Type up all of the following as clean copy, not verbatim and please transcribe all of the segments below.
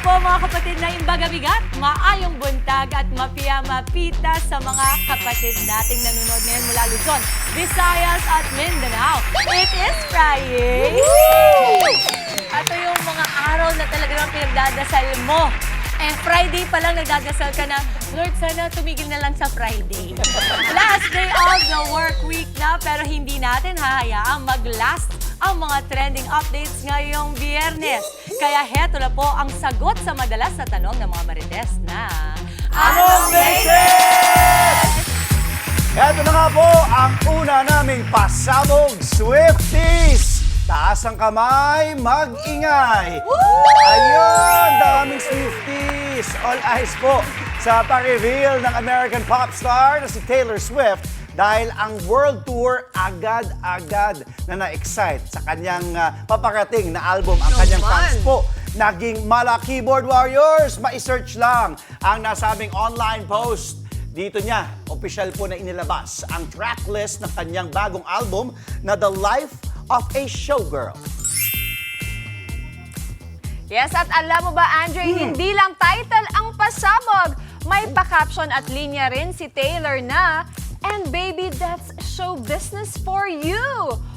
po mga kapatid na imbagabigat, maayong buntag at mapia-mapita sa mga kapatid nating nanonood ngayon mula Luzon, Visayas at Mindanao. It is Friday! Ito yung mga araw na talagang pinagdadasal mo. Friday pa lang nagdadasal ka na, Lord, sana tumigil na lang sa Friday. Last day of the work week na, pero hindi natin hahayaang mag-last ang mga trending updates ngayong Biyernes. Kaya heto na po ang sagot sa madalas na tanong ng mga Marites na... Anong latest? Heto na nga po ang una naming pasabog, Swifties! Taas ang kamay, mag-ingay! Ayun, daming Swifties! All eyes po sa pa-reveal ng American pop star na si Taylor Swift dahil ang world tour agad-agad na na-excite sa kanyang paparating na album. Ang kanyang fans po naging mala keyboard warriors. Ma-search lang ang nasabing online post. Dito niya, official po na inilabas ang tracklist ng kanyang bagong album na The Life of a Showgirl. Yes, at alam mo ba, Andre, hindi lang title ang pasabog. May pa-caption at linya rin si Taylor na, "And baby, that's show business for you."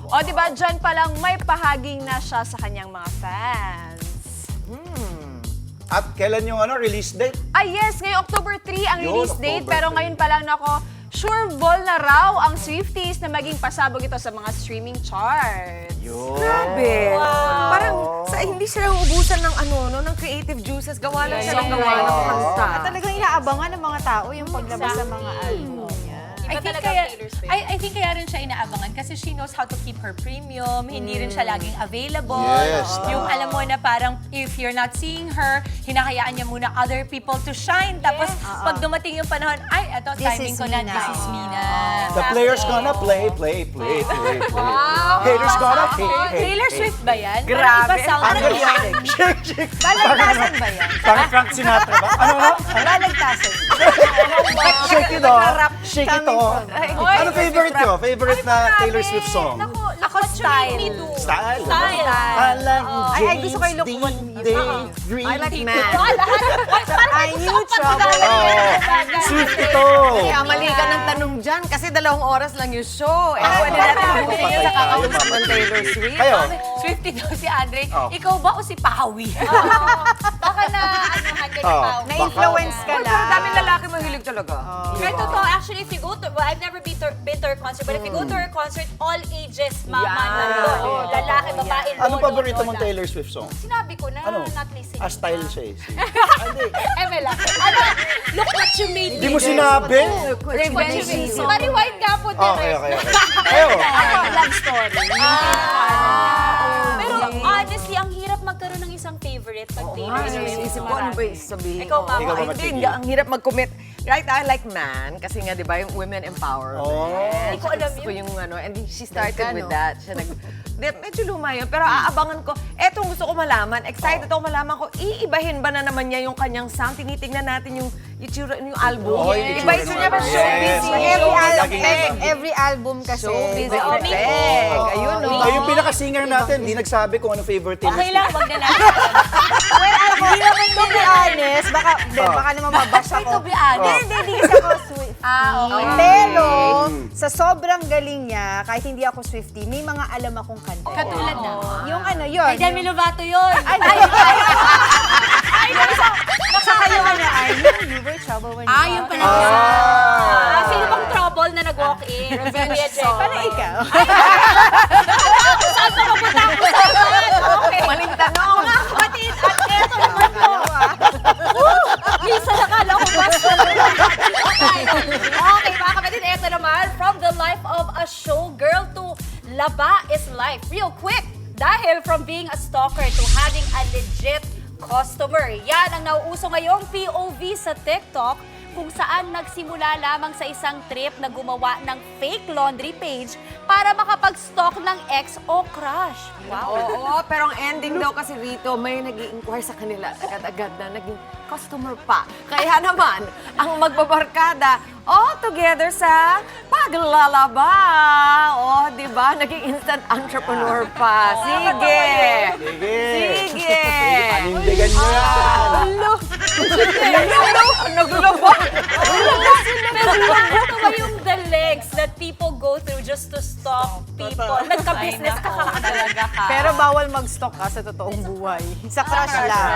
O diba, dyan pa lang may pahaging na siya sa kanyang mga fans. At kailan yung release date? Yes, ngayong October 3 ang Yun, release date, October pero 3. ngayon pa lang nako, sure ball na raw ang Swifties na maging pasabog ito sa mga streaming charts. Yun. Grabe. Parang hindi sila ubusan ng ng creative juices. Gawa lang silang gawa ng kanta. At talagang inaabangan ng mga tao yung paglabas sa mga album niya. I think kaya rin siya inaabangan kasi she knows how to keep her premium. Hindi rin siya laging available. Yes, Yung alam mo na parang if you're not seeing her, hinahayaan niya muna other people to shine. Tapos pag dumating yung panahon, ay, eto, This timing is ko na, me this now. is me na. The player's gonna play. Haters gonna hate. Taylor Swift ba yan? Grabe. Parang iba sound Ano niya. yan? Shake. Balagtasan ba yan? Parang Frank Sinatra ba? Ano? Balagtasan. Shake it off. Shake it off. Ano favorite nyo? Favorite na Taylor Swift song? Ako style. Style. Style. Ay, gusto ko yung look what me. Daydream. I like man. I knew trouble. Swift ito. Kaya mali ka ng tanong dyan kasi 2 oras lang yung show. Pwede natin butin sa kakausap ng Taylor Swift. Kayo? Swifty daw si Andre. Oh. Ikaw ba o si Pawi? Baka na anuhan ka Oh. na Na-influence ka Pero lang. daming lalaki mahilig talaga. Pero totoo, actually, if you go to, well, I've never been to her concert, but if you go to her concert, all ages, mama, nandun. Lalaki, babae, lolo, Anong paborito mong lola. Taylor Swift song? Sinabi ko na, Ano? not listening. Style siya eh. Emela, ano, look what you made Hindi me. mo sinabi? Look what you made me. Mariwind ka po, Okay. Teres. Kayo? Love story. Pero honestly, ang hirap magkaroon ng isang favorite pag Taylor Swift. Isip ko ano ba yung sabihin Ikaw, ko? Mama. Ikaw ba, Hindi, Machiki? hindi. Ang hirap mag-commit. Right, I like man. Kasi nga, di ba, yung women empowerment. Hindi ko alam Gusto ko yun. yung and she started with that. Siya medyo luma yun. Pero aabangan ko, etong gusto ko malaman, excited ako malaman ko, iibahin ba na naman niya yung kanyang sound? Tinitingnan natin yung album. Yung Iba itsura niya ba naman. showbiz? Yes. Every album kasi. Showbiz may effect. Ayun, no? Yung pinaka-singer natin, hindi nagsabi kung ano favorite Taylor Okay Swift. lang, wag na natin. Hindi naman to be honest, baka naman mabasa ko. To be honest. Hindi kasi ako Swiftie. Okay. Pero, sa sobrang galing niya, kahit hindi ako Swiftie, may mga alam akong kanta. Katulad na. Yung yun. Ay, Demi Lovato yun. Saka yung I knew you were trouble when you Yung pala. Sino bang trouble na nag-walk in? Revenge song. Paano ikaw? Okay. Maling tanong. Kapatid, at eto naman po. Minsan nakala ko basta. Okay, mga kapatid, eto naman. From the life of a showgirl to laba is life. Real quick. Dahil from being a stalker to having a legit customer. Yan ang nauuso ngayong POV sa TikTok. kung saan nagsimula lamang sa isang trip na gumawa ng fake laundry page para makapag-stalk ng ex o crush. Oo, pero ang ending daw kasi rito, may nag-i-inquire sa kanila agad-agad na naging customer pa. Kaya naman, ang magbabarkada, together sa paglalaba. Di ba? Naging instant entrepreneur pa. Sige! Sige! Panindigan nyo yan. Naglaba! Pero ito ba yung the legs that people go through just to stalk people? Nagka-business ka Talaga ka. Pero bawal mag-stalk ka sa totoong buhay. Sa crush lang.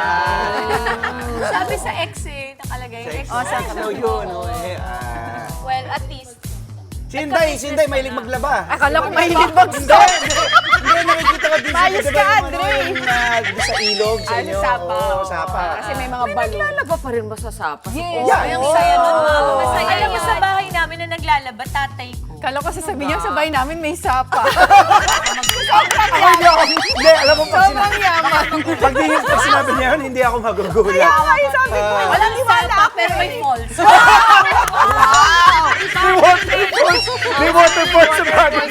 Sabi sa ex nakalagay. Ex. So yun, Well, at least, Sinday, mahilig maglaba. Akala ko mahilig mag-stalk. Hindi, nakikita ka din. Mayos ka, Andre. Yung sa ilog sa inyo. Sapa. Oo, sapa. Kasi may mga balo. Naglalaba pa rin ba sa sapa? Yes. Ang saya nun, ma'am. Masaya. Alam mo, yan. sa bahay namin na naglalaba, tatay ko. Kala ko sasabihin niya, sa bahay namin may sapa. Hindi, alam mo, Sobrang yaman. pag sinabi niya yun, hindi ako magugulat. Kaya nga yung sabi ko, walang iwala Sapa, ako pero may eh. falls. May waterfall sa bagay.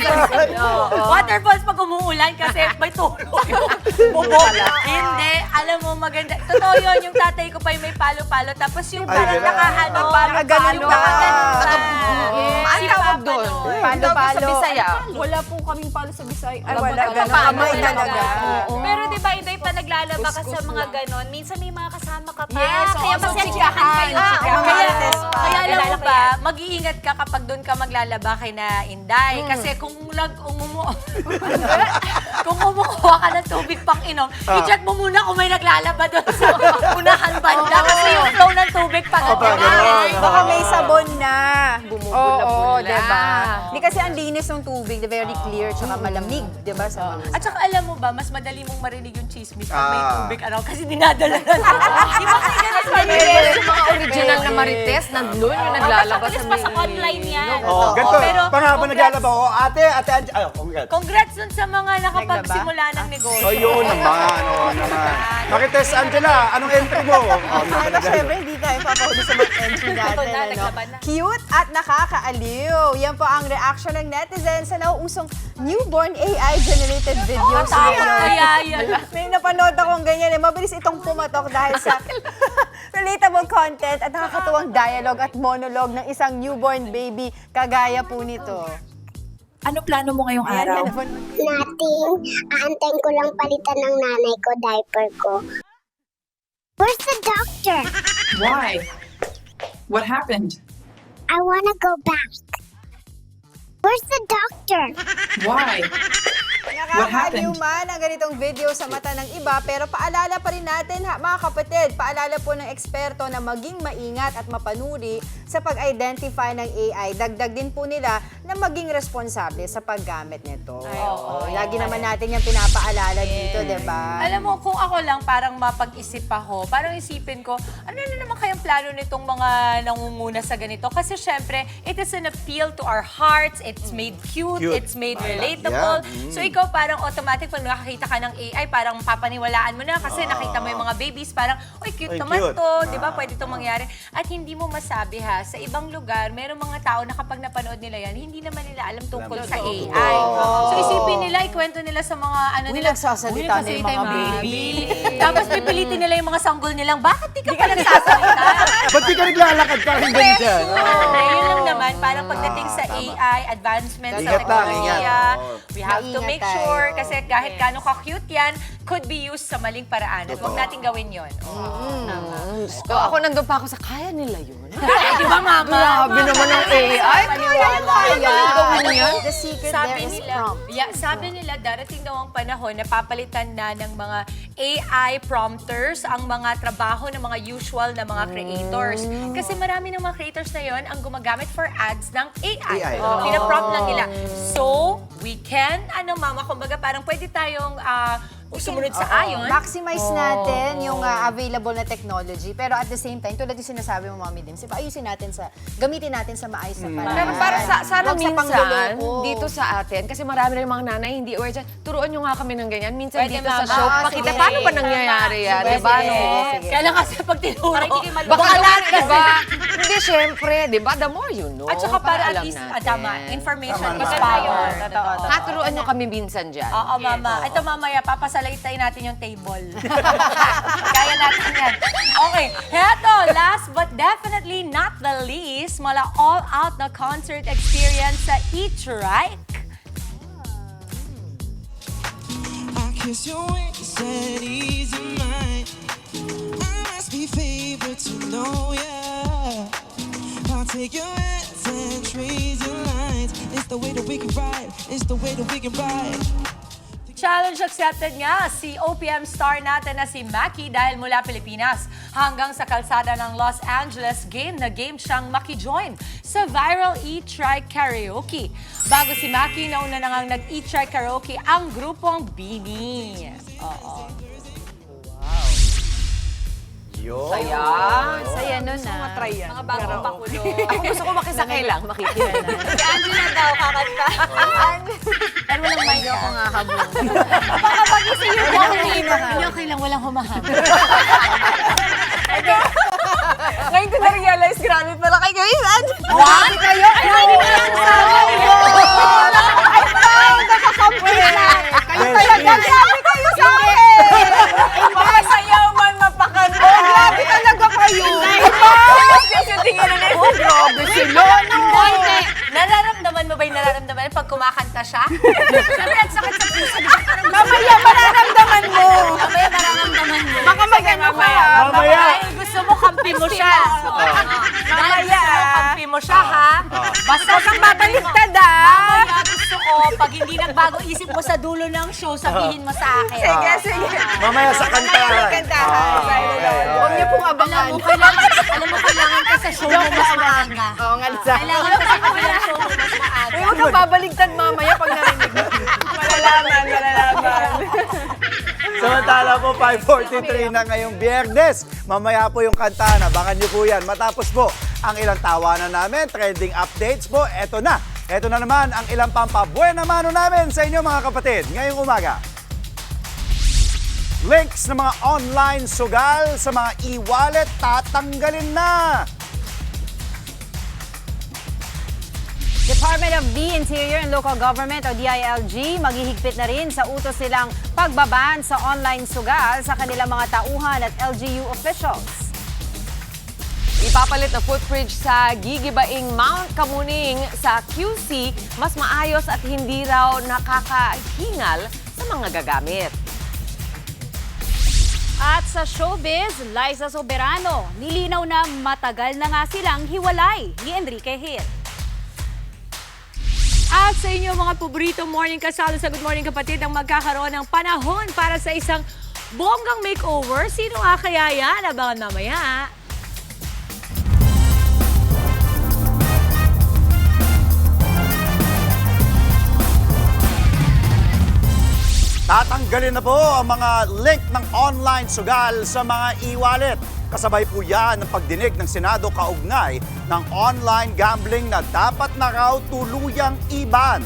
Waterfalls pag umuulan kasi may tulog yung bubog. Hindi, alam mo maganda. Totoo yun, yung tatay ko pa yung may palo-palo. Tapos yung Ay, parang ganun. nakahano, Nakaganon pa. nakaganon pa. Ang tawag doon? Palo-palo. Sa Bisaya. Wala po kaming palo sa Bisaya. Ay, Alam mo wala. talaga. Ganun kamay Wala talaga. Pero di ba, Inday, pa naglalaba ka sa mga ganon, minsan may mga kasama ka pa. Yes, kaya oo, mas so chikahan kayo. chikahan. Kaya, Marites pa. kaya alam mo Kilala ko ba, yan. mag-iingat ka kapag doon ka maglalaba kay na Inday. Kasi kung kung umukuha ka ng tubig pang inom, i-check mo muna kung may naglalaba doon sa unahan banda. Kasi yung flow ng tubig pag ganun. Baka may sabon na. Oo, Bumubula-bula. diba? Hindi kasi ang linis ng tubig, very clear, tsaka malamig, diba? Sa mga At saka alam mo ba, mas madali mong marinig yung chismis pag may Ah. tubig kasi dinadala na. Di ba kaya ganun sa Yung mga original na Marites, nandun yung naglalaba sa Mabilis pa sa online yan. Oh, ganito. pero Panghabang congrats. naglalaba. Ate, congrats. Congrats dun sa mga nakapagsimula ng negosyo. Oh, yun naman. Oo naman. Marites Angela, anong entry mo? Ay, syempre, hindi tayo papahuli sa mga entry natin. na, ano? naglaban na. Cute at nakakaaliw. Yan po ang reaction ng netizens sa nauusong newborn AI-generated videos. Kaya yan. May napanood akong ganyan eh. Mabilis itong pumatok dahil sa relatable content at nakakatuwang dialogue at monologue ng isang newborn baby kagaya po nito. Ano plano mo ngayong Ayan, araw? Nothing. Aantayin ko lang palitan ng nanay ko, diaper ko. Where's the doctor? Why? What happened? I wanna go back. Where's the doctor? Why? What Nakakaaliw happened? man ang ganitong video sa mata ng iba, pero paalala pa rin natin, mga kapatid, paalala po ng eksperto na maging maingat at mapanuri sa pag-identify ng AI. Dagdag din po nila na maging responsable sa paggamit nito. Lagi naman natin yung pinapaalala dito, di ba? Alam mo, kung ako lang parang mapag-isip ako, parang isipin ko, ano na naman kayang plano nitong mga nangunguna sa ganito? Kasi syempre, it is an appeal to our hearts, it's made cute, Cute. it's made relatable. Yeah. So ikaw parang automatic pag nakakita ka ng AI, parang papaniwalaan mo na kasi nakita mo yung mga babies, parang, uy, cute Ay, naman cute. to, di ba? Pwede itong mangyari. At hindi mo masabi ha, sa ibang lugar, merong mga tao na kapag napanood nila yan, hindi naman nila alam tungkol sa AI. So isipin nila, ikwento nila sa mga ano Uy, nila. nagsasalita na yung mga baby. Tapos pipilitin nila yung mga sanggol nilang, bakit di ka pa nagsasalita? Ba't di ka naglalakad parang ganyan? Yun lang naman, parang pagdating sa AI, advancement sa Ingat lang, teknolohiya, ingat. Oo. we have to Maingat make tayo. sure, kasi kahit gaano ka-cute yan, could be used sa maling paraan. At huwag natin gawin yun. So, ako nandun pa ako sa kaya nila yun. Di ba, mama? Grabe naman ang AI. The secret there is prompt. Sabi nila, darating daw ang panahon na papalitan na ng mga AI prompters ang mga trabaho ng mga usual na mga creators. Kasi marami ng mga creators na yon ang gumagamit for ads ng AI. AI. Pinaprompt lang nila. So, we can, mama, kumbaga parang pwede tayong sumunod sa ayon. Maximize natin yung available na technology. Pero at the same time, tulad yung sinasabi mo, Mami Dims, ayusin natin gamitin natin sa maayos na paraan. Pero para sana Huwag sa minsan, pangloloko. dito sa atin, kasi marami rin mga nanay hindi aware dyan, turuan nyo nga kami ng ganyan. Minsan Pwede, dito sa mama. show, Ah, pakita sige. paano ba nangyayari yan, Sige, di ba? sige, No? sige. Kaya lang kasi pag tinuro, Baka naman, di ba? Hindi, syempre, di ba? The more you know. At saka para at alam least, natin. tama, information Tama is na. power. Turuan nyo kami minsan dyan. Oo, mama. Ito mamaya, papasalaitay natin yung table. Kaya natin yan. Okay, heto, last but definitely not the least, mula all-out na concert experience sa E-Trike. I kiss your wings and ease your mind. I must be favored to know ya. I'll take your hands and trace your lines. It's the way that we can ride. It's the way that we can ride. Challenge accepted nga si OPM star natin na si Maki dahil mula Pilipinas hanggang sa kalsada ng Los Angeles, game na game siyang maki-join sa viral E-Trike Karaoke. Bago si Maki, nauna na ngang nag-E-Trike Karaoke ang grupong Bini. Oo. Yun. Saya nun Try yan. Mga bagong pakulo. Ako gusto ko makisakay lang, makikita. Si Angela daw, kakanta. Pero walang mic Hindi ako nga habong. Baka pag-isip yun na kanina. Hindi okay lang, walang humahaba. Ngayon ko na-realize, grabe pala kayo guys. Wow! Kayo! Ay, Kayo talaga, grabe kayo sa akin! Masayaw man mapakanta. Oh, grabe talaga kayo! Kasi tingin na nila, oh, grabe sila. Hindi. Nararamdaman mo ba yung nararamdaman pag kumakanta siya? Sabi, ang sakit sa puso. Di ba parang Mamaya, mararamdaman mo! mamaya nararamdaman mo. Baka mag-ano ka. Mamaya. Dahil gusto mo kampi mo siya. Dahil gusto mo kampi mo siya, ha? Basta kang Babaliktad ah! Mamaya gusto ko, pag hindi nagbago isip mo sa dulo ng show, sabihin mo sa akin. Sige, sige. Mamaya sa kantahan. Huwag niyo pong abangan. Alam mo, kailangan ka sa show mo mas maaga. Oo nga, Kailangan ka sa kabilang show mo mas maaga. Huwag ka babaligtad mamaya pag narinig mo. Malalaman. Samantala po, 5:43 na ngayong Biyernes. Mamaya po yung kantahan. Abangan niyo po yan. Matapos po ang ilang tawanan namin, trending updates po. Eto na. Eto na naman ang ilang pampabuena mano namin sa inyo mga kapatid. Ngayong umaga. Links ng mga online sugal sa mga e-wallet tatanggalin na. Department of the Interior and Local Government o DILG maghihigpit na rin sa utos nilang pagbaban sa online sugal sa kanilang mga tauhan at LGU officials. Ipapalit na footbridge sa gigibaing Mount Kamuning sa QC, mas maayos at hindi raw nakakahingal sa mga gagamit. At sa showbiz, Liza Soberano, nilinaw na matagal na nga silang hiwalay ni Enrique Hit. At sa inyo mga paborito morning kasalo sa Good Morning Kapatid ang magkakaroon ng panahon para sa isang bonggang makeover. Sino nga kaya yan? Abangan mamaya. Tatanggalin na po ang mga link ng online sugal sa mga e-wallet. Kasabay po yan ang pagdinig ng Senado kaugnay ng online gambling na dapat na raw tuluyang i-ban.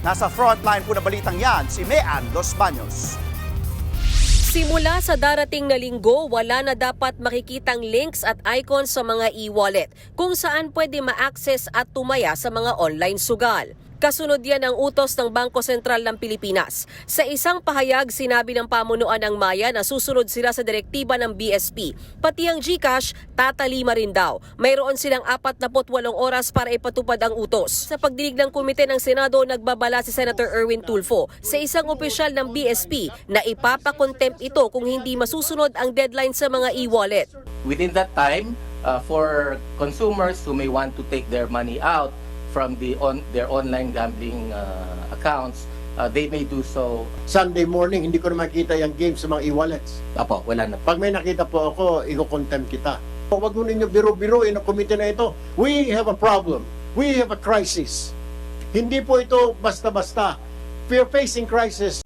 Nasa frontline po na balitang yan si Mean Los Baños. Simula sa darating na linggo, wala na dapat makikitang links at icons sa mga e-wallet kung saan pwede ma-access at tumaya sa mga online sugal. Kasunod yan ang utos ng Bangko Sentral ng Pilipinas. Sa isang pahayag, sinabi ng pamunuan ng Maya na susunod sila sa direktiba ng BSP. Pati ang GCash, tatalima rin daw. Mayroon silang 48 oras para ipatupad ang utos. Sa pagdinig ng komite ng Senado, nagbabala si Senator Erwin Tulfo sa isang opisyal ng BSP na ipapakontempt ito kung hindi masusunod ang deadline sa mga e-wallet. Within that time, for consumers who may want to take their money out from their online gambling accounts, they may do so. Sunday morning, hindi ko na makita yung game sa mga e-wallets. Apo, wala na. Pag may nakita po ako, i-contempt kita. Huwag mo ninyo biro-biruin ang komite na ito. We have a problem. We have a crisis. Hindi po ito basta-basta. We are facing crisis.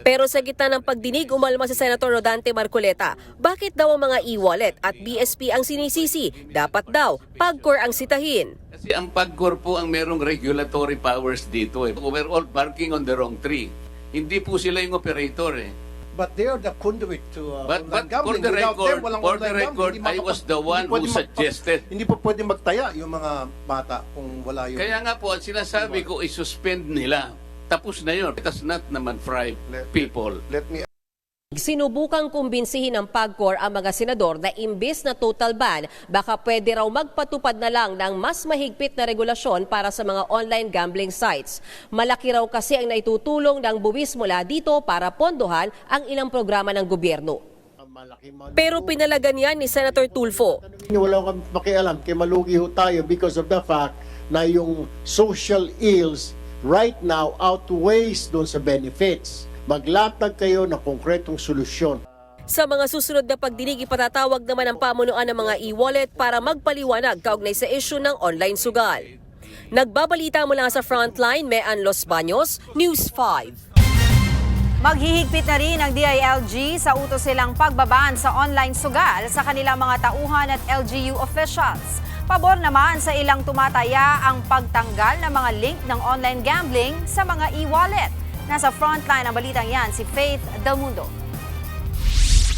Pero sa gitna ng pagdinig, umalma si Senator Rodante Marcoleta. Bakit daw ang mga e-wallet at BSP ang sinisisi? Dapat daw, PAGCOR ang sitahin. Kasi ang PAGCOR po ang merong regulatory powers dito. We're all barking on the wrong tree. Hindi po sila yung operator eh. But they are the conduit to But online for gambling. the Without record, them, walang online gambling. Hindi I was the one who suggested. Hindi po pwede magtaya yung mga bata kung wala yung... Kaya nga po, ang sinasabi ko, i-suspend nila. Tapos na yun. It does not naman fry people. Let me Sinubukang kumbinsihin ng PAGCOR ang mga senador na imbis na total ban, baka pwede raw magpatupad na lang ng mas mahigpit na regulasyon para sa mga online gambling sites. Malaki raw kasi ang naitutulong ng buwis mula dito para pondohan ang ilang programa ng gobyerno. Pero pinalagan yan ni Senator Tulfo. Wala kang pakialam, kay malugi ho tayo because of the fact na yung social ills right now outweighs doon sa benefits. Maglatag kayo ng konkretong solusyon. Sa mga susunod na pagdinig, ipatatawag naman ang pamunuan ng mga e-wallet para magpaliwanag kaugnay sa issue ng online sugal. Nagbabalita mula sa Frontline, Mean Los Baños, News 5. Maghihigpit na rin ang DILG sa utos silang pagbaban sa online sugal sa kanilang mga tauhan at LGU officials. Pabor naman sa ilang tumataya ang pagtanggal ng mga link ng online gambling sa mga e-wallet. Nasa frontline ang balitang yan si Faith Del Mundo.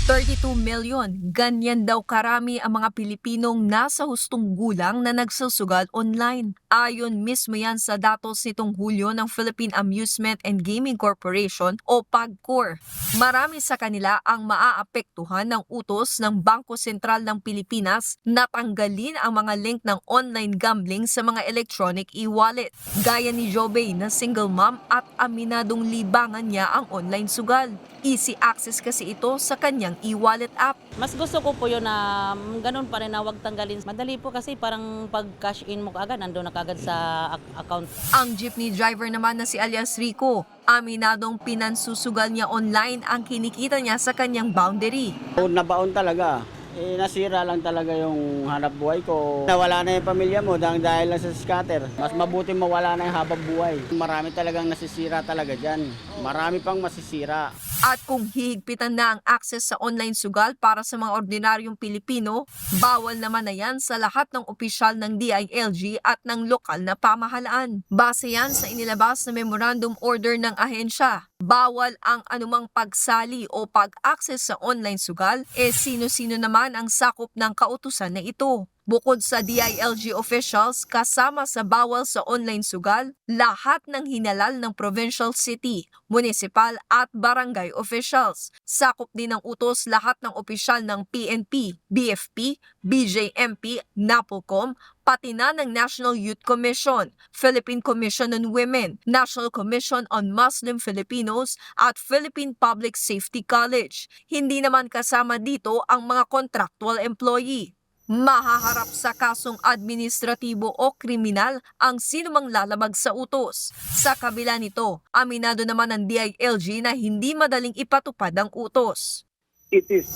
32 million. Ganyan daw karami ang mga Pilipinong nasa hustong gulang na nagsusugal online. Ayon mismo yan sa datos nitong Hulyo ng Philippine Amusement and Gaming Corporation o PAGCOR. Marami sa kanila ang maaapektuhan ng utos ng Bangko Sentral ng Pilipinas na tanggalin ang mga link ng online gambling sa mga electronic e-wallet. Gaya ni Jobey na single mom at aminadong libangan niya ang online sugal. Easy access kasi ito sa kanyang e-wallet app. Mas gusto ko po yun na ganun pa rin na huwag tanggalin. Madali po kasi parang pag cash in mo kaagad, nandun na kaagad sa account. Ang jeepney driver naman na si alias Rico, aminadong pinansusugal niya online ang kinikita niya sa kanyang boundary. Nabaon talaga. Nasira lang talaga yung hanap buhay ko. Nawala na yung pamilya mo dahil lang sa scatter. Mas mabuti mawala na yung habang buhay. Marami talagang nasisira talaga dyan. Marami pang masisira. At kung hihigpitan na ang access sa online sugal para sa mga ordinaryong Pilipino, bawal naman na yan sa lahat ng opisyal ng DILG at ng lokal na pamahalaan. Base yan sa inilabas na memorandum order ng ahensya. Bawal ang anumang pagsali o pag-access sa online sugal, sino-sino naman ang sakop ng kautusan na ito. Bukod sa DILG officials, kasama sa bawal sa online sugal, lahat ng hinalal ng provincial city, municipal at barangay officials. Sakop din ng utos lahat ng opisyal ng PNP, BFP, BJMP, NAPOLCOM, pati na ng National Youth Commission, Philippine Commission on Women, National Commission on Muslim Filipinos at Philippine Public Safety College. Hindi naman kasama dito ang mga contractual employee. Mahaharap sa kasong administratibo o kriminal ang sinumang lalabag sa utos. Sa kabila nito, aminado naman ng DILG na hindi madaling ipatupad ang utos. It is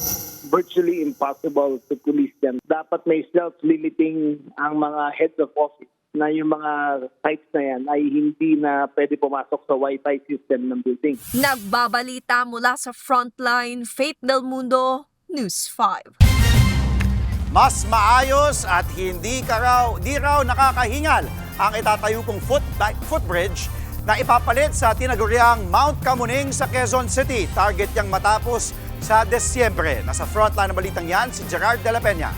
virtually impossible to police them. Dapat may self-limiting ang mga heads of office na yung mga sites na yan ay hindi na pwede pumasok sa Wi-Fi system ng building. Nagbabalita mula sa Frontline, Faith Del Mundo, News 5. Mas maayos at di raw nakakahingal ang itatayo kong footbridge na ipapalit sa tinaguriang Mount Camuning sa Quezon City. Target niyang matapos sa Desyembre. Nasa frontline ng balitang yan, si Gerard de la Peña.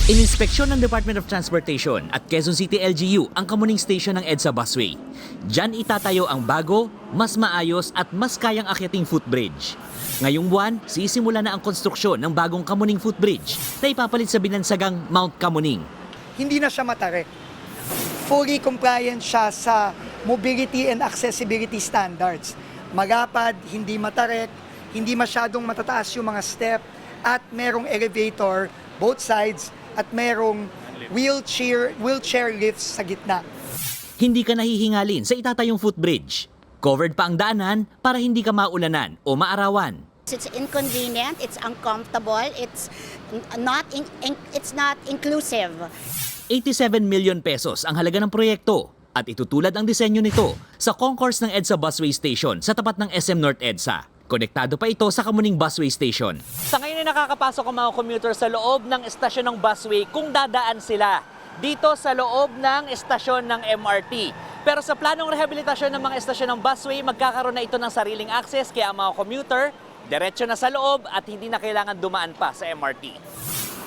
Ininspeksyon ng Department of Transportation at Quezon City LGU ang Camuning Station ng EDSA Busway. Diyan itatayo ang bago, mas maayos at mas kayang akyating footbridge. Ngayong buwan, sisimula na ang konstruksyon ng bagong Camuning Footbridge na ipapalit sa binansagang Mount Camuning. Hindi na siya matarik. Fully compliant siya sa mobility and accessibility standards. Magapad, hindi matarik, hindi masyadong matataas yung mga step, at merong elevator both sides at merong wheelchair lifts sa gitna. Hindi ka nahihingalin sa itatayong footbridge. Covered pa ang daanan para hindi ka maulanan o maarawan. It's inconvenient, it's uncomfortable, it's not inclusive. 87 million pesos ang halaga ng proyekto. At itutulad ang disenyo nito sa concourse ng EDSA Busway Station sa tapat ng SM North EDSA. Konektado pa ito sa Kamuning Busway Station. Sa ngayon ay nakakapasok ang mga commuter sa loob ng estasyon ng busway kung dadaan sila dito sa loob ng estasyon ng MRT. Pero sa planong rehabilitasyon ng mga estasyon ng busway, magkakaroon na ito ng sariling access kaya ang mga commuter diretso na sa loob at hindi na kailangan dumaan pa sa MRT.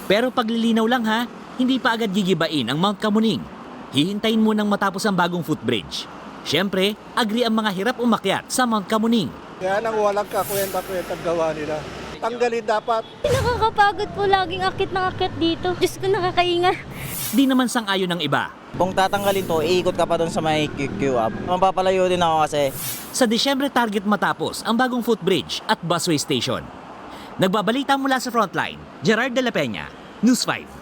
Pero paglilinaw lang ha, hindi pa agad gigibain ang Mount Kamuning. Hihintayin munang matapos ang bagong footbridge. Siyempre, agree ang mga hirap umakyat sa Mount Kamuning. Yan ang walang kakwenta-kwenta gawa nila. Tanggalin dapat. Nakakapagod po laging akit na akit dito. Diyos ko, nakakainga. Di naman sang-ayon ng iba. Kung tatanggalin to, iikot ka pa doon sa may QQ up. Mapapalayo din ako kasi. Sa Disyembre target matapos ang bagong footbridge at busway station. Nagbabalita mula sa Frontline, Gerard de la Peña, News 5.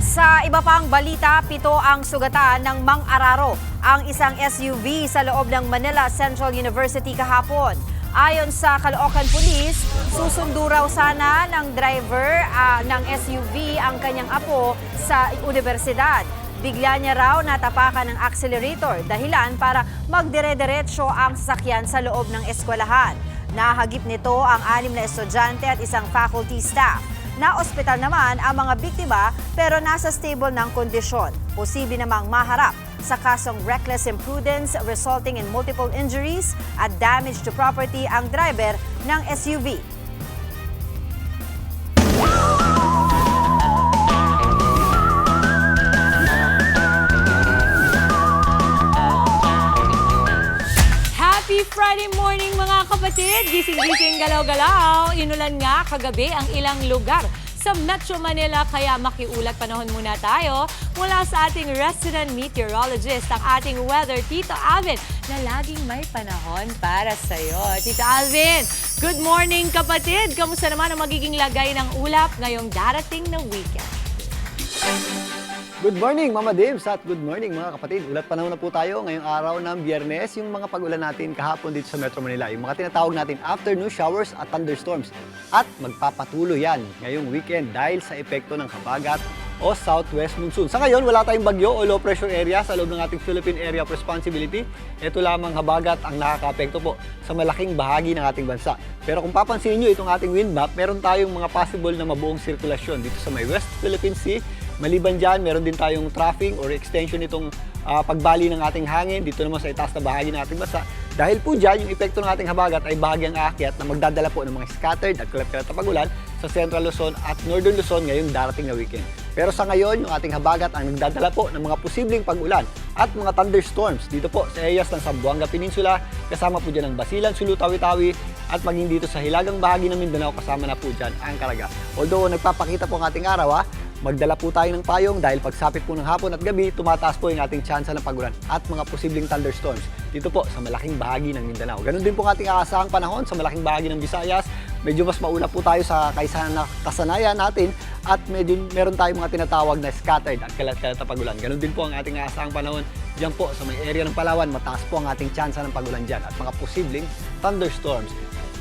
Sa iba pang balita, 7 ang sugatan ng Mang Araro, ang isang SUV sa loob ng Manila Central University kahapon. Ayon sa Caloocan Police, susundo raw sana ng driver ng SUV ang kanyang apo sa universidad. Bigla niya raw natapakan ng accelerator, dahilan para magdire-diretso ang sasakyan sa loob ng eskwelahan. Nahagip nito ang 6 na estudyante at isang faculty staff. Na-ospital naman ang mga biktima pero nasa stable ng kondisyon. Posible namang maharap sa kasong reckless imprudence resulting in multiple injuries at damage to property ang driver ng SUV. Happy Friday morning mga kapatid! Gising-gising galaw-galaw. Inulan nga kagabi ang ilang lugar sa Metro Manila kaya makiulat panahon muna tayo mula sa ating resident meteorologist, ang ating weather, Tito Alvin, na laging may panahon para sa'yo. Tito Alvin, good morning kapatid! Kamusta naman ang magiging lagay ng ulap ngayong darating na weekend? Good morning, Mama Dibs, at good morning mga kapatid. Ulat panahon na po tayo ngayong araw ng Biyernes. Yung mga pag-ulan natin kahapon dito sa Metro Manila, yung mga tinatawag natin afternoon showers at thunderstorms. At magpapatuloy yan ngayong weekend dahil sa epekto ng habagat o southwest monsoon. Sa ngayon, wala tayong bagyo o low pressure area sa loob ng ating Philippine Area of Responsibility. Ito lamang habagat ang nakaka-apekto po sa malaking bahagi ng ating bansa. Pero kung papansinin nyo itong ating wind map, meron tayong mga possible na mabuong sirkulasyon dito sa may West Philippine Sea. Maliban dyan, meron din tayong troughing or extension nitong pagbali ng ating hangin dito naman sa itaas na bahagi ng ating bansa. Dahil po dyan, yung epekto ng ating habagat ay bahagyang aakyat na magdadala po ng mga scattered at kalat-kalat na pagulan sa Central Luzon at Northern Luzon ngayong darating na weekend. Pero sa ngayon, yung ating habagat ang nagdadala po ng mga posibleng pag-ulan at mga thunderstorms dito po sa areas ng Zamboanga Peninsula, kasama po dyan ang Basilan, Sulu, Tawi-Tawi, at maging dito sa hilagang bahagi ng Mindanao, kasama na po dyan ang Caraga. Although nagpapakita po ang ating araw, magdala po tayo ng payong dahil pagsapit po ng hapon at gabi, tumataas po yung ating tsansa ng pagulan at mga posibleng thunderstorms dito po sa malaking bahagi ng Mindanao. Ganon din po ang ating aasahang panahon sa malaking bahagi ng Visayas. Medyo mas mauna po tayo sa kaysa na kasanayan natin at meron tayong mga tinatawag na scattered at kalat-kalat na pagulan. Ganon din po ang ating aasahang panahon dyan po sa may area ng Palawan. Mataas po ang ating tsansa ng pagulan dyan at mga posibleng thunderstorms.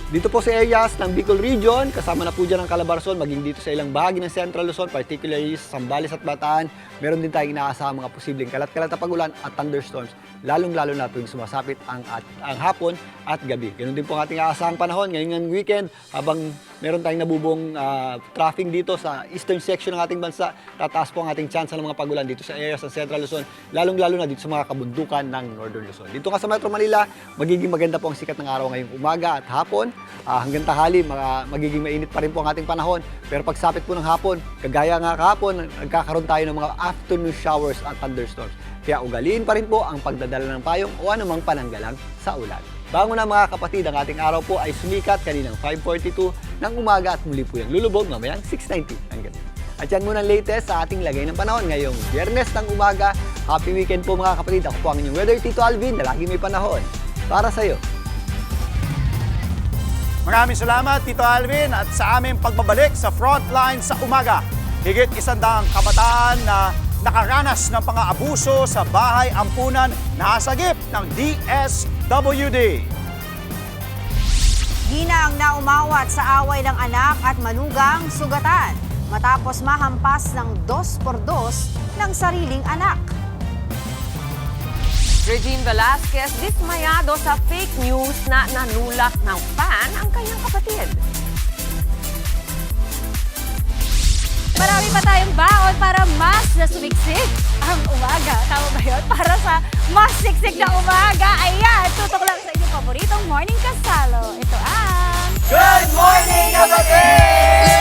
Dito po sa areas ng Bicol Region, kasama na po dyan ang Calabarzon, maging dito sa ilang bahagi ng Central Luzon, particularly sa Zambales at Bataan, meron din tayong inaasahan mga posibleng kalat-kalat na pagulan at thunderstorms, lalong-lalo na tuwing sumasapit ang hapon at gabi. Ganun din po ang ating aasahang panahon ngayong weekend, habang meron tayong nabubuong traffic dito sa eastern section ng ating bansa, tataas po ang ating chance ng mga pagulan dito sa areas ng Central Luzon, lalong-lalo na dito sa mga kabundukan ng Northern Luzon. Dito nga sa Metro Manila, magiging maganda po ang sikat ng araw ngayong umaga at hapon. Hanggang tanghali, magiging mainit pa rin po ang ating panahon. Pero pagsapit po ng hapon, kagaya nga kahapon, nagkakaroon tayo ng mga afternoon showers at thunderstorms. Kaya ugaliin pa rin po ang pagdadala ng payong o anumang pananggalang sa ulan. Bago na mga kapatid, ang ating araw po ay sumikat kaninang 5:42 ng umaga at muli po yung lulubog mamayang 6:90 ng gabi. At yan muna ang latest sa ating lagay ng panahon ngayong Biyernes ng umaga. Happy weekend po mga kapatid. Ako po ang inyong weather, Tito Alvin, na lagi may panahon para sa'yo. Maraming salamat, Tito Alvin, at sa aming pagbabalik sa Frontline sa umaga. Higit 100 kabataan na nakaranas ng pang-aabuso sa bahay ampunan na hasagip ng DSWD. Ginang na umawat sa away ng anak at manugang sugatan matapos mahampas ng 2x2 ng sariling anak. Regine Velasquez dismayado sa fake news na nanulak ng fan ang kanyang kapatid. Marami pa tayong baon para mas nasumiksik ang umaga. Tama ba yun? Para sa mas siksik na umaga. Ayan, tutok lang sa inyong paboritong morning kasalo. Ito ang... Good morning, kapatid!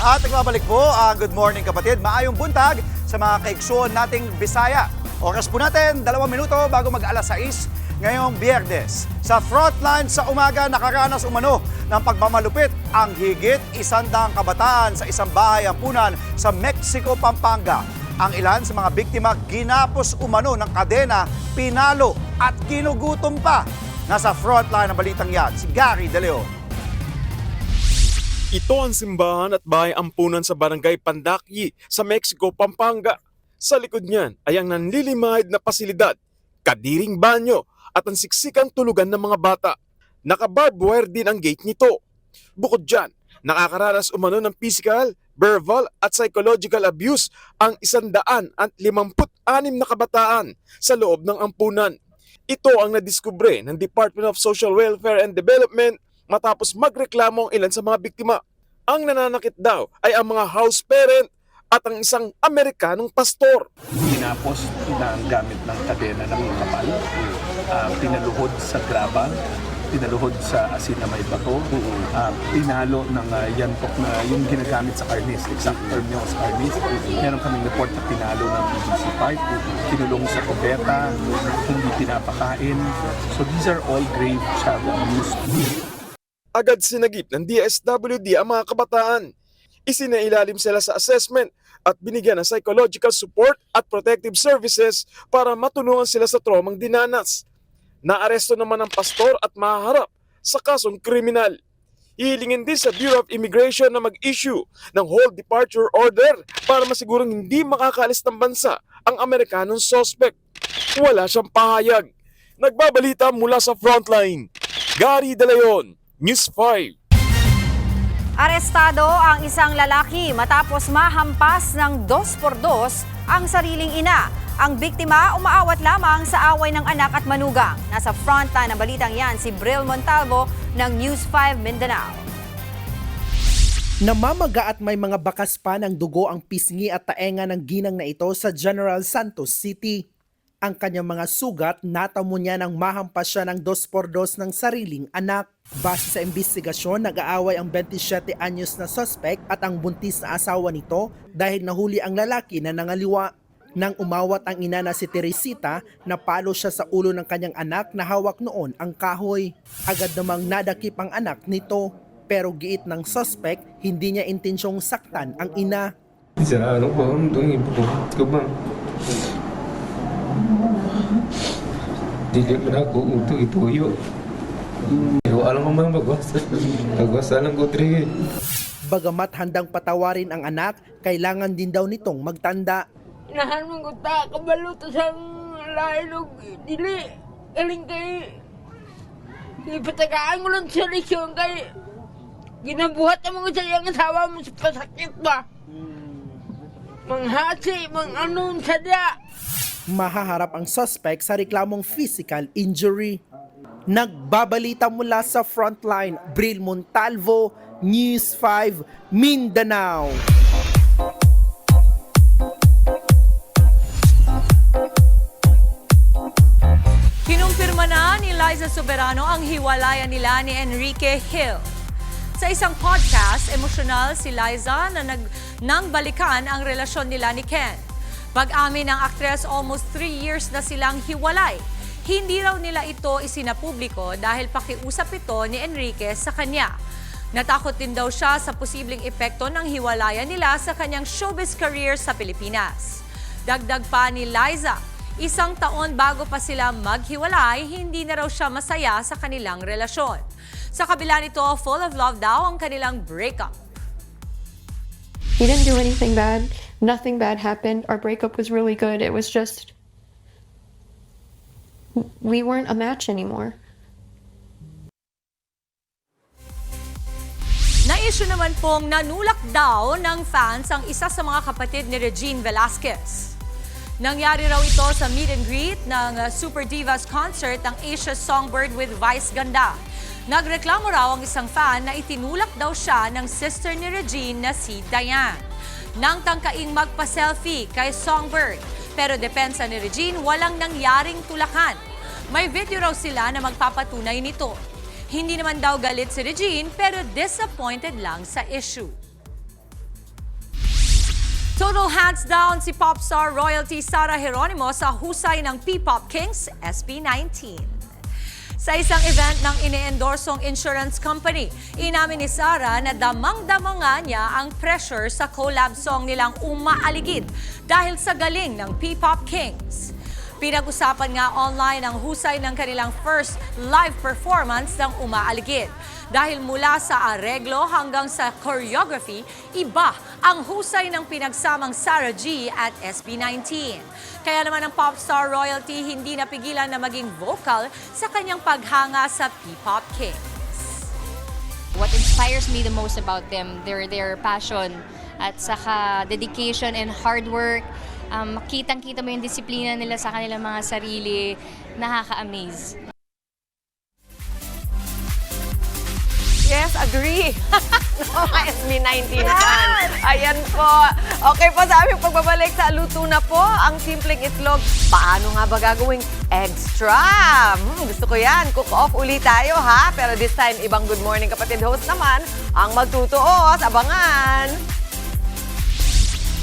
At nagbabalik po ang Good Morning Kapatid. Maayong buntag sa mga kaiksuon nating Bisaya. Oras po natin, 2 minuto bago mag-alas 6 ngayong Biyernes. Sa frontline sa umaga, nakaranas umano ng pagmamalupit ang higit 100 kabataan sa isang bahay ampunan sa Mexico, Pampanga. Ang ilan sa mga biktima ginapos umano ng kadena, pinalo at ginugutom pa. Nasa frontline ng balitang yan, si Gary De Leon. Ito ang simbahan at bahay ampunan sa barangay Pandakyi sa Mexico, Pampanga. Sa likod niyan ay ang nanlilimahid na pasilidad, kadiring banyo at ang siksikang tulugan ng mga bata. Naka-barbed wire din ang gate nito. Bukod dyan, nakakaranas umano ng physical, verbal at psychological abuse ang 156 na kabataan sa loob ng ampunan. Ito ang nadiskubre ng Department of Social Welfare and Development matapos magreklamo ang ilan sa mga biktima. Ang nananakit daw ay ang mga house parent at ang isang Amerikanong pastor. Tinapos na ang gamit ng kadena ng kapal, pinaluhod sa graba, pinaluhod sa asin na may bato, pinalo ng yantok na yung ginagamit sa karnis, exact term niya was karnis. Meron kaming report na pinalo ng PVC pipe, kinulong sa kubeta, hindi pinapakain. So these are all grave child abuse. Agad sinagip ng DSWD ang mga kabataan. Isinailalim sila sa assessment at binigyan ng psychological support at protective services para matulungan sila sa traumang dinanas. Naaresto naman ang pastor at mahaharap sa kasong kriminal. Hihilingin din sa Bureau of Immigration na mag-issue ng hold departure order para masigurong hindi makakaalis ng bansa ang Amerikanong suspect. Wala siyang pahayag. Nagbabalita mula sa frontline, Gary De Leon, News 5. Arestado ang isang lalaki matapos mahampas ng 2x2 ang sariling ina. Ang biktima umaawat lamang sa away ng anak at manugang. Nasa frontline ng balitang yan si Bril Montalvo ng News 5 Mindanao. Namamaga at may mga bakas pa ng dugo ang pisngi at taenga ng ginang na ito sa General Santos City. Ang kanyang mga sugat, natamo niya nang mahampas siya ng 2x2 ng sariling anak. Base sa investigasyon, nag-aaway ang 27 anyos na suspect at ang buntis na asawa nito dahil nahuli ang lalaki na nangaliwa. Nang umawat ang ina na si Teresita, napalo siya sa ulo ng kanyang anak na hawak noon ang kahoy. Agad namang nadakip ang anak nito, pero giit ng suspect, hindi niya intensyong saktan ang ina. Dili mo na ako uto ituyo. Pero alam mo man magwasa lang ko tre. Bagamat handang patawarin ang anak, kailangan din daw nitong magtanda. Inahan mong guta, kabalo to sa lailog, dili, galing kay, ipatagaan mo lang sa lesyon kay, ginabuhat ang mga sayang asawa mo sa pasakit ba? Manghasi, mang-anon sadya. Mahaharap ang suspect sa reklamong physical injury. Nagbabalita mula sa frontline, Bril Montalvo, News 5, Mindanao. Kinumpirma na ni Liza Soberano ang hiwalayan nila ni Enrique Hill. Sa isang podcast, emosyonal si Liza na nang balikan ang relasyon nila ni Ken. Pag-amin ng aktres, almost 3 years na silang hiwalay. Hindi raw nila ito isinapubliko dahil pakiusap ito ni Enrique sa kanya. Natakot din daw siya sa posibleng epekto ng hiwalayan nila sa kanyang showbiz career sa Pilipinas. Dagdag pa ni Liza, 1 taon bago pa sila maghiwalay, hindi na raw siya masaya sa kanilang relasyon. Sa kabila nito, full of love daw ang kanilang breakup. He didn't do anything bad. Nothing bad happened. Our breakup was really good. It was just, we weren't a match anymore. Na-issue naman pong nanulak daw ng fans ang isa sa mga kapatid ni Regine Velasquez. Nangyari raw ito sa meet and greet ng Super Divas concert ng Asia Songbird with Vice Ganda. Nagreklamo raw ang isang fan na itinulak daw siya ng sister ni Regine na si Diane. Nang tangkaing magpa-selfie kay Songbird, pero depensa ni Regine walang nangyaring tulakan. May video raw sila na magpapatunay nito. Hindi naman daw galit si Regine pero disappointed lang sa issue. Total hands down si pop star royalty Sara Geronimo sa husay ng P-Pop Kings SB19. Sa isang event ng ine-endorsong insurance company, inamin ni Sara na damang-dama nga niya ang pressure sa collab song nilang Umaaligid dahil sa galing ng P-Pop Kings. Pinag-usapan nga online ang husay ng kanilang first live performance ng Umaaligid. Dahil mula sa areglo hanggang sa choreography, iba ang husay ng pinagsamang Sarah G at SB19. Kaya naman ang pop star royalty hindi napigilan na maging vocal sa kanyang paghanga sa P-Pop Kings. What inspires me the most about them, their passion at saka dedication and hard work. Kitang-kita mo yung disiplina nila sa kanilang mga sarili, nakaka-amaze. Yes, agree. SB19 fan. Ayan po. Okay po, sa aming pagbabalik sa luto na po, ang simpleng itlog. Paano nga ba gagawing extra? Gusto ko yan. Cook off ulit tayo ha. Pero this time, ibang Good Morning Kapatid host naman ang magtutuos. Abangan!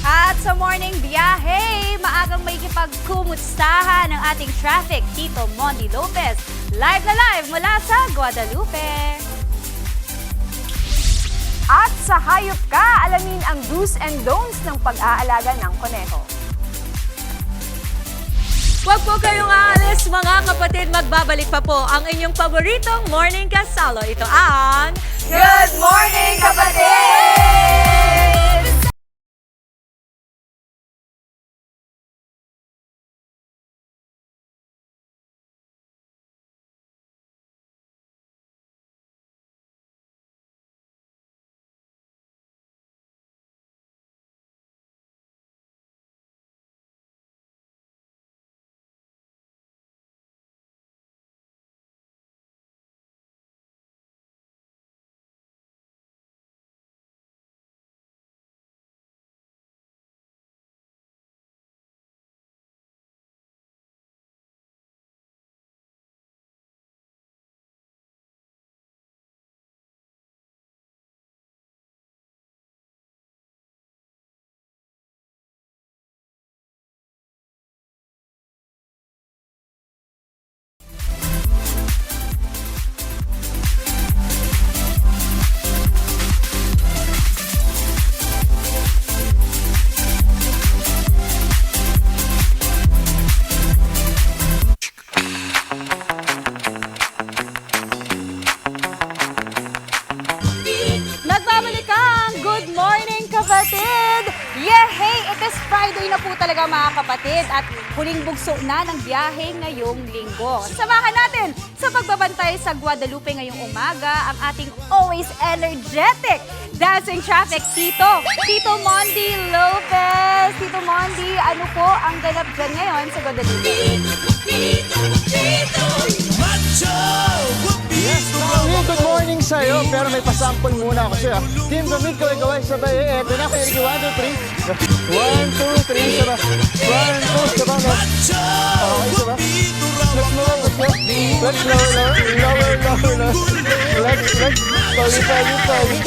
At sa morning biyahe, maagang may kipagkumustahan ng ating traffic, Tito Mondi Lopez. Live na live mula sa Guadalupe. At sa Hayop Ka, alamin ang do's and don'ts ng pag-aalaga ng koneho. Huwag po kayong aalis mga kapatid, magbabalik pa po ang inyong paboritong morning kasalo. Ito ang Good Morning Kapatid! Friday na po talaga mga kapatid at huling bugso na ng biyahe ngayong linggo. Samahan natin sa pagbabantay sa Guadalupe ngayong umaga ang ating always energetic dancing traffic Tito Mondi Lopez. Tito Mondi, ano po ang ganap dyan ngayon sa Guadalupe? Yes, Mami, good morning sa'yo. Pero may pasample muna ako sa'yo. Team Gamit, kaway-kaway, sabay. Eto na, kaya 1, 2, 3. 1, 2, 3, sabay. 1, 2, sabay. Okay, sabay. Let's move, let's go. Let's lower. Let's. Pali.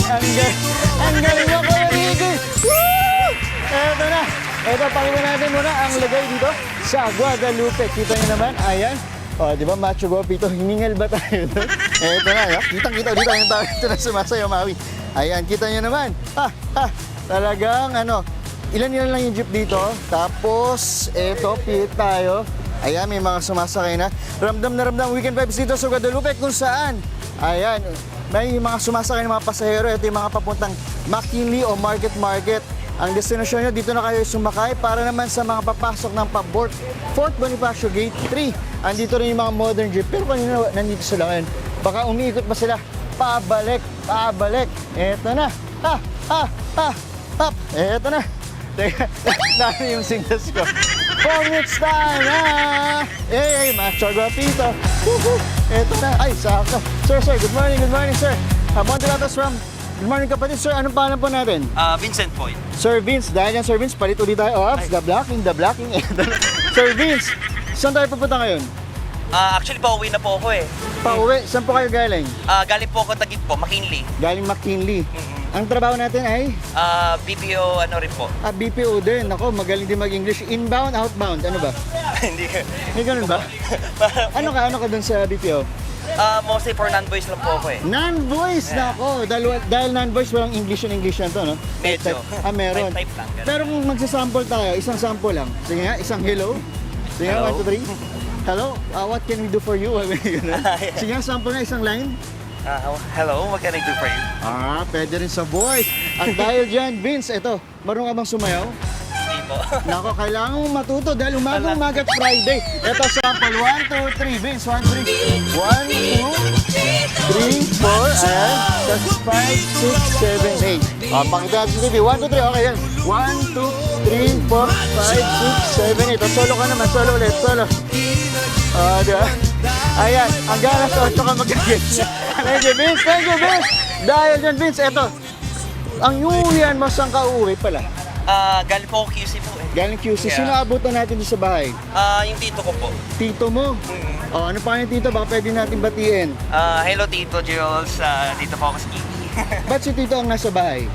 Ang galing mo, Kuya Ricky. Woo! Eto na. Eto, pakinggan natin muna ang lagay dito sa Guadalupe. Kita niyo naman, ayan. O, di ba, macho guapito, hiningal ba tayo doon? Eto na, kitang-kita dito yung tao ito na sumasayaw, Maui. Ayan, kita nyo naman. Talagang, ilan lang yung jeep dito. Tapos, eto, pihit tayo. Ayan, may mga sumasakay na. Ramdam na ramdam weekend vibes dito sa Guadalupe kung saan. Ayan, may mga sumasakay ng mga pasahero. Ito yung mga papuntang McKinley o Market. Ang destinasyon nyo, dito na kayo sumakay para naman sa mga papasok ng Fort Bonifacio Gate 3. Andito rin yung mga modern jeep. Pero kanina nandito sila ngayon. Baka umiikot pa sila. Pabalik. Eto na. Eto na. Teka, dami yung singles ko. For next time, Hey, Macho Guapito. Eto na. Ay, sakto. Sir, good morning, sir. Montelatos from... Good morning, kapatid. Sir, anong pangalan po natin? Vincent po. Sir Vince, dahil yan, Sir Vince, palit ulit tayo. Ops, the blocking. Sir Vince, saan tayo pupunta ngayon? Actually, pauwi na po ako eh. Pauwi? Saan po kayo galing? Galing po ako Taguig po, McKinley. Galing McKinley. Ang trabaho natin ay? BPO rin po. BPO din. Ako, magaling din mag-English. Inbound, outbound. Ano ba? Hindi ka. May ganun ba? Ano ka dun sa BPO? Mostly for non-voice lang po ako eh. Non-voice na ako. Dahil non-voice, walang English yan to, no? Medyo. Meron. Type lang. Ganun. Pero kung magsasample tayo, isang sample lang. Sige nga, isang hello. Sige nga, 1, 2, 3. Hello, what can we do for you? Sige nga, sample nga, isang line. Hello, what can I do for you? Pwede rin sa voice. At dahil dyan, Vince, eto, marunong ka bang sumayaw? Hindi po. Nako, kailangan mong matuto dahil umaga Friday. Ito, sample, 1, 2, 3, Vince, 1, 3. 1, 2, 3, 4, ayan. Tapos 5, 6, 7, 8. Pakita natin sa TV. 1, 2, 3, okay yan. 1, 2, 3, 4, 5, 6, 7, 8. Tapos solo ka naman, solo ulit, solo. Diba? Ayan, hanggang alas 8 ka mag-gets. Thank you, Vince. Dahil dyan, Vince, eto. Ang uwihan mo, saan ka uuwi pala? Galing po ako QC po eh. Galing QC. Sino abutan natin dito sa bahay? Yung tito ko po. Tito mo? Ano pa yung tito? Baka pwede natin batiin. Hello Tito Jules. Dito po ako sa TV. Ba't si tito ang nasa bahay?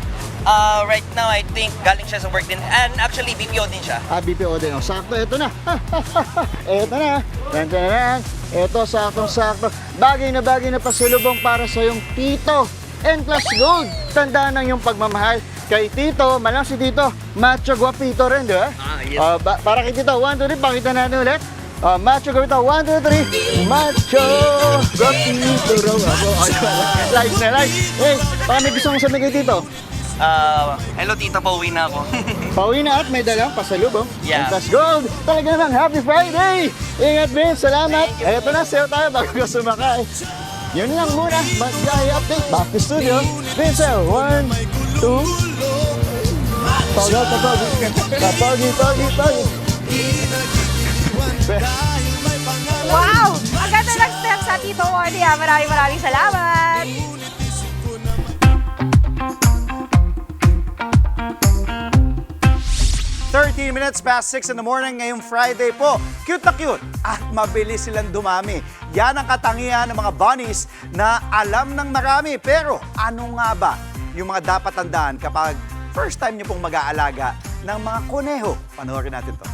Right now, I think galing siya sa work din. And actually, BPO din siya. BPO din. Sakto, eto na. Eto na. Eto, saktong-sakto. Bagay na pasalubong para sa yung tito. N-Class Gold. Tandaan ng yung pagmamahal. Kay Tito, malang si Tito, Macho Guapito rin, di ba? Yes. Para kay Tito, 1, 2, 3, pakita natin ulit. Macho Guapito, 1, 2, 3, Macho Guapito raw ako. Like na like. Hey, baka may gusto mong sabihin kay Tito? Hello Tito, pauwi na ako. Pauwi na at may dalang pasalubong. Yeah. N-Class Gold. Talaga namang Happy Friday! Ingat, Vince. Salamat. Eto na, sayo tayo bago ka sumakay. Yun lang muna. Mag-gahi update. Back to studio. Vince, 1, 2, Pogi. Wow! Ang ganda ng steps sa Tito Wardy. Maraming salamat! Minutes past 6 in the morning ngayong Friday po. Cute na cute at mabilis silang dumami. Yan ang katangian ng mga bunnies na alam ng marami. Pero ano nga ba yung mga dapat tandaan kapag first time niyo pong mag-aalaga ng mga kuneho? Panoorin natin to.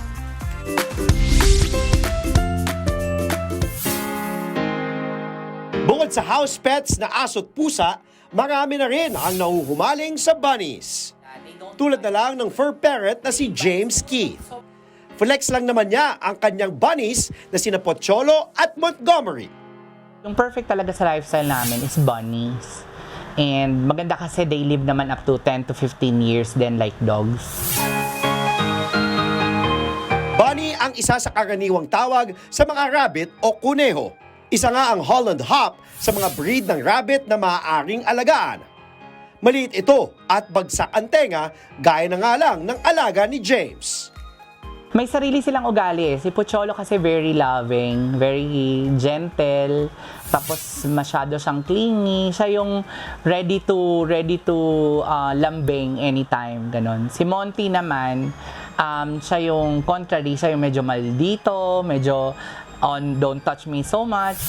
Bukod sa house pets na aso't pusa, marami na rin ang nahuhumaling sa bunnies. Tulad na lang ng fur parrot na si James Keith. Flex lang naman niya ang kanyang bunnies na sina Pocholo at Montgomery. Yung perfect talaga sa lifestyle namin is bunnies. And maganda kasi they live naman up to 10 to 15 years then like dogs. Bunny ang isa sa karaniwang tawag sa mga rabbit o kuneho. Isa nga ang Holland Hop sa mga breed ng rabbit na maaaring alagaan. Maliit ito at bagsak ang tenga gaya na nga lang ng alaga ni James. May sarili silang ugali eh. Si Pocholo kasi very loving, very gentle, tapos masyado siyang clingy. Siya yung ready to lambing anytime, ganon. Si Monty naman, siya yung contrary, siya yung medyo maldito, medyo don't touch me so much.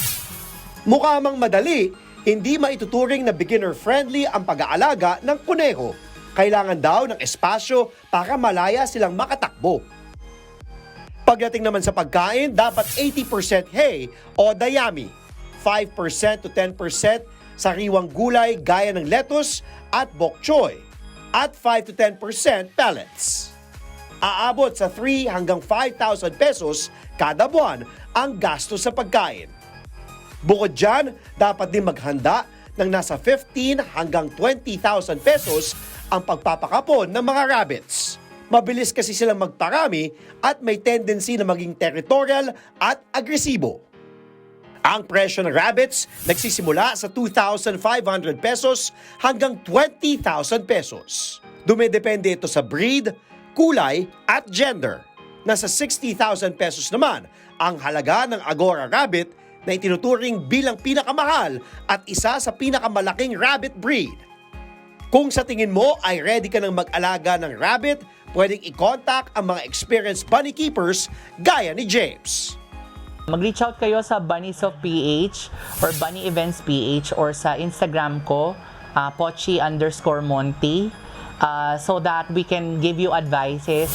Mukha mang madali, hindi maituturing na beginner-friendly ang pag-aalaga ng kuneho. Kailangan daw ng espasyo para malaya silang makatakbo. Pagdating naman sa pagkain, dapat 80% hay o dayami, 5% to 10% sariwang gulay gaya ng lettuce at bok choy, at 5 to 10% pellets. Aabot sa 3 hanggang 5,000 pesos kada buwan ang gasto sa pagkain. Bukod dyan, dapat din maghanda ng nasa 15 hanggang 20,000 pesos ang pagpapakapon ng mga rabbits. Mabilis kasi silang magparami at may tendency na maging territorial at agresibo. Ang presyo ng rabbits nagsisimula sa 2,500 pesos hanggang 20,000 pesos. Dumedepende ito sa breed, kulay at gender. Nasa 60,000 pesos naman ang halaga ng Agora Rabbit na itinuturing bilang pinakamahal at isa sa pinakamalaking rabbit breed. Kung sa tingin mo ay ready ka ng mag-alaga ng rabbit, pwedeng i-contact ang mga experienced bunny keepers gaya ni James. Mag-reach out kayo sa Bunnies of PH or Bunny Events PH or sa Instagram ko, Pochi_Monty, so that we can give you advices.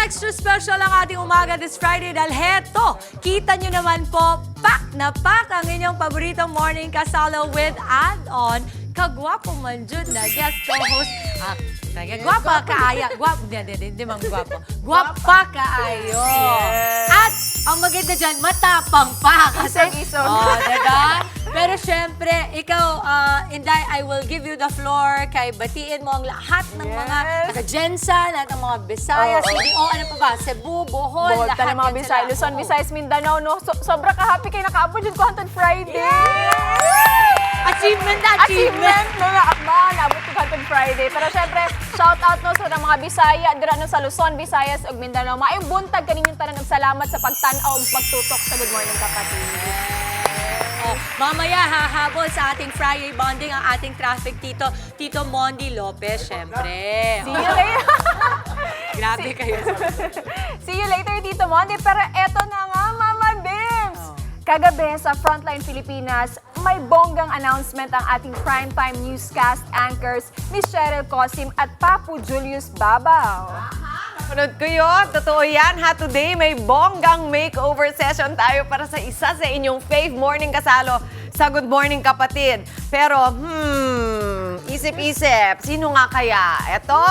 Extra special ang ating umaga this Friday dahil heto, kita nyo naman po, pack na pack ang inyong paboritong morning kasalo with add-on kagwapo man dyan na guest co-host. Gwapa kaaya. Hindi man gwapo. Gwapa kaayo. At ang maganda dyan, matapang pa. Kasi, diba? Pero syempre, ikaw, Inday, I will give you the floor kay batiin mo ang lahat ng mga taga-Jensan at ang mga Visayas, CDO, ano pa ba? Cebu, Bohol, lahat ng mga Visayas, Luzon, Visayas, Mindanao, no? Sobra ka-happy kayo nakaabot dyan ko hantod Friday. Achievement na achievement! Naabot ko hantod Friday. Pero syempre, shout out no sa mga Bisaya, dira no sa Luzon, Visayas, ug Mindanao. Maayong buntag kaninyong tanan ng salamat sa pagtan-aw ug pagtutok sa Good Morning Kapatid. Mamaya hahabol sa ating Friday bonding ang ating traffic Tito Mondi Lopez, syempre. See you later. Grabe kayo. See you later, Tito Mondi. Pero eto na nga, Mama Bims. Kagabi sa Frontline Pilipinas, may bonggang announcement ang ating primetime newscast anchors ni Cheryl Cosim at Papu Julius Babaw. Sunod ko yun. Totoo yan ha. Today may bonggang makeover session tayo para sa isa sa inyong fave morning kasalo sa Good Morning Kapatid. Pero, isip-isip, sino nga kaya? Eto,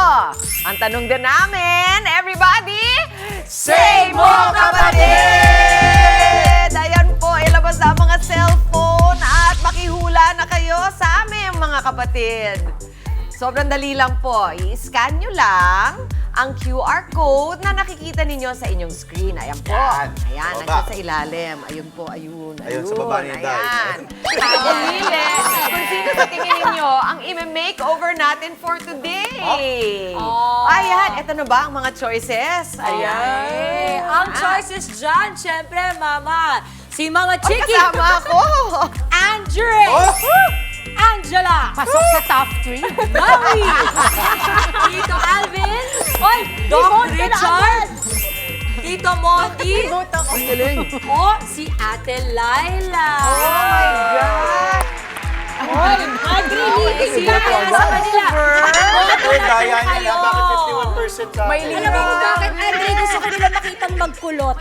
ang tanong din namin, everybody, say mo kapatid! Ayan po, ilabas na ang mga cellphone at makihula na kayo sa amin mga kapatid. Sobrang dali lang po. I-scan nyo lang ang QR code na nakikita ninyo sa inyong screen. Ayan po. Ayan, nandiyan sa ilalim. Ayun po, ayun. Ayun, sa baba ni Inday. Ayan. Pumili kung sino sa tingin ninyo ang i-makeover natin for today. Ayan, eto na ba ang mga choices? Ayan. Ang choices dyan, syempre, Mama. Si Mama Chiki. Kasama ako. Andre. Angela. Pasok sa top 3. Maui. Tito Alvin. Oy, Doc Richard. Tito Monty. Ang galing. O, si Ate Laila. Oh my God. Agree. Sa kanila. Daya niya, bakit 51% sa May alam mo bakit, Andre, gusto ko nila makitang magkulot.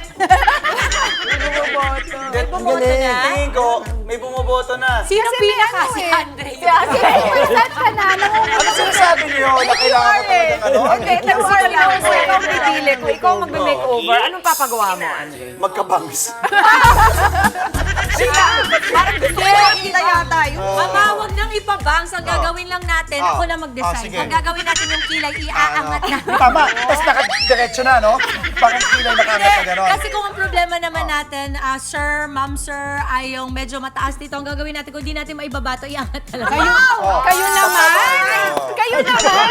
Tingin ko, may bumoboto na. Sino pinaka? Si Andre. First ka na. Ano sinasabi niyo na kailangan ko talagang ano? Okay, nag-order lang ako. Ikaw ang pipili ko. Ikaw ang magme-makeover. Anong papagawa mo, Andre? Magkabangs. Parang gusto ko makita yata yun. Mama, huwag nang ipabangs. Ang gagawin lang natin, ako na mag-design. sige. Ang gagawin natin yung kilay, iaangat natin. Tama, tapos nakadiretso na, no? Parang kilay nakaangat na gano'n. Kasi kung ang problema naman natin, sir, ma'am, sir, ay yung medyo mataas dito, ang gagawin natin, kung di natin maibabato, iangat talaga. Kayo naman? Kayo naman?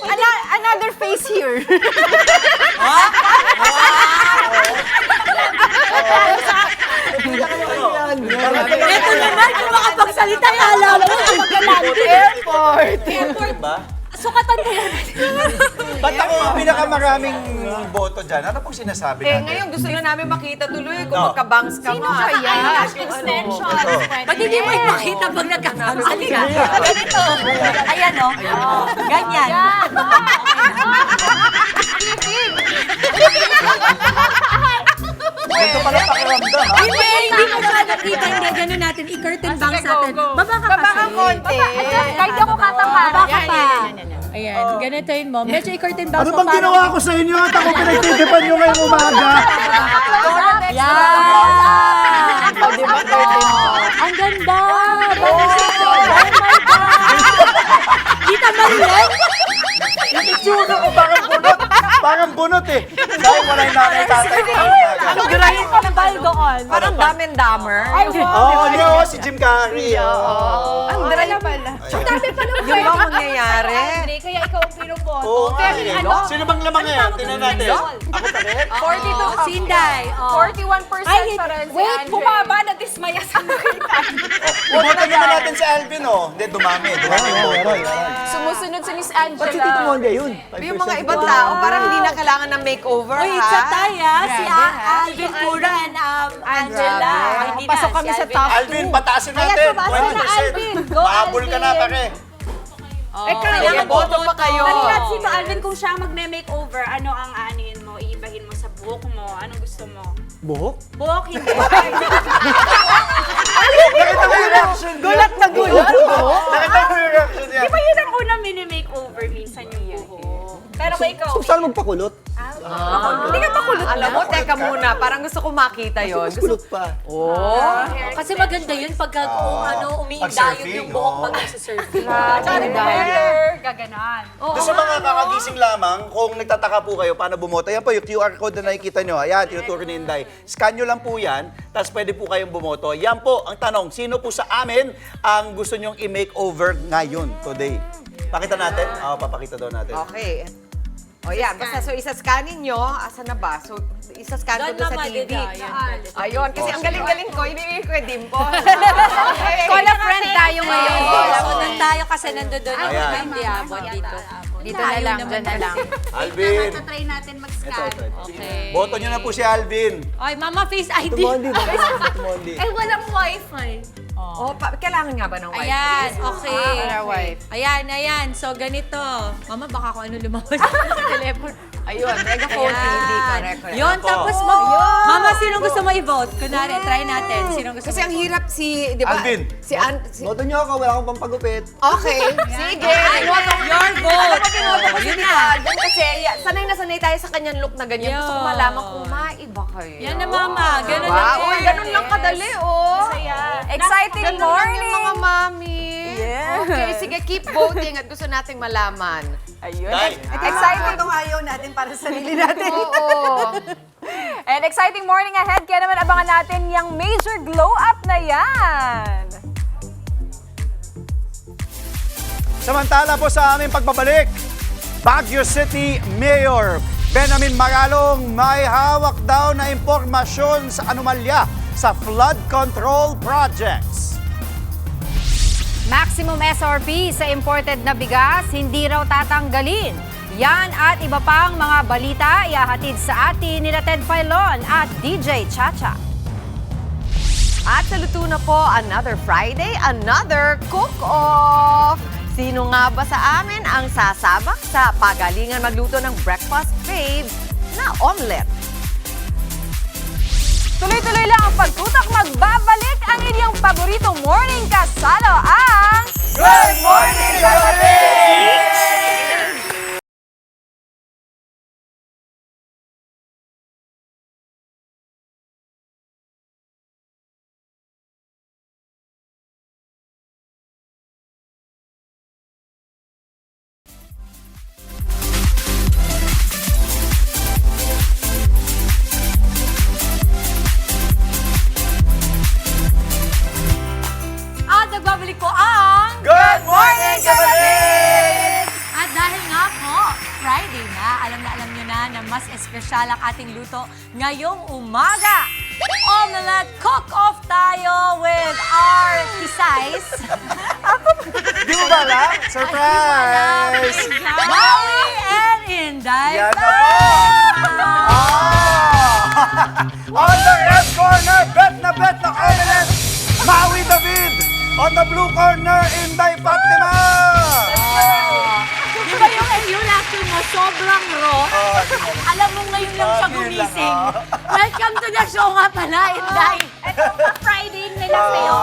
Ano? Another face here. Ito naman, kung makapagsalita, alam mo, Airport. Airport ba? Sukatan ko yan. Ba't ako ang pinakamaraming boto dyan? Ano pong sinasabi natin? Ngayon gusto na namin makita tuloy kung magkabangs ka Sino ba. kaya? Extension. Ba't hindi mo ipakita pag nagkakaroon? Ganito. Ayan, no? Ganyan. Ganito pala pakiramdam, ha? Hindi mo siya nakita. Hindi, gano'n natin. I-curtain bank sa atin. Baba ka kasi. konti. Kahit di ako katangkaran. Baba ka pa. Ayan, ganitoin mo. Medyo i-curtain bank Ano mo. bang ginawa ko sa inyo at ako pinagtitipan nyo ngayong umaga? Yan! Ang ganda! Oh my God! Kita mo rin? Yung itsura ko parang bunot. Parang bunot eh. Dahil wala yung nanay-tatay ko. Ang gray ko ng bal doon. Parang Dumb and Dumber. Oo, si Jim Carrey. Ang dry pala. Dami pa naman. Yung bang mangyayari? Kaya ikaw ang pinuboto. Oo, Pero ano? Sino bang lamang ngayon? Tingnan natin. Ako pa rin? 42. Sinday. 41% pa rin si Wait, Andre. bumaba na dismaya sa nakita. Iboto naman natin si Alvin, oh. Hindi, dumami. Dumami yung boto. Sumusunod si Miss Angela. Ba't si Tito Monde yun? Yung mga ibang tao, parang hindi na kailangan ng makeover, Uy, ha? it's a tie, ah. Si Alvin Pura and Angela. Hindi na, Pasok kami si sa Alvin. top Alvin, patasin natin. Ayan, tumasa na, Alvin. 20%. Go, Mahabol ka na, Alvin. pare. Kailangan boto pa kayo. Balikat si Alvin kung siya magme-makeover, ano ang aanihin mo? Iibahin mo sa buhok mo? Anong gusto mo? Buhok? Buhok, hindi. Nakita mo yung reaction niya? Gulat na gulat. Nakita mo yung reaction niya? Di ba yun ang unang mini-makeover minsan yung buhok? Pero ba ikaw? So, saan magpakulot? Hindi ka pa kulot Alam mo, teka muna. Parang gusto ko makita yon. Kulot pa. Oh. Kasi maganda yun pagka umiindayon yung buhok pag nagsisurfing. Gaganan. Doon sa mga kakagising lamang, kung nagtataka po kayo paano bumoto, yan po yung QR code na nakikita nyo. Ayan, tinuturo ni Inday. Scan nyo lang po yan, tapos pwede po kayong bumoto. Yan po ang tanong, sino po sa amin ang gusto nyong i-makeover ngayon, today? Pakita natin? Oo, papakita daw natin. Okay. O yan, basta so isa-scanin nyo. Asa na ba? So isa-scan ko doon sa TV. Ayun, kasi ang galing-galing ko, hindi ko dimple. Call a friend tayo ngayon. So, tayo kasi nandoon. Ayan. Hindi abot dito. Dito na lang, dyan na lang. Alvin! Try natin mag-scan. Okay. Boto nyo na po si Alvin. Ay, Mama, Face ID. Tumondi, tumondi. Eh, walang wifi. Oh, kailangan nga ba ng wifi? Ayan, okay. Para wife. Ayan. So, ganito. Mama, baka kung ano lumabas sa telephone. Ayun, megaphone hindi correct. Yun, tapos Mama, sinong gusto mo i-vote? Kunwari, try natin. Sinong gusto Kasi ang hirap di ba? Alvin. Boto nyo ako, wala akong pampagupit. Okay, sige. Your vote. Pinoto ko si Yun Tita na. Alden kasi sanay na sanay tayo sa kanyang look na ganyan. Gusto ko malaman kung maiba kayo. Yan na, Mama. Ganun lang. Wow, uy, ganun lang kadali, oh. Exciting Ganun lang morning! yung mga mami. Okay, sige, keep voting at gusto nating malaman. Ayun. Day. Exciting. Ito ayaw natin para sa sarili natin. Oo. And exciting morning ahead. Kaya naman abangan natin yung major glow up na yan. Samantala po sa aming pagbabalik, Baguio City Mayor Benjamin Magalong may hawak daw na impormasyon sa anomalya sa flood control projects. Maximum SRP sa imported na bigas, hindi raw tatanggalin. Yan at iba pang mga balita ihahatid sa atin ni Ted Filon at DJ Chacha. At sa luto na po, another Friday, another cook-off. Sino nga ba sa amin ang sasabak sa pagalingan magluto ng breakfast babes na omelet? Tuloy-tuloy lang ang pagtutak, magbabalik ang inyong paboritong morning kasalo ang... Good Morning, Kapatid! At nagbabalik ko ang... Good Morning, Kapatid! At dahil nga po, Friday na, alam nyo na mas espesyal ang ating luto ngayong umaga. Omelette cook-off tayo with our Tisays. Di mo ba alam? Surprise! Maui and Inday. Yan na po! On the red corner, bet na omelette, Maui David! On the blue corner, Inday Fatima! Di ba yung reaction mo sobrang raw. Alam mo, ngayon lang siya gumising. Welcome to the show nga pala, Inday. Ito pa Friday nila sa'yo.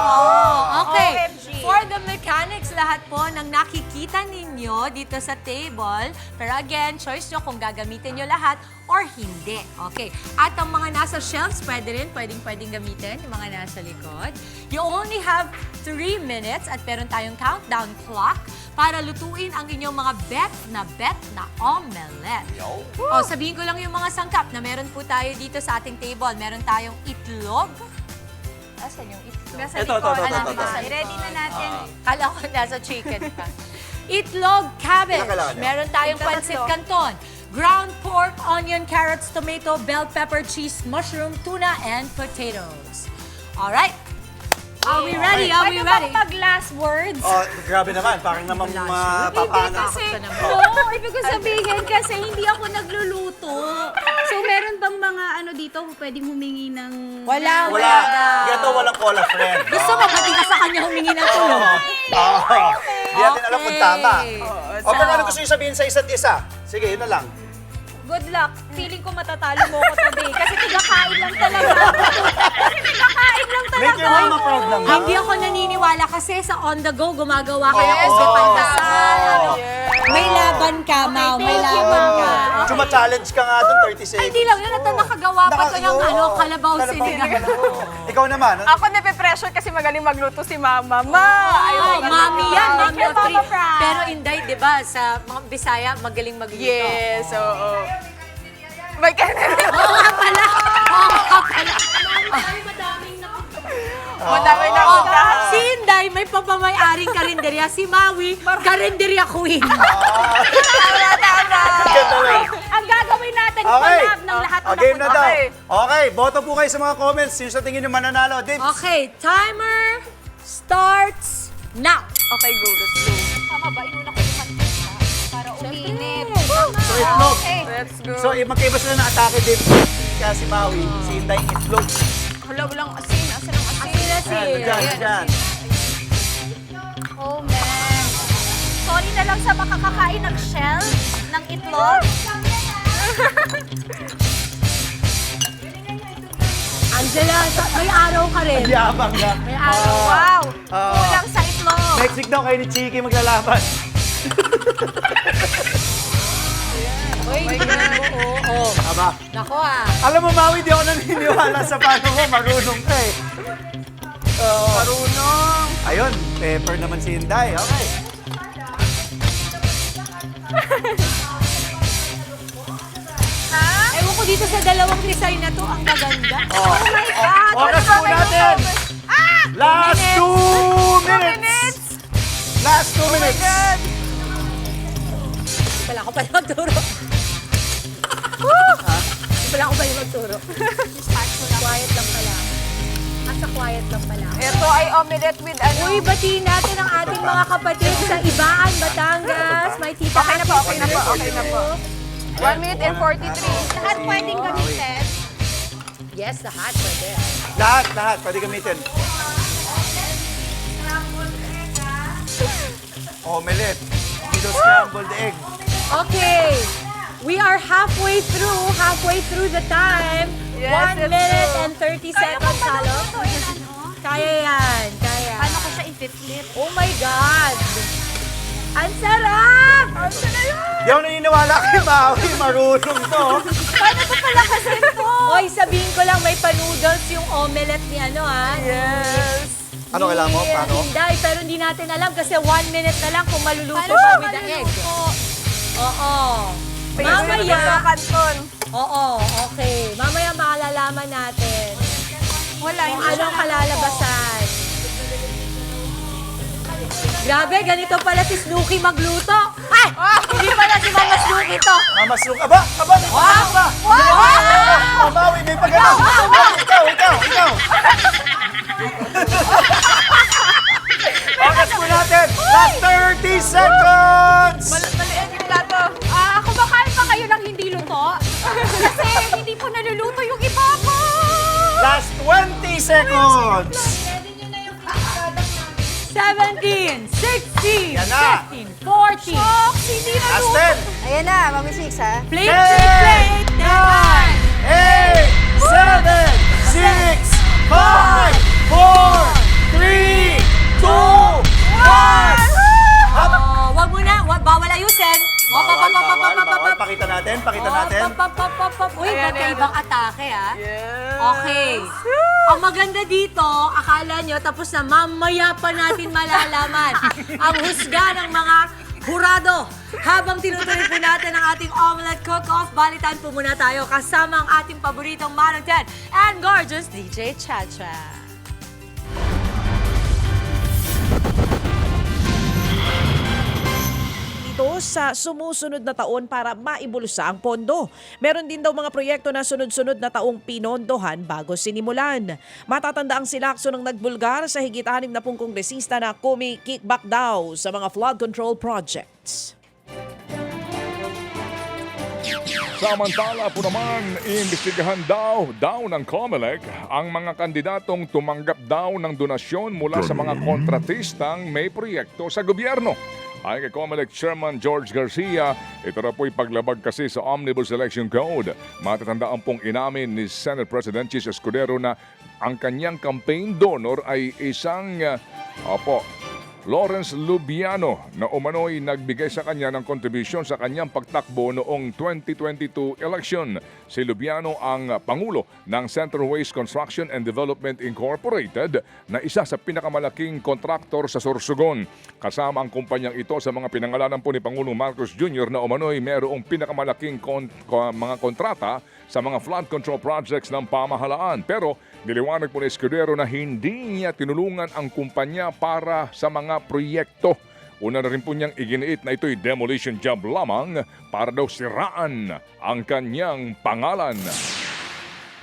Okay. OMG. For the mechanics, lahat po ng nakikita ninyo dito sa table. Pero again, choice nyo kung gagamitin nyo lahat or hindi. Okay. At ang mga nasa shelves, pwedeng gamitin, yung mga nasa likod. You only have 3 minutes at meron tayong countdown clock para lutuin ang inyong mga bet na omelette. O, sabihin ko lang yung mga sangkap na meron po tayo dito sa ating table. Meron tayong itlog. Asan yung itlog? Nasa likod. Ready na natin. Kala ko nasa chicken pa. Itlog, cabbage. Meron tayong pancit canton. Ground pork, onion, carrots, tomato, bell pepper, cheese, mushroom, tuna, and potatoes. Alright. Are we ready? Are we ready? Pwede bang mag-last words? Oh, grabe naman. Parang naman mapapana. Kasi, no, ibig ko sabihin kasi hindi ako nagluluto. So, meron bang mga ano dito, pwedeng humingi ng... Wala. Ito walang cola, friend. Gusto mo, pati ka sa kanya humingi ng tulong. Hindi natin alam kung tama. O, pero ano gusto yung sabihin sa isa't isa? Sige, yun na lang. Good luck. Feeling ko matatalo mo ako today. Kasi tigakain lang talaga ako. Kasi tigakain lang talaga. Make your mama proud naman. Hindi ako naniniwala kasi sa on the go, gumagawa ka ng ube pandasal. May laban ka, Mau. May laban ka. Chuma-challenge ka nga doon, 30 seconds. Hindi lang yun. At nakagawa pa to ng kalabaw sinigang. Ikaw naman. Ako nape-pressure kasi magaling magluto si Mama. Mami yan, Mami of 3. Pero Inday, di ba, sa mga Bisaya, magaling magluto. Yes, oo. May Oo nga pala. Madaming nakita. Si Inday, may papamay-aring karinderya. Si Maui, karinderya queen. Tama. Okay. Ang gagawin natin, Okay. collab ng lahat ng Game na daw. Okay. Okay, boto po kayo sa mga comments. Sino sa tingin nyo mananalo? Dibs. Okay, timer starts now. Okay, go. Let's go. Tama ba? Inuna ko yung mantika para uminit. So, itlog. Okay. Let's go. So, magkaiba sila ng atake, Dibs. Kaya si Maui, si Inday, itlog. Hala, walang asin. Asan ang asin? Diyan. Oh, man. Sorry na lang sa makakakain ng shell, ng itlog. Angela, may araw ka rin. Yabang na. May araw. Wow. Kulang sa itlog. Next week daw kayo ni Chiki maglalaban. Uy, oo. Aba. Nako Alam mo, Maui, di ako naniniwala sa paano mo. Marunong ka eh. Marunong. Ayun, pepper naman si Inday. Okay. Ewan ko dito sa dalawang design na to, ang maganda. Oh my God! Oras po natin. Last 2 minutes. Last 2 minutes. Wala ko pala magturo. Wala ko pala magturo. Quiet lang pala. Asa quiet lang pala. Ito ay omelette with ano. Uy, batiin natin ang ating mga kapatid sa Ibaan, Batangas. May tita. Okay na po. 1 minute and 43. Lahat pwedeng gamitin. Yes, lahat pwede. Lahat. Pwede gamitin. Omelette. Ito scrambled egg. Okay. We are halfway through the time. Yes, 1 minute and 30 seconds, Halo. Kaya yan. Paano ko siya i-flip? Oh my God! Ang sarap! Di ako naniniwala kay Maui. Marunong to. Paano ko pala kasi ito? Oy, sabihin ko lang, may pa-noodles yung omelette ni ano, ha? Yes. Ano kailangan mo? Paano? Hindi, pero hindi natin alam kasi 1 minute na lang kung maluluto siya with the egg. Oo. Mamaya. Kanton. Oo, okay. Mamaya malalaman natin Wala. kung anong kalalabasan. Grabe, ganito pala si Snooki magluto. Ay! Hindi pala si Mama Snooki to. Mama Snook. Aba, may pagalaw ba? Oh, Maui, may pagalaw. Ikaw. Oras po natin. Last 30 seconds. Maliit yung plato. Kumakain pa kayo ng hindi luto? Kasi hindi po naluluto yung iba ko. Last 20 seconds. 17, 16, Yan na. 15, 14. Shocks, hindi na Last luto. 10. Ayan na, Mami Six, ha? Plate, plate, plate. 8, 7, 6, 5, 4, 3, 2, 1. Oh, wag mo na. Bawal ayusin. Bawal. Pakita natin. Uy, Ayan, magkaibang atake, ah. Okay. Ang maganda dito, akala nyo, tapos na mamaya pa natin malalaman ang husga ng mga hurado. Habang tinutuloy po natin ang ating omelette cook-off, balitan po muna tayo kasama ang ating paboritong Manong Ted and gorgeous DJ Chacha. Sa sumusunod na taon para maibulsa ang pondo. Meron din daw mga proyekto na sunod-sunod na taong pinondohan bago sinimulan. Matatanda ang silakso ng nagbulgar sa higit 60 kongresista na kumi-kickback daw sa mga flood control projects. Samantala po naman, iimbestigahan daw ng COMELEC ang mga kandidatong tumanggap daw ng donasyon mula sa mga kontratistang may proyekto sa gobyerno. Ayon kay COMELEC Chairman George Garcia, ito na po'y paglabag kasi sa Omnibus Election Code. Matatandaan pong inamin ni Senate President Chis Escudero na ang kanyang campaign donor ay isang Lawrence Lubiano na umano'y nagbigay sa kanya ng kontribusyon sa kanyang pagtakbo noong 2022 election. Si Lubiano ang pangulo ng Central Waste Construction and Development Incorporated na isa sa pinakamalaking kontraktor sa Sorsogon. Kasama ang kumpanyang ito sa mga pinangalanan po ni Pangulong Marcos Jr. na umano'y mayroong pinakamalaking mga kontrata sa mga flood control projects ng pamahalaan. Pero niliwanag po ni Escudero na hindi niya tinulungan ang kumpanya para sa mga proyekto. Una na rin po niyang iginiit na ito'y demolition job lamang para daw siraan ang kanyang pangalan.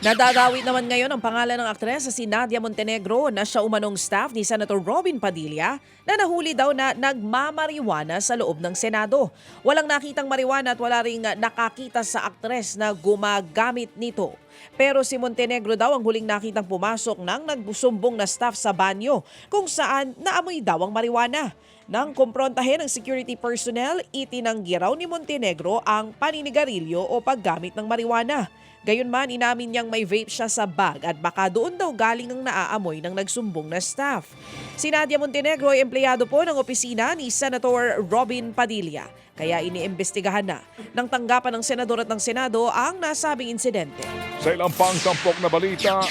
Nadadawit naman ngayon ang pangalan ng aktres si Nadia Montenegro na siya umanong staff ni Senator Robin Padilla na nahuli daw na nagmamariwana sa loob ng Senado. Walang nakitang mariwana at wala ring nakakita sa aktres na gumagamit nito. Pero si Montenegro daw ang huling nakitang pumasok ng nagbusumbong na staff sa banyo kung saan naamoy daw ang mariwana. Nang kumprontahin ng security personnel, itinanggi raw ni Montenegro ang paninigarilyo o paggamit ng mariwana. Gayunman, inamin niyang may vape siya sa bag at baka doon daw galing ang naaamoy ng nagsumbong na staff. Si Nadia Montenegro ay empleyado po ng opisina ni Senator Robin Padilla. Kaya iniimbestigahan na ng tanggapan ng senador at ng Senado ang nasabing insidente. Sa ilang pang tampok na balita,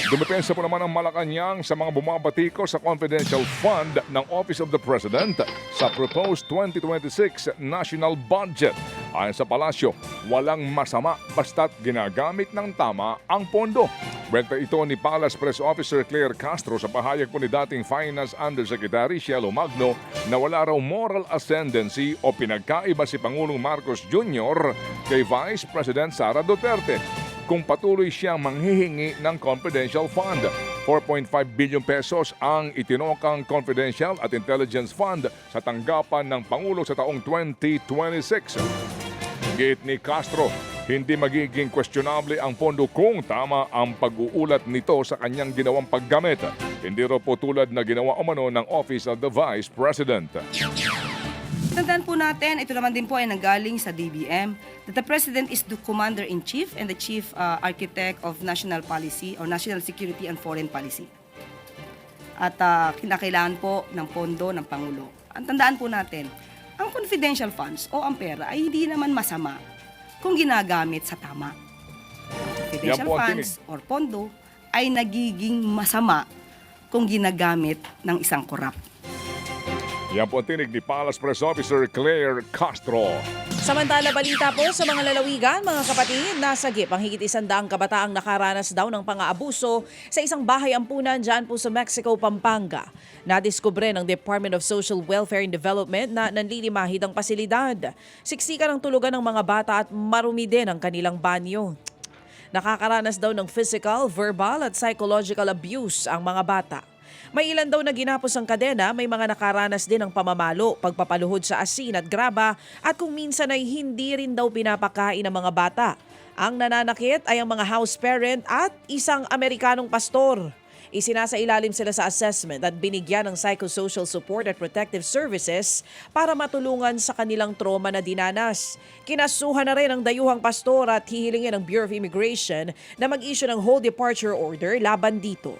dumepensa po naman ang Malacanang sa mga bumabatiko sa confidential fund ng Office of the President sa proposed 2026 national budget. Ayon sa palasyo, walang masama basta't ginagamit ng tama ang pondo. Benta ito ni Palace Press Officer Claire Castro sa pahayag po ni dating Finance Undersecretary Cielo Magno na wala raw moral ascendancy o pinagkaiba si Pangulong Marcos Jr. kay Vice President Sara Duterte kung patuloy siyang manghihingi ng confidential fund. 4.5 billion pesos ang itinokang confidential at intelligence fund sa tanggapan ng Pangulo sa taong 2026. Gate ni Castro, hindi magiging questionable ang pondo kung tama ang pag-uulat nito sa kanyang ginawang paggamit. Hindi raw po tulad na ginawa umano ng Office of the Vice President. Tandaan po natin, ito naman din po ay nanggaling sa DBM, that the President is the Commander-in-Chief and the Chief Architect of National Policy or National Security and Foreign Policy. At kinakailangan po ng pondo ng Pangulo. Ang tandaan po natin, ang confidential funds o ang pera ay hindi naman masama kung ginagamit sa tama. Confidential funds or pondo ay nagiging masama kung ginagamit ng isang korap. Yan po ang tinig ni Palace Press Officer Claire Castro. Samantala, balita po sa mga lalawigan, mga kapatid, nasagip ang higit 100 kabataang nakaranas daw ng pang-aabuso sa isang bahay ampunan dyan po sa Mexico, Pampanga. Nadiskubre ng Department of Social Welfare and Development na nanlilimahid ang pasilidad. Siksikan ang tulugan ng mga bata at marumi din ang kanilang banyo. Nakakaranas daw ng physical, verbal at psychological abuse ang mga bata. May ilan daw na ginapos ang kadena, may mga nakaranas din ng pamamalo, pagpapaluhod sa asin at graba at kung minsan ay hindi rin daw pinapakain ng mga bata. Ang nananakit ay ang mga house parent at isang Amerikanong pastor. Isinasailalim sila sa assessment at binigyan ng psychosocial support at protective services para matulungan sa kanilang trauma na dinanas. Kinasuhan na rin ang dayuhang pastor at hihilingin ng Bureau of Immigration na mag-issue ng whole departure order laban dito.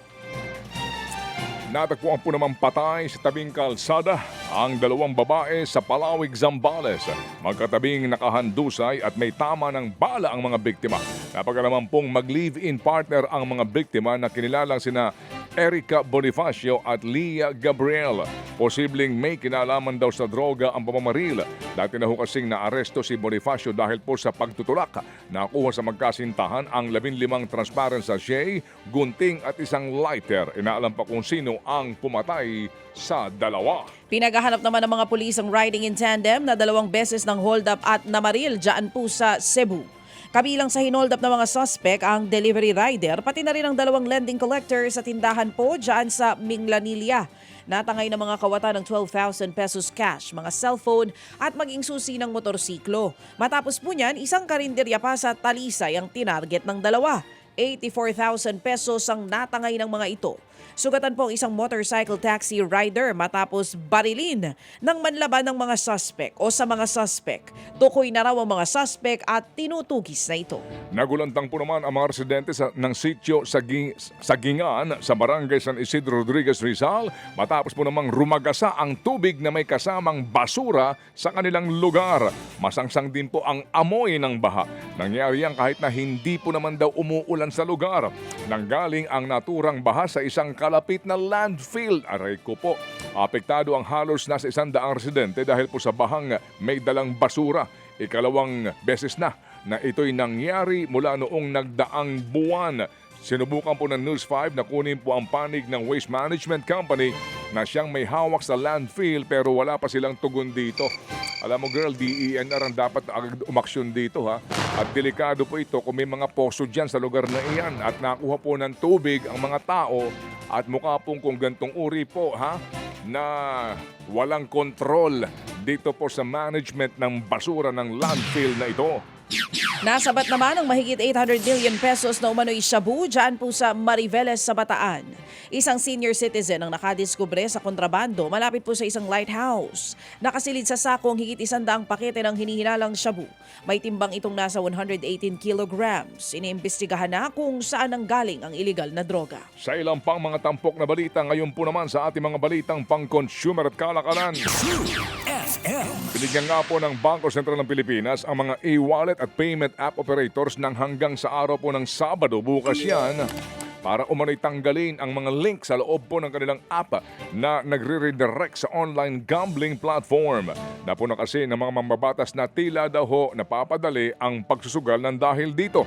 Natagpuan po naman patay sa tabing kalsada ang dalawang babae sa Palawig, Zambales. Magkatabing nakahandusay at may tama ng bala ang mga biktima. Napagalaman pong mag-live-in partner ang mga biktima na kinilalang sina Erica Bonifacio at Leah Gabriel. Posibleng may kinalaman daw sa droga ang pamamaril. Dati na ho kasing naaresto si Bonifacio dahil po sa pagtutulak. Nakuha sa magkasintahan ang 15 transparent sachet, gunting at isang lighter. Inaalam pa kung sino ang pumatay sa dalawa. Pinaghahanap naman ng mga pulis ang riding in tandem na 2 beses ng hold up at namaril dyan po sa Cebu. Kabilang sa hinold up na mga suspect ang delivery rider, pati na rin ang 2 lending collector sa tindahan po dyan sa Minglanilla. Natangay ng mga kawatan ng 12,000 pesos cash, mga cellphone at maging susi ng motorsiklo. Matapos po niyan, isang karinderya pa sa Talisay ang tinarget ng dalawa. 84,000 pesos ang natangay ng mga ito. Sugatan po ang isang motorcycle taxi rider matapos barilin ng manlaban ng mga suspect o sa mga suspect. Tukoy na raw ang mga suspect at tinutugis na ito. Nagulantang po naman ang mga residente ng sitio Sagingan sa barangay San Isidro Rodriguez, Rizal matapos po namang rumagasa ang tubig na may kasamang basura sa kanilang lugar. Masangsang din po ang amoy ng baha. Nangyari yan kahit na hindi po naman daw umuulan sa lugar. Nanggaling ang naturang baha sa isang kalapit na landfill. Aray ko po. Apektado ang halos nasa 100 residente dahil po sa bahang may dalang basura. Ikalawang beses na ito'y nangyari mula noong nagdaang buwan. Sinubukan po ng News 5 na kunin po ang panig ng Waste Management Company na siyang may hawak sa landfill pero wala pa silang tugon dito. Alam mo girl, DENR ang dapat umaksyon dito ha. At delikado po ito kung may mga poso dyan sa lugar na iyan at nakuha po ng tubig ang mga tao at mukha pong kung gantong uri po ha na walang kontrol dito po sa management ng basura ng landfill na ito. Nasabat naman ang mahigit 800 million pesos na umano'y shabu dyan po sa Mariveles sa Bataan. Isang senior citizen ang nakadiskubre sa kontrabando malapit po sa isang lighthouse. Nakasilid sa sako ang higit 100 pakete ng hinihinalang shabu. May timbang itong nasa 118 kilograms. Iniimbestigahan na kung saan ang galing ang iligal na droga. Sa ilang pang mga tampok na balita, ngayon po naman sa ating mga balitang pang-consumer at kalakalan. Binigyan nga po ng Bangko Sentral ng Pilipinas ang mga e-wallet at payment app operators ng hanggang sa araw po ng Sabado bukas yan para umano'y tanggalin ang mga link sa loob po ng kanilang app na nagre-redirect sa online gambling platform. Napuna kasi ng mga mambabatas na tila daw ho napapadali ang pagsusugal ng dahil dito.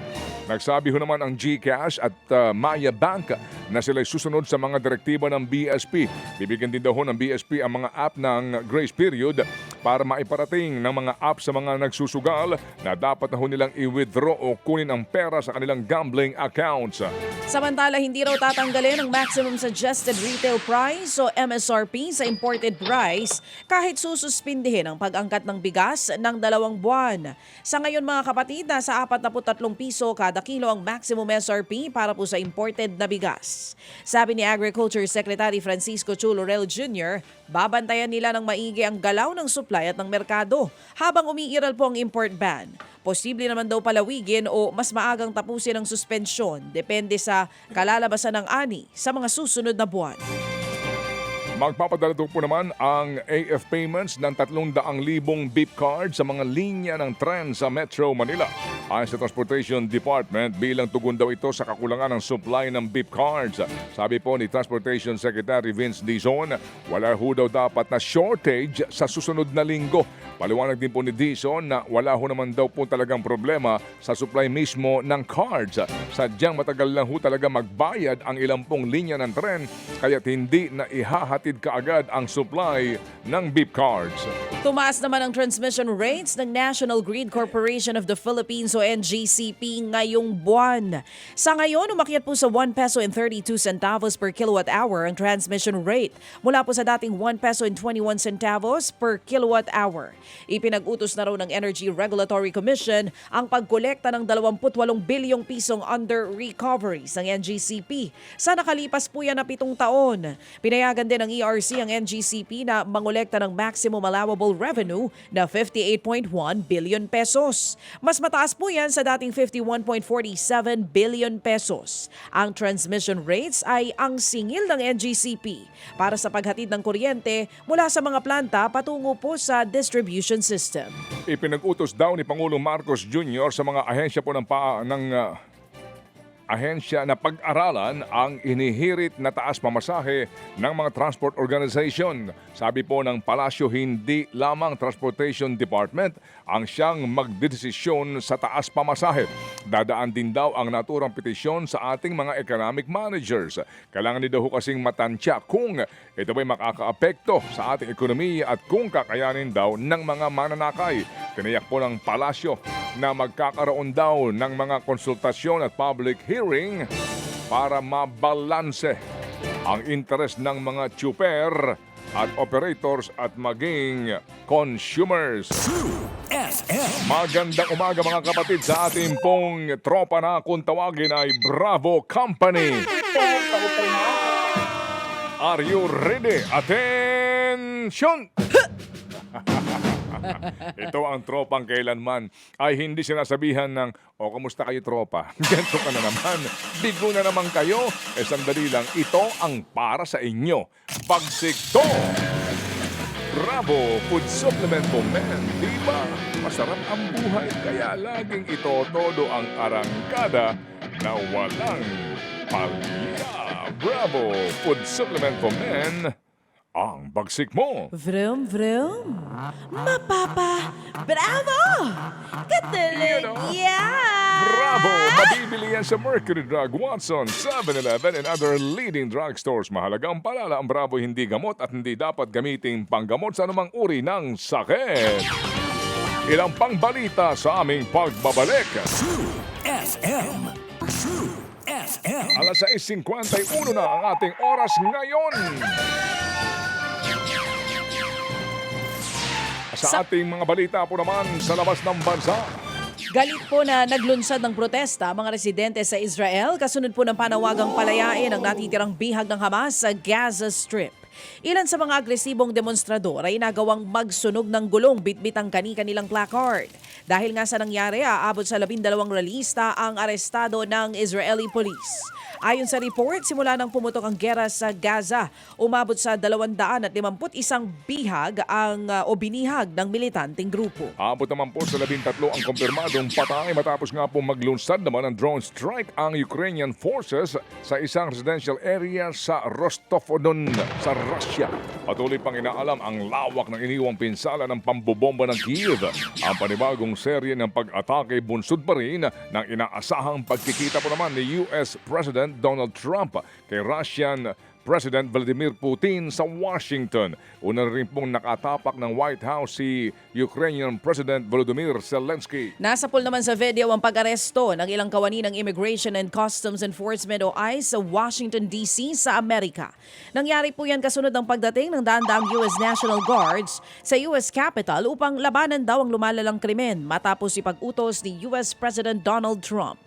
Nagsabi ho naman ang GCash at Maya Bank na sila'y susunod sa mga direktiba ng BSP. Bibigyan din daw ho ng BSP ang mga app ng grace period para maiparating ng mga app sa mga nagsusugal na dapat na ho nilang i-withdraw o kunin ang pera sa kanilang gambling accounts. Samantala, hindi raw tatanggalin ang maximum suggested retail price o MSRP sa imported rice kahit sususpindihin ang pag-angkat ng bigas ng 2 buwan. Sa ngayon mga kapatid, nasa 43 piso kada kilo ang maximum SRP para po sa imported na bigas. Sabi ni Agriculture Secretary Francisco Chu Laurel Jr., babantayan nila ng maigi ang galaw ng supply at ng merkado habang umiiral po ang import ban. Posible naman daw palawigin o mas maagang tapusin ang suspensyon depende sa kalalabasan ng ani sa mga susunod na buwan. Magpapadala po naman ang AF Payments ng 300,000 beep card sa mga linya ng tren sa Metro Manila. Ayon sa Transportation Department, bilang tugon daw ito sa kakulangan ng supply ng beep cards. Sabi po ni Transportation Secretary Vince Dizon, wala ho daw dapat na shortage sa susunod na linggo. Paliwanag din po ni Dizon na wala ho naman daw po talagang problema sa supply mismo ng cards. Sadyang matagal lang ho talaga magbayad ang ilang pong linya ng tren kaya't hindi na ihahati ihatid kaagad ang supply ng beep cards. Tumaas naman ang transmission rates ng National Grid Corporation of the Philippines o NGCP ngayong buwan. Sa ngayon, umakyat po sa 1 peso and 32 centavos per kilowatt hour ang transmission rate mula po sa dating 1 peso and 21 centavos per kilowatt hour. Ipinag-utos na raw ng Energy Regulatory Commission ang pagkolekta ng 28 bilyong pisong under recoveries ng NGCP. Sa nakalipas po yan na 7 taon. Pinayagan din ng ERC ang NGCP na mangolekta ng maximum allowable revenue na 58.1 billion pesos. Mas mataas po yan sa dating 51.47 billion pesos. Ang transmission rates ay ang singil ng NGCP para sa paghatid ng kuryente mula sa mga planta patungo po sa distribution system. Ipinag-utos daw ni Pangulong Marcos Jr. sa mga ahensya po ng ahensya na pag-aralan ang inihirit na taas pamasahe ng mga transport organization. Sabi po ng palasyo, hindi lamang Transportation Department ang siyang magdedesisyon sa taas pamasahe. Dadaan din daw ang naturang petisyon sa ating mga economic managers. Kailangan din daw kasing matansya kung ito ba'y makakaapekto sa ating ekonomiya at kung kakayanin daw ng mga mananakay. Tiniyak po ng palasyo na magkakaroon daw ng mga konsultasyon at public hearing para mabalanse ang interes ng mga tsuper at operators at maging consumers. Magandang umaga mga kapatid sa ating pong tropa na kung tawagin ay Bravo Company. Are you ready? Attention! Ito ang tropang kailanman ay hindi sinasabihan ng, o kamusta kayo tropa? Ganto ka na naman. Bigo na naman kayo. Sandali lang, ito ang para sa inyo. Pagsikto! Bravo Food Supplement for Men. Diba? Masarap ang buhay kaya laging ito todo ang arangkada na walang palya. Bravo Food Supplement for Men. Ang bagsik mo. Vroom, vroom. Mapapa. Bravo! Katalig yan! Bravo! Mabibili yan sa Mercury Drug, Watson, 7-Eleven, and other leading drugstores. Mahalagang paalala, ang Bravo hindi gamot at hindi dapat gamitin panggamot sa anumang uri ng sakit. Ilang pang balita sa aming pagbabalik. SM. Alas 6:51 na ang ating oras ngayon. Sa ating mga balita po naman sa labas ng bansa. Galit po na naglunsad ng protesta ang mga residente sa Israel kasunod po ng panawagang palayain ang natitirang bihag ng Hamas sa Gaza Strip. Ilan sa mga agresibong demonstrador ay nagawang magsunog ng gulong bitbit ang kani-kanilang placard. Dahil nga sa nangyari, aabot sa 12 realista ang arestado ng Israeli police. Ayon sa report, simula nang pumutok ang gera sa Gaza, umabot sa 251 bihag o binihag ng militanteng grupo. Abot naman po sa 13 ang kumpirmadong patay matapos nga po maglunsad naman ng drone strike ang Ukrainian forces sa isang residential area sa Rostov-on sa Russia. Patuloy pang inaalam ang lawak ng iniwang pinsala ng pambobomba ng Kiev. Ang panibagong serye ng pag-atake bunsod pa rin ng inaasahang pagkikita po naman ni US President Donald Trump kay Russian President Vladimir Putin sa Washington. Una rin pong nakatapak ng White House si Ukrainian President Volodymyr Zelensky. Nasapol naman sa video ang pag-aresto ng ilang kawani ng Immigration and Customs Enforcement o ICE sa Washington, D.C. sa Amerika. Nangyari po yan kasunod ng pagdating ng daan-daang US National Guards sa US Capitol upang labanan daw ang lumalalang krimen matapos ipag-utos ni US President Donald Trump.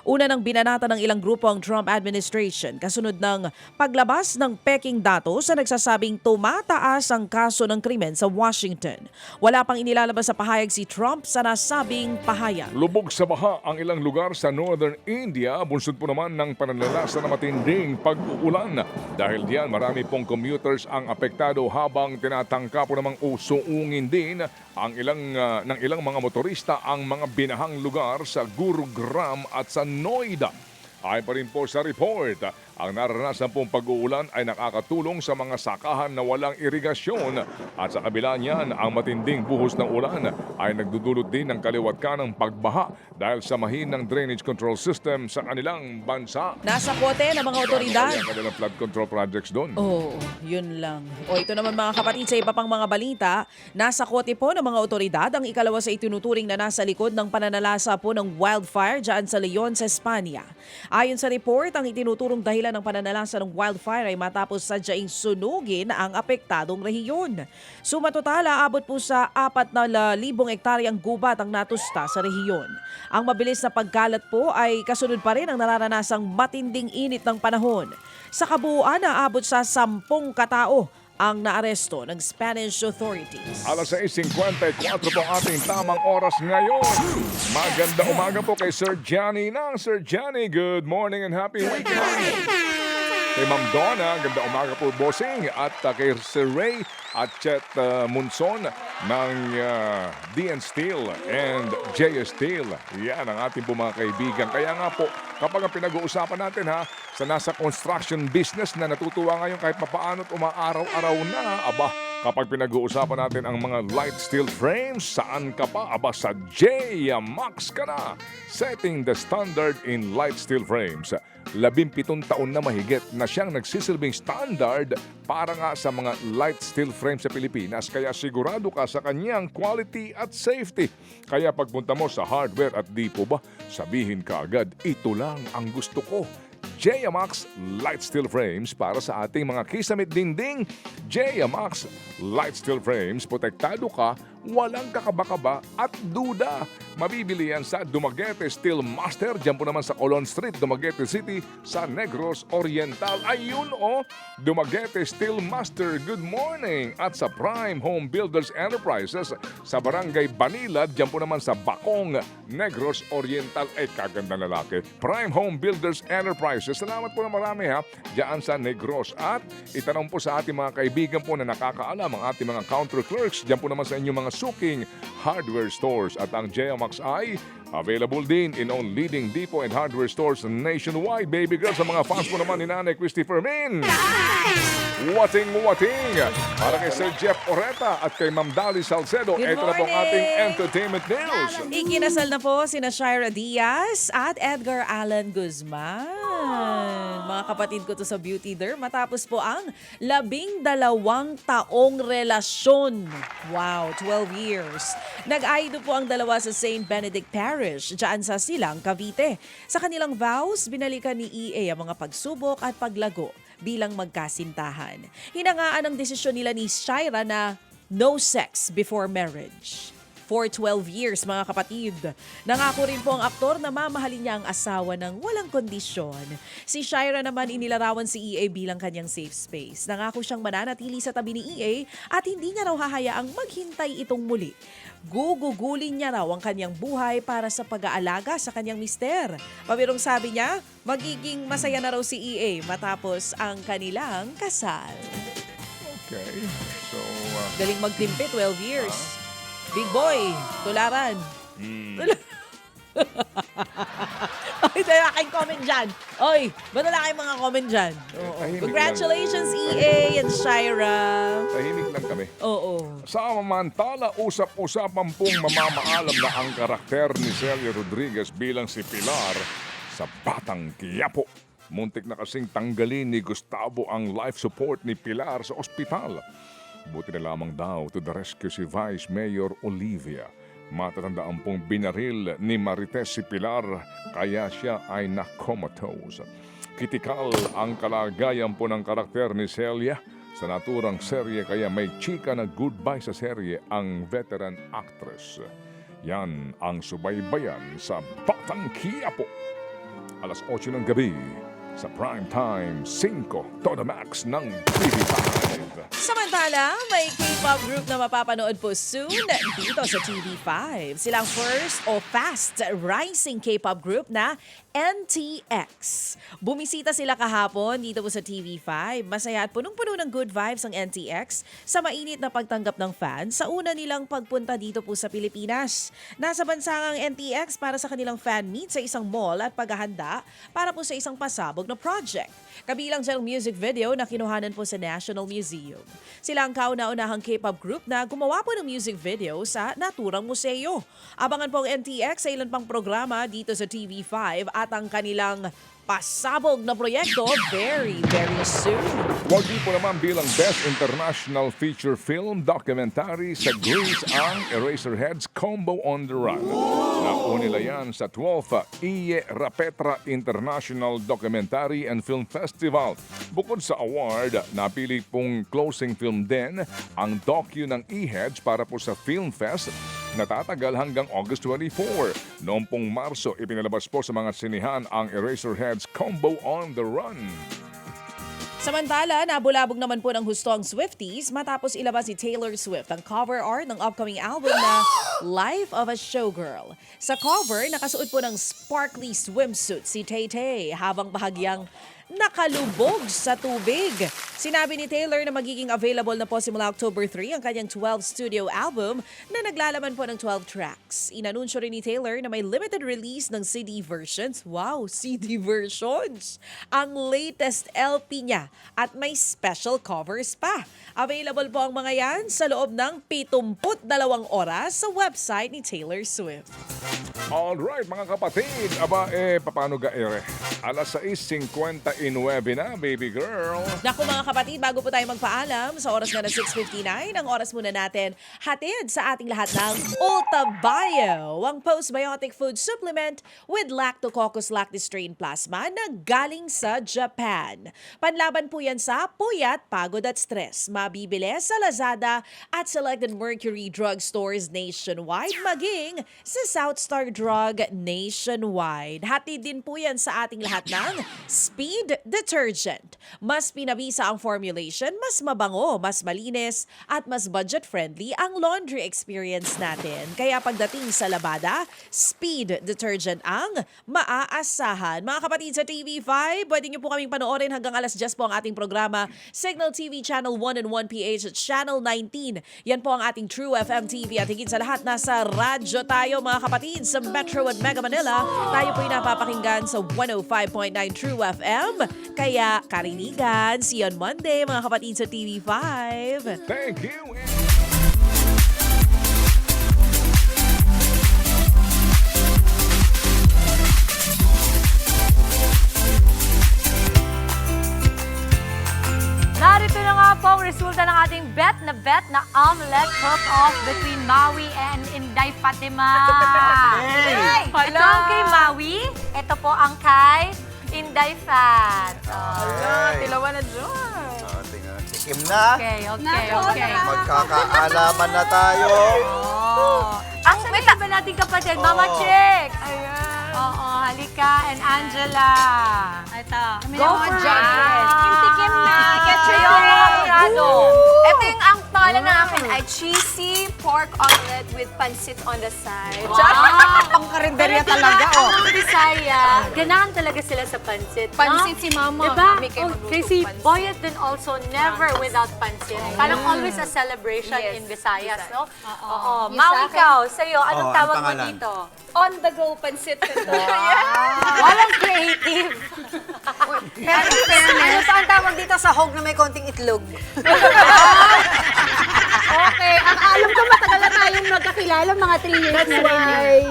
Una nang binanata ng ilang grupo ang Trump administration kasunod ng paglabas ng peking datos na nagsasabing tumataas ang kaso ng krimen sa Washington. Wala pang inilalabas sa pahayag si Trump sa nasabing pahayag. Lubog sa baha ang ilang lugar sa Northern India, bunsod po naman ng pananalasa na matinding pag-uulan. Dahil diyan, marami pong commuters ang apektado habang tinatangka po namang usuungin din ng ilang mga motorista ang mga binahang lugar sa Gurugram at sa Noida. Ayon pa rin po sa report, Ang naranasan pong pag-uulan ay nakakatulong sa mga sakahan na walang irigasyon at sa kabila niyan, ang matinding buhos ng ulan ay nagdudulot din ng kaliwat ng pagbaha dahil sa mahinang drainage control system sa kanilang bansa. Nasa kote ng mga otoridad. Ang kanilang flood control projects doon. Oo, yun lang. O ito naman mga kapatid sa iba pang mga balita, nasa kote po ng mga otoridad ang ikalawa sa itinuturing na nasa likod ng pananalasa po ng wildfire dyan sa Leon sa Espanya. Ayon sa report, ang itinuturong dahilan ng pananalasa ng wildfire ay matapos sadyaing sunugin ang apektadong rehiyon. Sumatotala, abot po sa 4,000 hektaryang gubat ang natusta sa rehiyon. Ang mabilis na pagkalat po ay kasunod pa rin ang nararanasang matinding init ng panahon. Sa kabuuan, naabot sa 10 katao ang naaresto ng Spanish authorities. Alas 6:54 po ang ating tamang oras ngayon. Magandang umaga po kay Sir Johnny ng Sir Johnny. Good morning and happy weekend. Kay Ma'am Donna, ganda umaga po bossing. At kay Sir Ray at Chet Munson ng DN Steel and JS Steel. Yan ang ating po mga kaibigan. Kaya nga po, kapag ang pinag-uusapan natin sa nasa construction business na natutuwa ngayon kahit papaano't umaaraw-araw na, kapag pinag-uusapan natin ang mga light steel frames, saan ka pa? Sa J-Max ka na. Setting the standard in light steel frames. 17 taon na mahigit na siyang nagsisilbing standard para nga sa mga light steel frames sa Pilipinas. Kaya sigurado ka sa kanyang quality at safety. Kaya pagpunta mo sa hardware at Depot sabihin ka agad, ito lang ang gusto ko. J-Max Light Steel Frames para sa ating mga kisamit dingding. J-Max Light Steel Frames, protektado ka, walang kakaba-kaba at duda. Mabibili yan sa Dumaguete Steel Master. Diyan po naman sa Colon Street, Dumaguete City, sa Negros Oriental. Ayun Dumaguete Steel Master, good morning. At sa Prime Home Builders Enterprises, sa Barangay Banilad, diyan po naman sa Bacong, Negros Oriental. Kaganda lalaki. Prime Home Builders Enterprises, salamat po na marami diyan sa Negros. At itanong po sa ating mga kaibigan po na nakakaalam, ang ating mga counter clerks, diyan po naman sa inyong mga suking hardware stores. At ang J-Max ay available din in all leading depot and hardware stores nationwide. Baby girl, sa mga fans po naman ni Nanay Christy Fermin. Wating para kay Sir Jeff Oreta at kay Ma'am Dali Salcedo. Good Ito na po ang ating entertainment news. Ikinasal na po sina Shira Diaz at Edgar Allan Guzman. Mga kapatid ko to sa Beauty Derm, matapos po ang 12 taong relasyon. Wow, 12 years. Nag-aido po ang dalawa sa St. Benedict Parish, dyan sa Silang, Cavite. Sa kanilang vows, binalikan ni EA ang mga pagsubok at paglago bilang magkasintahan. Hinangaan ang desisyon nila ni Shira na no sex before marriage. For 12 years, mga kapatid. Nangako rin po ang aktor na mamahalin niya ang asawa ng walang kondisyon. Si Shira naman inilarawan si EA bilang kanyang safe space. Nangako siyang mananatili sa tabi ni EA at hindi niya raw hahayaang maghintay itong muli. Gugugulin niya raw ang kanyang buhay para sa pag-aalaga sa kanyang mister. Pabirong sabi niya, magiging masaya na raw si EA matapos ang kanilang kasal. Okay, so... Galing magtimpi, 12 years. Big boy, tularan. Ay, tayo aking comment dyan. Oy, ba't wala kayong mga comment dyan? Congratulations, EA and Shira. Tahimik lang kami. Oo. Samantala, usap-usapan pong mamamaalam na ang karakter ni Celia Rodriguez bilang si Pilar sa Batang Quiapo. Muntik na kasing tanggalin ni Gustavo ang life support ni Pilar sa ospital. Buti na lamang daw to the rescue si Vice Mayor Olivia. Matatandaan pong binaril ni Marites si Pilar kaya siya ay na-comatose. Kritikal ang kalagayan po ng karakter ni Celia sa naturang serye kaya may chika na goodbye sa serye ang veteran actress. Yan ang subaybayan sa Batang Quiapo. Alas 8 ng gabi sa Primetime 5 to the max ng TV5. Samantala, may K-pop group na mapapanood po soon dito sa TV5. Silang first o fast rising K-pop group na NTX. Bumisita sila kahapon dito po sa TV5. Masaya at punong-puno ng good vibes ang NTX sa mainit na pagtanggap ng fans sa una nilang pagpunta dito po sa Pilipinas. Nasa bansa ang NTX para sa kanilang fan meet sa isang mall at paghahanda para po sa isang pasabog pasabog na project. Kabilang dyan ang music video na kinuhanan po sa National Museum. Sila ang kauna-unahang K-pop group na gumawa po ng music video sa naturang museo. Abangan po ang NTX sa ilan pang programa dito sa TV5 at ang kanilang pasabog na proyekto very, very soon. Wagi po naman bilang Best International Feature Film Documentary sa Greece ang Eraserheads Combo on the Run. Nakuha nila yan sa 12th Iye Rapetra International Documentary and Film Festival. Bukod sa award, napili pong closing film din ang docu ng E-Heads para po sa Film Fest na tatagal hanggang August 24. Noong pong Marso, ipinalabas po sa mga sinihan ang Eraserheads Combo on the Run. Samantala, nabulabog naman po ng husto ang Swifties matapos ilabas si Taylor Swift ang cover art ng upcoming album na Life of a Showgirl. Sa cover, nakasuot po ng sparkly swimsuit si Tay-Tay habang bahagyang nakalubog sa tubig. Sinabi ni Taylor na magiging available na po simula October 3 ang kanyang 12 studio album na naglalaman po ng 12 tracks. Inanunsyo rin ni Taylor na may limited release ng CD versions. Wow, CD versions! Ang latest LP niya at may special covers pa. Available po ang mga yan sa loob ng 72 oras sa website ni Taylor Swift. Alright mga kapatid, paano ga ere? Alas 6:59 na, baby girl. Naku mga kapatid, bago po tayo magpaalam, sa oras na 6:59, ang oras muna natin hatid sa ating lahat ng Ulta Bio, ang postbiotic food supplement with Lactococcus lactis strain plasma na galing sa Japan. Panlaban po yan sa puyat, pagod at stress. Mabibili sa Lazada at selected Mercury Drug Stores nationwide, maging sa South Star Drug nationwide. Hatid din po yan sa ating lahat ng Speed Detergent. Mas pinabisa ang formulation, mas mabango, mas malinis, at mas budget-friendly ang laundry experience natin. Kaya pagdating sa labada, Speed Detergent ang maaasahan. Mga kapatid sa TV5, pwede niyo po kaming panoorin hanggang alas 10 po ang ating programa. Signal TV Channel 1 and 1PH at Channel 19. Yan po ang ating True FM TV at higit sa lahat, nasa radyo tayo mga kapatid sa Metro at Mega Manila. Tayo po'y napapakinggan sa 105.9 True FM. Kaya karinigan, see you on Monday mga kapatid sa TV5. Thank you. Narito na nga po ang resulta ng ating bet na omelette cook-off between Maui and Inday Fatima. Hey! Ito ang kay Maui, ito po ang kay Inday Fat. Tilawan na dyan. Tikim na. Okay. Magkakaalaman na tayo. Actually, may iba nating kapatid, Mama Chicks. Ayan. Oo, halika. And Angela. Ito. Go for it. Tikim na. Get your Ito yung ang pangalan na akin ay cheesy pork omelet with pancit on the side. Wow! Pangkarinderya talaga, oh. Ang Bisaya, ganahan talaga sila sa pancit. Pancit si Mama. Diba? Mami kayo Kasi Boyet din also never without pancit. Parang always a celebration in Visayas, no? Oo. Yung Mau, sa akin- ikaw, sa'yo, anong ang tawag mo pangalan? dito? On the go pancit. Walang creative. Pero in fairness, ano pa ang tawag dito sa hog na may konting itlog? Okay, ang alam ko matagal na tayong magkakilala, mga 3 years na rin.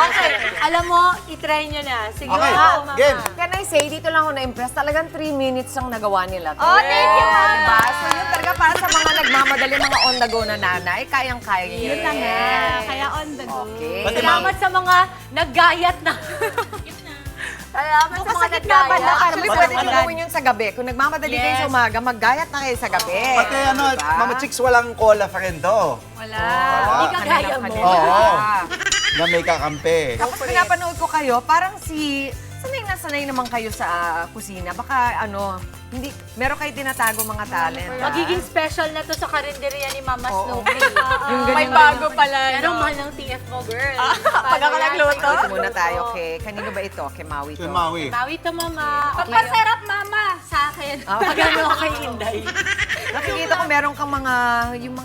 Okay. Alam mo, itry nyo na. Sige, Okay, Mama. game. Can I say, dito lang ako na-impress. Talagang 3 minutes ang nagawa nila. Oh, thank you, Mama. Diba? So yun talaga para sa mga nagmamadali, mga on the go na nanay, kayang-kaya nyo. Yun na nga. Kaya on the go. Okay. Salamat sa mga naggayat na. Salamat sa mga naggayat. Actually, pwede nyo gawin yun sa gabi. Kung nagmamadali kayo sa umaga, maggayat na kayo sa gabi. Pati Diba? Mama Chicks, walang cola friend to. Wala. Hindi ka gaya mo. Oo. Na may kakampi. Tapos pinapanood ko kayo, parang sanay na sanay naman kayo sa kusina. Baka hindi, meron kayo tinatago mga talent. Magiging special na to sa karinderya ni Mama Snoopy. Yung May ganyan bago pala, Pero no? mahal ng TF mo, girl. Pag ako nagluto? Ito muna tayo, okay? Kanino ba ito? Kay Maui to? Kay Maui. Maui to, Mama. Pagpasarap, Mama, sa akin. Pagano kay Inday. Nakikita ko meron kang yung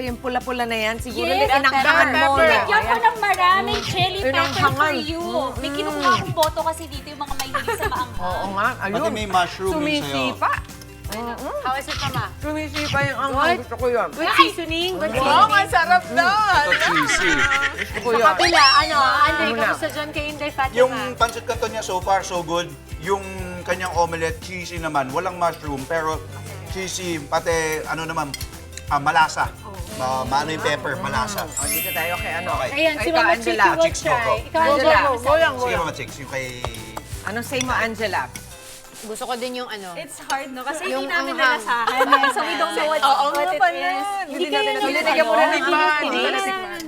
yung pula-pula na yan. Siguro Yes, inangkangan mo. Bigyan ko ng maraming chili pepper for Inangkangan. you. May kinukuha akong boto kasi dito yung mga may Hindi sa maanghang. Oo nga, ayun. Pati may mushroom yung sayo. Sumisipa. How is it, Mama? Sumisipa yung anghang. Gusto ko yun. Good seasoning, good Wow, seasoning. ang sarap doon. Ito cheesy. Gusto ko Sa yun. kabila, Andre, Muna. kamusta dyan kay Inday Fatima? Yung pancit canton niya so far so good. Yung kanyang omelette, cheesy naman. Walang mushroom, pero cheesy. Pati malasa. Maano yung pepper, malasa. O, dito tayo kay ano. Okay. Ayan, si Kay Mama Angela. Chicks will Chicks, go, try. go. Ikaw, Angela. Go lang. Sige mga chicks, yung kay... Anong say mo, Angela? Gusto ko din yung It's hard, no? Kasi Yung hindi namin anghang. nalasahan. So we don't know what it is. Hindi natin natin mo rin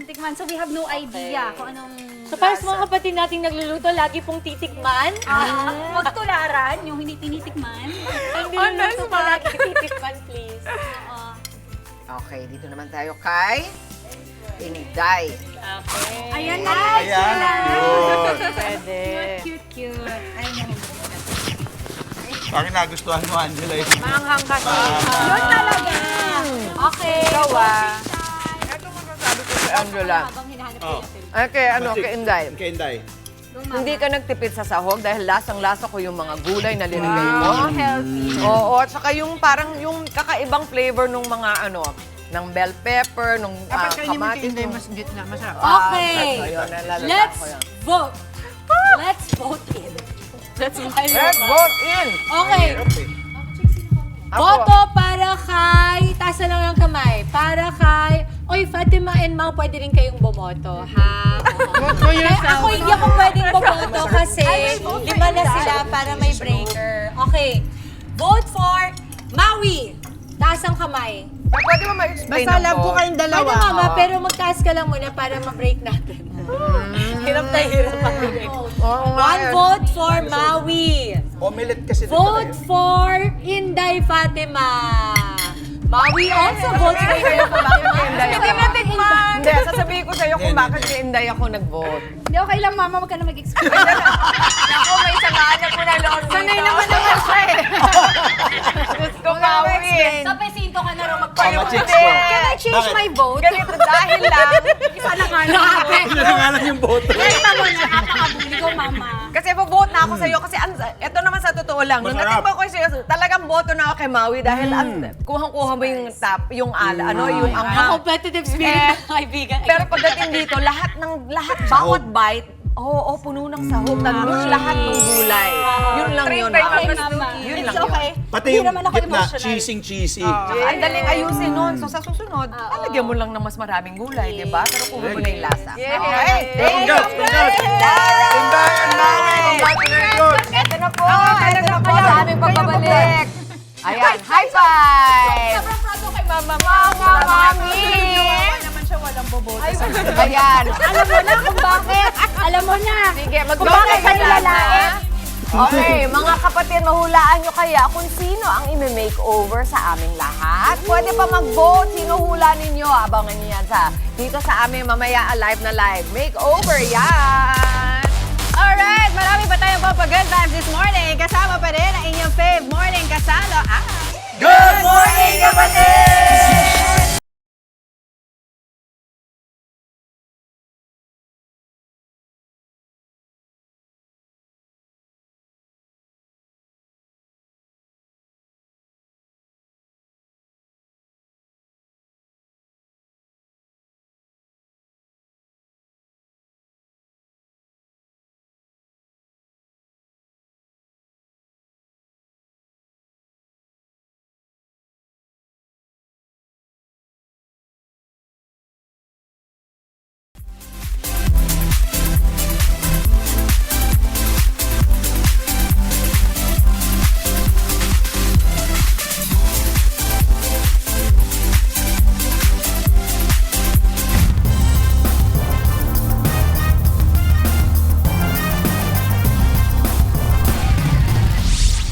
Tikman. So we have no idea kung anong So para sa mga kapatid nating nagluluto, lagi pong titikman. Huwag tularan, yung hindi tinitikman. Ang niluluto pa lagi titikman, please. Okay, dito naman tayo kay Inday. Okay. Ayan na. Ayan, yun. Pwede. Cute. Ay, Parang nagustuhan mo, Angela. Maanghang kasi. yun talaga. Okay. Ikaw Ito masasabi ko kay Angela. Habang hinahanap ko yung film. Ay, kay kay Inday. Kay Inday. Hindi ka nagtipid sa sahog dahil lasang-lasa ko yung mga gulay na linagay mo. Healthy. Oo, at saka yung parang yung kakaibang flavor ng mga ng bell pepper, ng kamatis. mas gitna, masarap. Okay. Let's vote. Let's vote in. Let's vote in! Okay. Boto para kay, taas na lang ng kamay, para kay, oy, Fatima and Mau, pwede rin kayong bumoto, ha? Ako hindi ako pwedeng bumoto kasi 5 na sila para may breaker. Okay. Vote for Maui. Taas ang kamay. Pwede mo ma-explain Basta love ko kayong dalawa. Pwede mama, pero magtaas ka lang muna para ma-break natin. Hirap na hirap mag-break. One vote for Maui. Omelette kasi Vote for Inday Fatima. Maui also votes for Inday Fatima. Hindi na tikman! Hindi, sasabihin ko sa'yo kung bakit kay Inday ako nag-vote. Hindi, okay lang, mama. Huwag ka na mag-explain. Ako, may samaan na po na loob dito. Sanay naman naman siya eh. Diyos ko, Maui. Sa pesinto ka na rin Mama magpalit. chicks ko. Can I change my vote? Ganito, dahil lang. Isa na nga lang. Nalangalan yung boto. Kita mo na, nakakabuli ko, mama. Kasi vote na ako sa'yo kasi ito naman sa totoo lang. Nung Masarap. natikman ko sa'yo, talagang boto na ako kay Maui dahil kuhang-kuha mo yung yung yung Ang anghang. competitive spirit ng kaibigan. Pero pagdating dito, lahat, bawat bite, oo, puno ng sahog. Talos lahat ng gulay. Yun lang yun. Okay, mama. Yun It's lang yun. okay. Pati Hindi yung naman ako gitna, emotional. cheesy. Tsaka ang daling ayusin nun. So sa susunod, lalagyan mo lang ng mas maraming gulay, di ba? Pero kuha mo na yung lasa. Okay, thank you. Congrats! Inday and Maui, congratulations! Ito na po. Ito na po sa aming pagbabalik. Ayan, high five! Sobrang proud ko kay mama. Mami! naman siya walang boboto. Ayan. Alam mo na kung bakit. Alam mo na. Sige, Kung bakit ka nilalait. Okay, mga kapatid, mahulaan nyo kaya kung sino ang imi-makeover sa aming lahat. Pwede pa mag-vote. Sino hula ninyo? Abangan nyo yan dito sa aming mamaya live na live. Makeover yan! Alright, marami pa tayong good vibes this morning. Kasama pa rin ang inyong fave morning kasalo. Good morning, kapatid!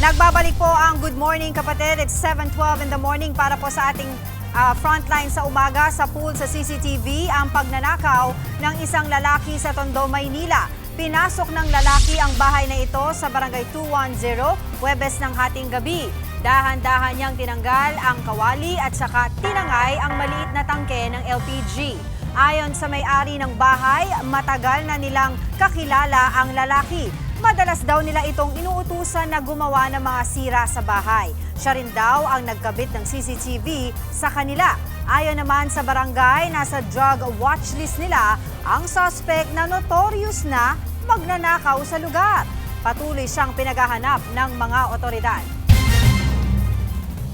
Nagbabalik po ang Good Morning Kapatid. It's 7:12 in the morning para po sa ating frontline sa umaga sa pool sa CCTV ang pagnanakaw ng isang lalaki sa Tondo, Maynila. Pinasok ng lalaki ang bahay na ito sa barangay 210, Huwebes ng hating gabi. Dahan-dahan niyang tinanggal ang kawali at saka tinangay ang maliit na tangke ng LPG. Ayon sa may-ari ng bahay, matagal na nilang kakilala ang lalaki. Madalas daw nila itong inuutusan na gumawa ng mga sira sa bahay. Siya rin daw ang nagkabit ng CCTV sa kanila. Ayon naman sa barangay, nasa drug watchlist nila ang suspect na notorious na magnanakaw sa lugar. Patuloy siyang pinaghahanap ng mga otoridad.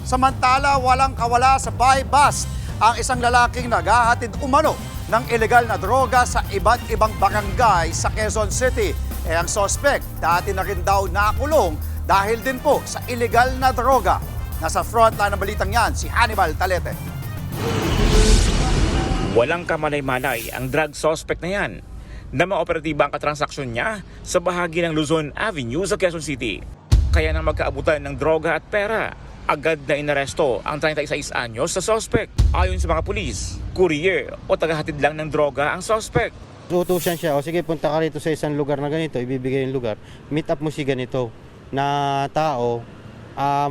Samantala, walang kawala sa buy-bust ang isang lalaking naghahatid umano ng ilegal na droga sa iba't ibang barangay sa Quezon City. Ang suspect dati na rin daw nakulong dahil din po sa ilegal na droga. Nasa frontline ng balitang yan, si Hannibal Talete. Walang kamalay-malay ang drug suspect na yan na maoperatiba ang katransaksyon niya sa bahagi ng Luzon Avenue sa Quezon City. Kaya nang magkaabutan ng droga at pera, agad na inaresto ang 36 anyos sa suspect. Ayon sa mga pulis, courier o tagahatid lang ng droga ang suspect. Utusan siya, o sige punta ka rito sa isang lugar na ganito, ibibigay yung lugar, meet up mo si ganito na tao,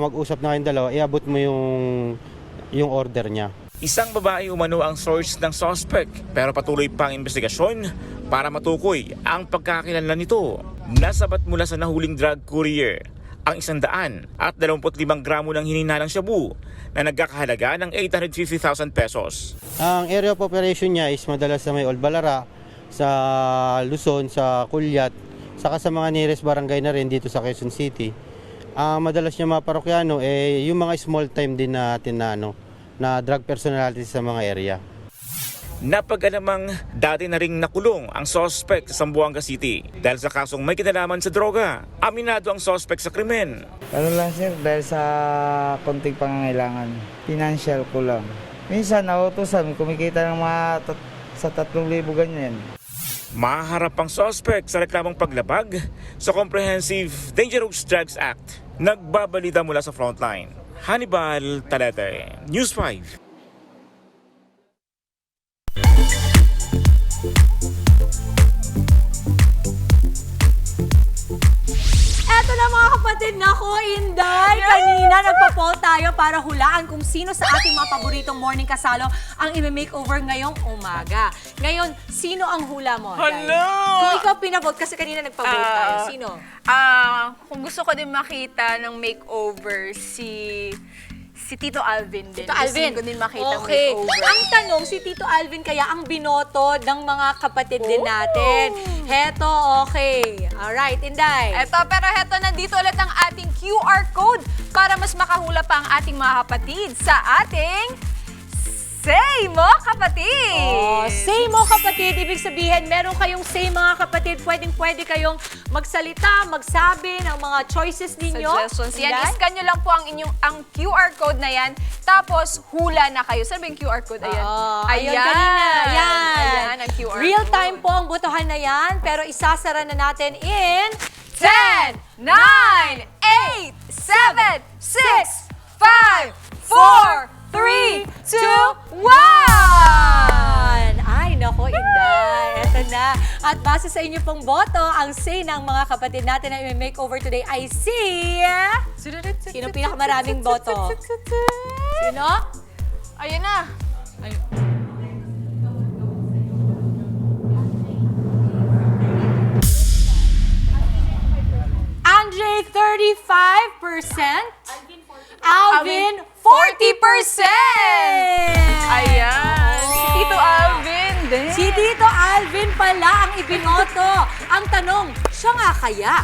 mag-usap na kayong dalawa, iabot mo yung order niya. Isang babae umano ang source ng suspect pero patuloy pang investigasyon para matukoy ang pagkakilala nito. Nasabat mula sa nahuling drug courier ang 125 gramo ng hininalang shabu na nagkakahalaga ng 850,000 pesos. Ang area of operation niya is madalas sa may Old Balara, sa Luzon, sa Kulyat, saka sa mga nearest barangay na rin dito sa Quezon City. Madalas niya mga parokyano, yung mga small time din natin na drug personalities sa mga area. Napag-alamang dati na ring nakulong ang suspect sa Zamboanga City dahil sa kasong may kinalaman sa droga. Aminado ang suspect sa krimen. Ano lang sir, dahil sa konting pangangailangan, financial ko lang. Minsan nautusan, kumikita ng mga sa 3,000 ganyan. Maharap ang suspect sa reklamong paglabag sa Comprehensive Dangerous Drugs Act. Nagbabalita mula sa frontline. Hannibal Talete, News 5. Eto na mga kapatid, nako Inday! Kanina nagpa-poll tayo para hulaan kung sino sa ating mga paboritong morning kasalo ang i-makeover ngayong umaga. Ngayon, sino ang hula mo? Hello! Kung ikaw pinavote, kasi kanina nagpa-vote tayo, sino? Kung gusto ko din makita ng makeover, si Tito Alvin din. Tito Alvin. Gusto ko din makita Okay. makeover. Ang tanong, si Tito Alvin kaya ang binoto ng mga kapatid din natin. Heto, okay. Alright, Inday. Pero nandito ulit ang ating QR code para mas makahula pa ang ating mga kapatid sa ating Say Mo Kapatid! Oh, say mo kapatid, ibig sabihin, meron kayong say mga kapatid, pwedeng-pwede kayong magsalita, magsabi ng mga choices ninyo. Suggestions. Yan, Inday? iscan nyo lang po ang QR code na yan, tapos hula na kayo. Saan ba yung QR code? Ayan. Ayun, kanina. Ayan, ang QR code. Real time po ang botohan na yan, pero isasara na natin in 10, 9, 8, 7, 6, 5, 4, 3, 2, 1! Ay, nako, Inday. Eto na. At base sa inyo pong boto, ang say ng mga kapatid natin na i-makeover today ay si... Sino pinakamaraming boto? Sino? Ayun na. Andre, 35%. Alvin, 40%! Ayan. Si Tito Alvin din. Si Tito Alvin pala ang ibinoto. Ang tanong, siya nga kaya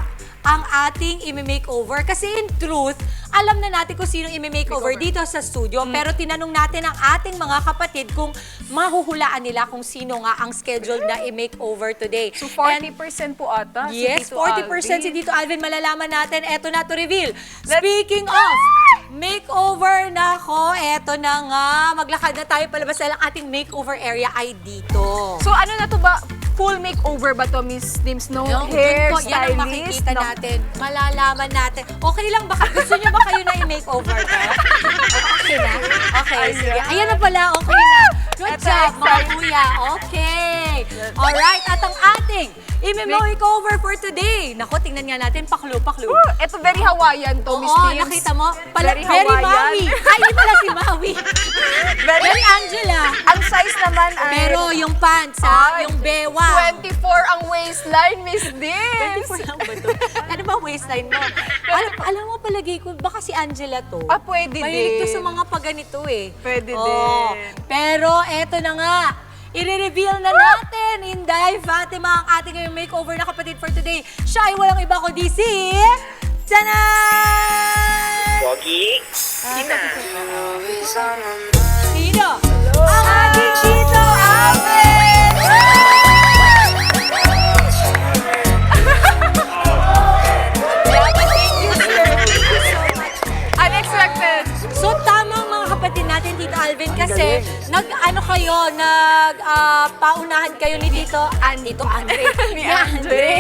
ang ating i-makeover? Kasi in truth, alam na natin kung sino i-makeover dito sa studio. Pero tinanong natin ang ating mga kapatid kung mahuhulaan nila kung sino nga ang scheduled na i-makeover today. So 40% po ata Yes, si Tito 40% Alvin. si Tito Alvin. Malalaman natin. Eto na to reveal. Speaking of makeover, nako, eto na nga. Maglakad na tayo palabas dahil ang ating makeover area ay dito. So ano na to ba? Full makeover ba to, Miss Dims? No hair, Yan ang stylist? makikita natin. Malalaman natin. Okay lang ba? Gusto niyo ba kayo na i-makeover ko? Okay na? Okay, sige. Ayan na pala. Okay na. Good job, mga kuya. Okay. Alright, at ang ating i-makeover for today. Nako, tingnan nga natin. Paklo. Ito very Hawaiian to, Miss Oo, Dims. nakita mo? Very Hawaiian. Maui. Ay, hindi pala si Maui. Very Angela. Ang size naman yan, ay. Pero yung pants, ha? Yung bewa. 24 ang waistline, Miss Dims. 24 lang ba to? Ano ba waistline mo? Alam mo, palagay ko, baka si Angela to. Pwede Mahilig to din. sa mga paganito eh. Pwede Oo. din. Pero eto na nga, i-reveal na natin, Inday Fatima, ang ating ngayong makeover na kapatid for today. Siya ay walang iba kundi si... Tanan! Pogi. Sino? Sino? Ang ating Chito Alvin! Unexpected. So tamang mga kapatid natin, Tito Alvin, kasi paunahan kayo ni Tito Andre. Ni Andre.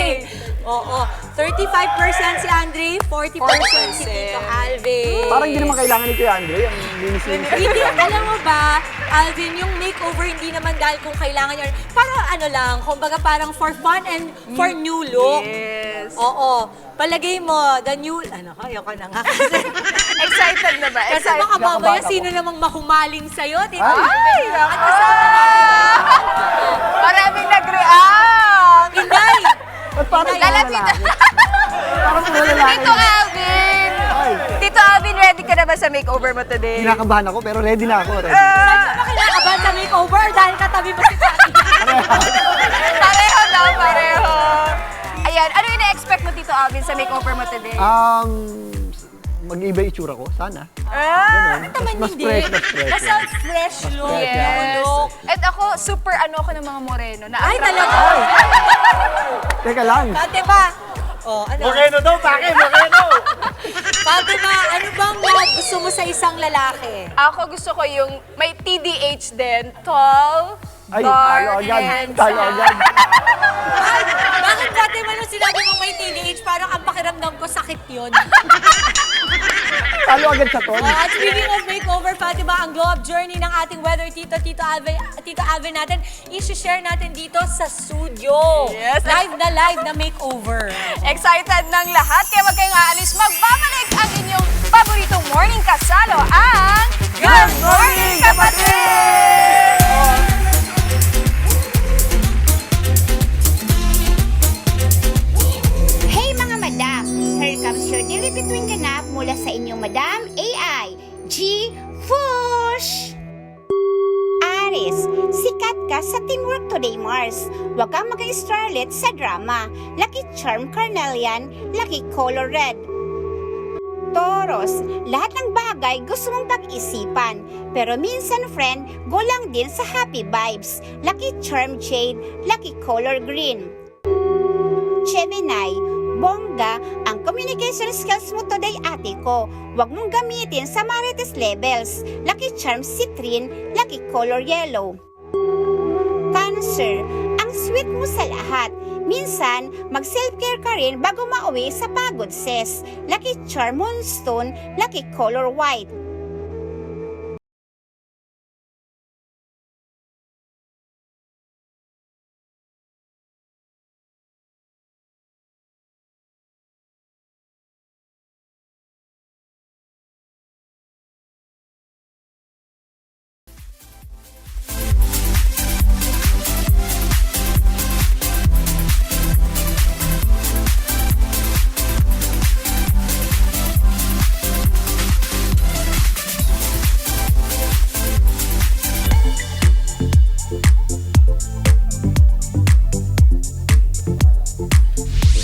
Oo. 35% si Andre, 40% si Tito Alvin. Parang hindi naman kailangan ni Kuya Andre. Ang linis-linis. Hindi, alam mo ba, Alvin, yung makeover hindi naman dahil kung kailangan niya. Parang ano lang, kumbaga parang for fun and for new look. Yes. Oo. Palagay mo, the new, ayoko na nga kasi. Excited na ba? Kasi baka mamaya sino namang mahumaling sa'yo, Tito Ay, Alvin. naku. At kasama Maraming nag-react. Inday! Lalapitan. Parang puro lalaki. Tito Alvin! Tito Alvin, ready ka na ba sa makeover mo today? Kinakabahan ako pero ready na ako. Ready. Saan ka kinakabahan sa makeover dahil katabi mo si Tati? Pareho daw, pareho. Ayan, ano yung na-expect mo, Tito Alvin, sa makeover mo today? Mag-iba yung itsura ko, sana. Mas hindi. Fresh, mas fresh. Basta fresh look. Yes. Look. At ako, super ako ng mga moreno. Ay, talaga? Teka lang. Fatima! Oh, ano? Moreno daw, pake, moreno! Fatima, ano bang gusto mo sa isang lalaki? Ako gusto ko yung may TDH din. Tall, Ay, dark, talo agad. handsome. Talo agad. Bakit Fatima nung sinabi mong may TDH, parang ang pakiramdam ko sakit yun? Talo agad sa ton. At speaking of makeover, Fatima, ang glow up journey ng ating weather Tito Alvin natin, i-share natin dito sa studio. Yes. Live na makeover. Excited ng lahat, kaya wag kayong aalis. Magbabalik ang inyong paboritong morning kasalo, ang Good Morning Kapatid! Hey mga madam! Here comes your daily between ganap mula sa inyong Madam AI, G. Fush! Aris, sikat ka sa Teamwork Today Mars. Huwag kang maging starlet sa drama. Lucky Charm Carnelian, Lucky Color Red. Taurus, lahat ng bagay gusto mong pag-isipan. Pero minsan friend, go lang din sa happy vibes. Lucky Charm Jade, Lucky Color Green. Gemini, bongga ang communication skills mo today ate ko. Huwag mong gamitin sa marites levels. Lucky Charm Citrine, Lucky Color Yellow. Cancer, ang sweet mo sa lahat. Minsan, mag-self-care ka rin bago mauwi sa pagod sis. Lucky Charm Moonstone, Lucky Color White.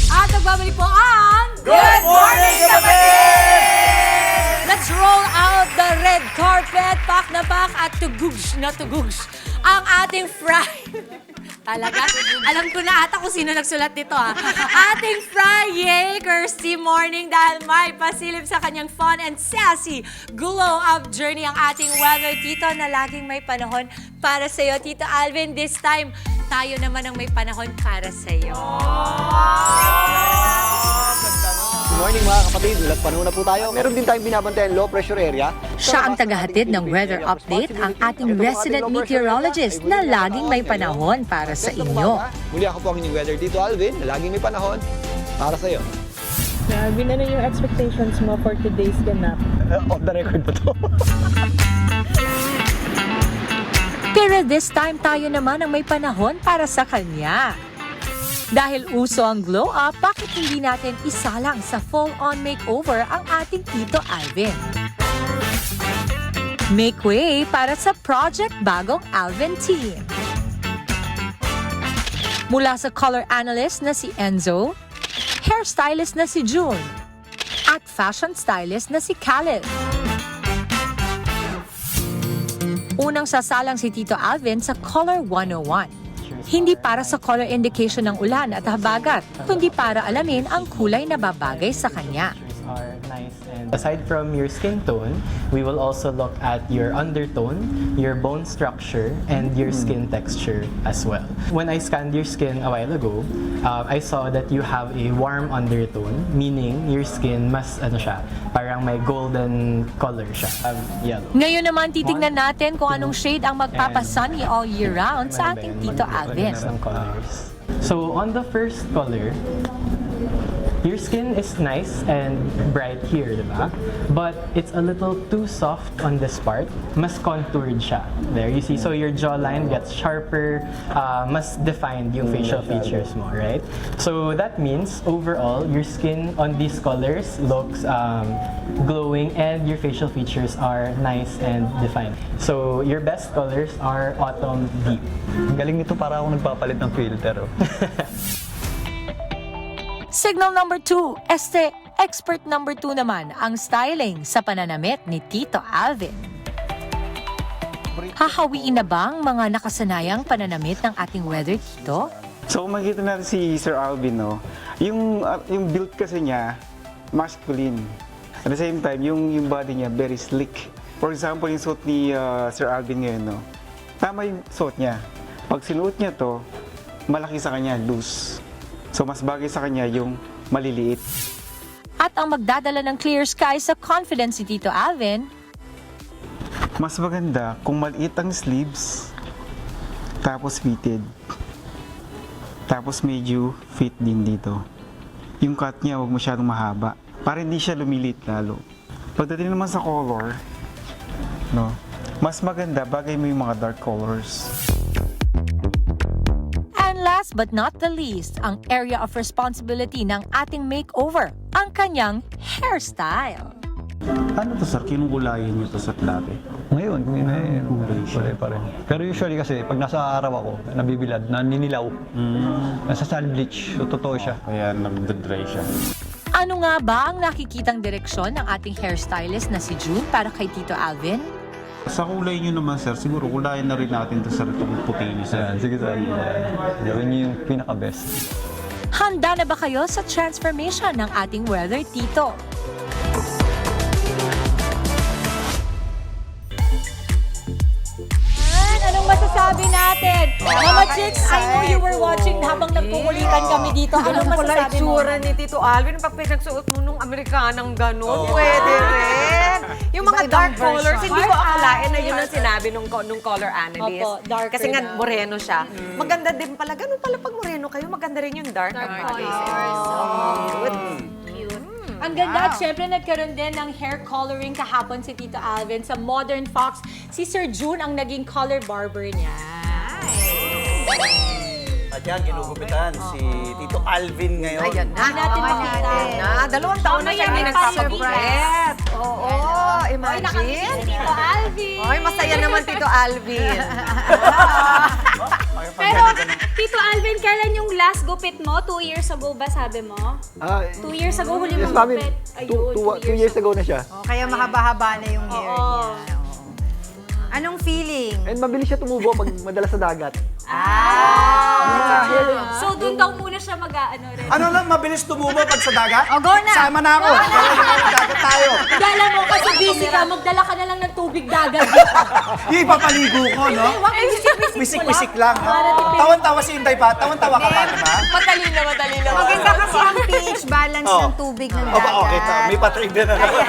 At nagbabalik po ang Good Morning Kapatid! Let's roll out the red carpet, pak na pak at tugugs na tugugs ang ating Talaga? Alam ko na ata kung sino nagsulat dito ha. Ating Friday, Kirsty Morning dahil may pasilip sa kanyang fun and sassy glow up journey ang ating weather tito na laging may panahon para sa iyo. Tito Alvin, this time, tayo naman ang may panahon para sa iyo. Good morning mga kapatid. Ulat panahon na po tayo. Meron din tayong binabantayan low pressure area. Siya ang tagahatid ng weather update, ang ating resident meteorologist na laging may panahon para sa inyo. Muli ako po ang inyong weather dito, Alvin, na laging may panahon para sa iyo. Alvin, ano yung expectations mo for today's ganap? Off the record po to. Pero this time tayo naman ang may panahon para sa kanya. Dahil uso ang glow up, bakit hindi natin isalang sa full-on makeover ang ating Tito Alvin? Make way para sa Project Bagong Alvin Team. Mula sa color analyst na si Enzo, hairstylist na si June, at fashion stylist na si Khaled. Unang sasalang si Tito Alvin sa Color 101. Hindi para sa color indication ng ulan at habagat, kundi para alamin ang kulay na babagay sa kanya. Are nice. And aside from your skin tone, we will also look at your undertone, your bone structure, and your skin texture as well. When I scanned your skin a while ago, I saw that you have a warm undertone, meaning your skin mas parang may golden color siya, yellow. Ngayon naman titingnan natin kung anong shade ang magpapasunny all year round sa ating Tito Alvin. Ng colors. So on the first color, your skin is nice and bright here, diba? But it's a little too soft on this part. Mas contoured siya. There, you see? So your jawline gets sharper, mas defined yung facial features mo, right? So that means, overall, your skin on these colors looks glowing and your facial features are nice and defined. So your best colors are autumn deep. Galing nito, para ako nagpapalit ng filter. Signal number 2, expert number 2 naman ang styling sa pananamit ni Tito Alvin. Hahawiin na bang mga nakasanayang pananamit ng ating weather dito? So kung makikita natin si Sir Alvin, no, yung build kasi niya, masculine. At the same time, yung body niya, very slick. For example, yung suot ni Sir Alvin ngayon, no, tama yung suot niya. Pag sinuot niya to, malaki sa kanya, loose. So mas bagay sa kanya yung maliliit. At ang magdadala ng clear sky sa confidence ni Tito Alvin, Mas maganda kung maliit ang sleeves, tapos fitted. Tapos medyo fit din dito. Yung cut niya huwag masyadong mahaba, para hindi siya lumilit lalo. Pagdating naman sa color, no, mas maganda bagay mo yung mga dark colors. And last but not the least, ang area of responsibility ng ating makeover, ang kanyang hairstyle. Ano to sir? Kinukulayan niyo to sa dati? Ngayon, kulay pa rin. Pero usually kasi, pag nasa araw ako, nabibilad, naninilaw, nasa sun bleach, so totoo siya. Kaya nag-dry siya. Ano nga ba ang nakikitang direksyon ng ating hairstylist na si June para kay Tito Alvin? Sa kulay niyo naman sir, siguro kulayan na rin natin to sir, itong puti niyo sir. Sige sir, gawin niyo yung pinaka-best. Handa na ba kayo sa transformation ng ating weather Tito? Anong masasabi natin? Mama Chicks, I know you were watching habang nagkukulitan kami dito. Anong masasabi mo? Itsura ni Tito Alvin, pag pinagsuot mo nung Amerikanang gano'n, pwede rin. Yung mga dark colors, hindi ko akalain na yun ang sinabi nung color analyst. Opo, darker Kasi nga daw. moreno siya. Maganda din pala. Ganun pala pag moreno kayo, maganda rin yung dark colors. Ang ganda at syempre nagkaroon din ng hair coloring kahapon si Tito Alvin sa Modern Fox. Si Sir June ang naging color barber niya. At yan, ginugupitan si Tito Alvin ngayon. Ayan na. Hindi natin makita. Dalawang taon na siya hindi nagpapagupit. Oo, imagine. Si Tito Alvin. Oy, masaya naman Tito Alvin. Pero, Tito Alvin, kailan yung last gupit mo? 2 years ago ba sabi mo? 2 years ago, huli mong gupit. Ayun, 2 years ago na siya. Kaya mahaba-haba na yung hair niya. Anong feeling? And mabilis siya tumubo pag madalas sa dagat. So, doon daw muna siya rin. Ano lang, mabilis tumubo pag sa dagat? O, go na! Sama na ako. Dagat tayo. Dala mo kasi busy ka, magdala ka na lang ng tubig dagat dito. Yung ipapaligo ko, no? Wisik-wisik lang. No? Tawan-tawa si Inday pa. Tawan-tawa ka pa, diba? Matalino. Maganda kasi ang pH balance ng tubig ng dagat. Okay, may patrig din na naman.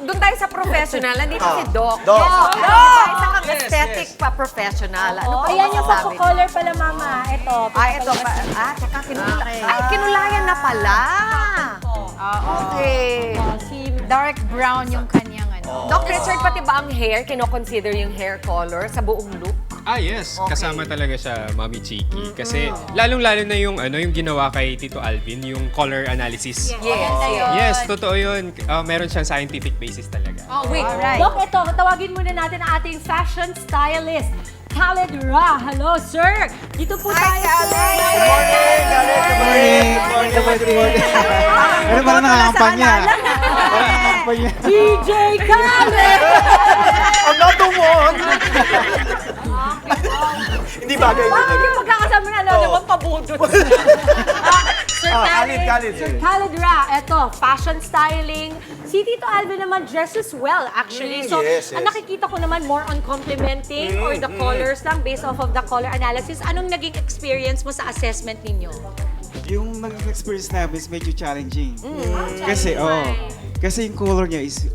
Doon tayo sa professional. Nandito si Doc. Doc. Isang aesthetic pa professional. Ano pa Ayan yung masasabi? color pala, Mama. Ito. Ito pa. Tsaka kinulayan na pala. Okay. Si dark brown yung kanyang Doc Richard, pati ba ang hair, kino-consider yung hair color sa buong look? Yes. Okay. Kasama talaga siya, Mami Chiki. Kasi lalong-lalo na yung yung ginawa kay Tito Alvin, yung color analysis. Yes, totoo yun. Meron siyang scientific basis talaga. Oh, wait. Doc, ito, tawagin muna natin ang ating fashion stylist, Khaled Ra. Hello, sir. Dito po tayo, sir. Good morning! Ano parang nakakampanya? Parang nakakampanya. DJ Khaled! Another one! Hindi bagay. Bakit yung pagkakasama na naman pabudot? Sir Khaled. Sir Khaled Ra, eto, fashion styling. Si Tito Alvin naman dresses well, actually. So, yes. ang nakikita ko naman more on complimenting or the colors lang based off of the color analysis. Anong naging experience mo sa assessment ninyo? Yung naging experience namin is medyo challenging. Kasi, Kasi yung color niya is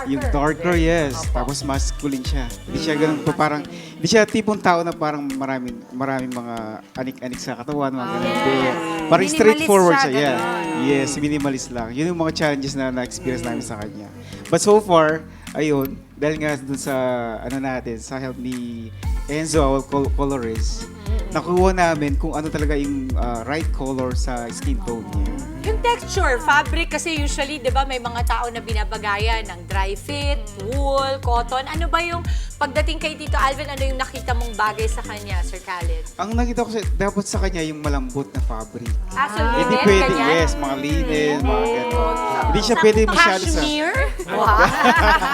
yung darker, yes. Tapos masculine siya. Hindi siya ganun po parang, hindi siya tipong tao na parang maraming mga anik-anik sa katawan, mga ganun. Parang straightforward siya, yeah. Yes, minimalist lang. Yun yung mga challenges na na-experience namin sa kanya. But so far, ayun, dahil nga dun sa, sa help ni Enzo, our colorist, nakuha namin kung ano talaga yung right color sa skin tone niya. Yung texture, fabric kasi usually, di ba, may mga tao na binabagayan ng dry fit, wool, cotton. Ano ba yung, pagdating kay Tito Alvin, ano yung nakita mong bagay sa kanya, Sir Khaled? Ang nakita ko dapat sa kanya yung malambot na fabric. So Hindi linen, pwede, ganyan? yes, mga linen, mga gano'n. Hindi siya pwede masyado sa... Cashmere?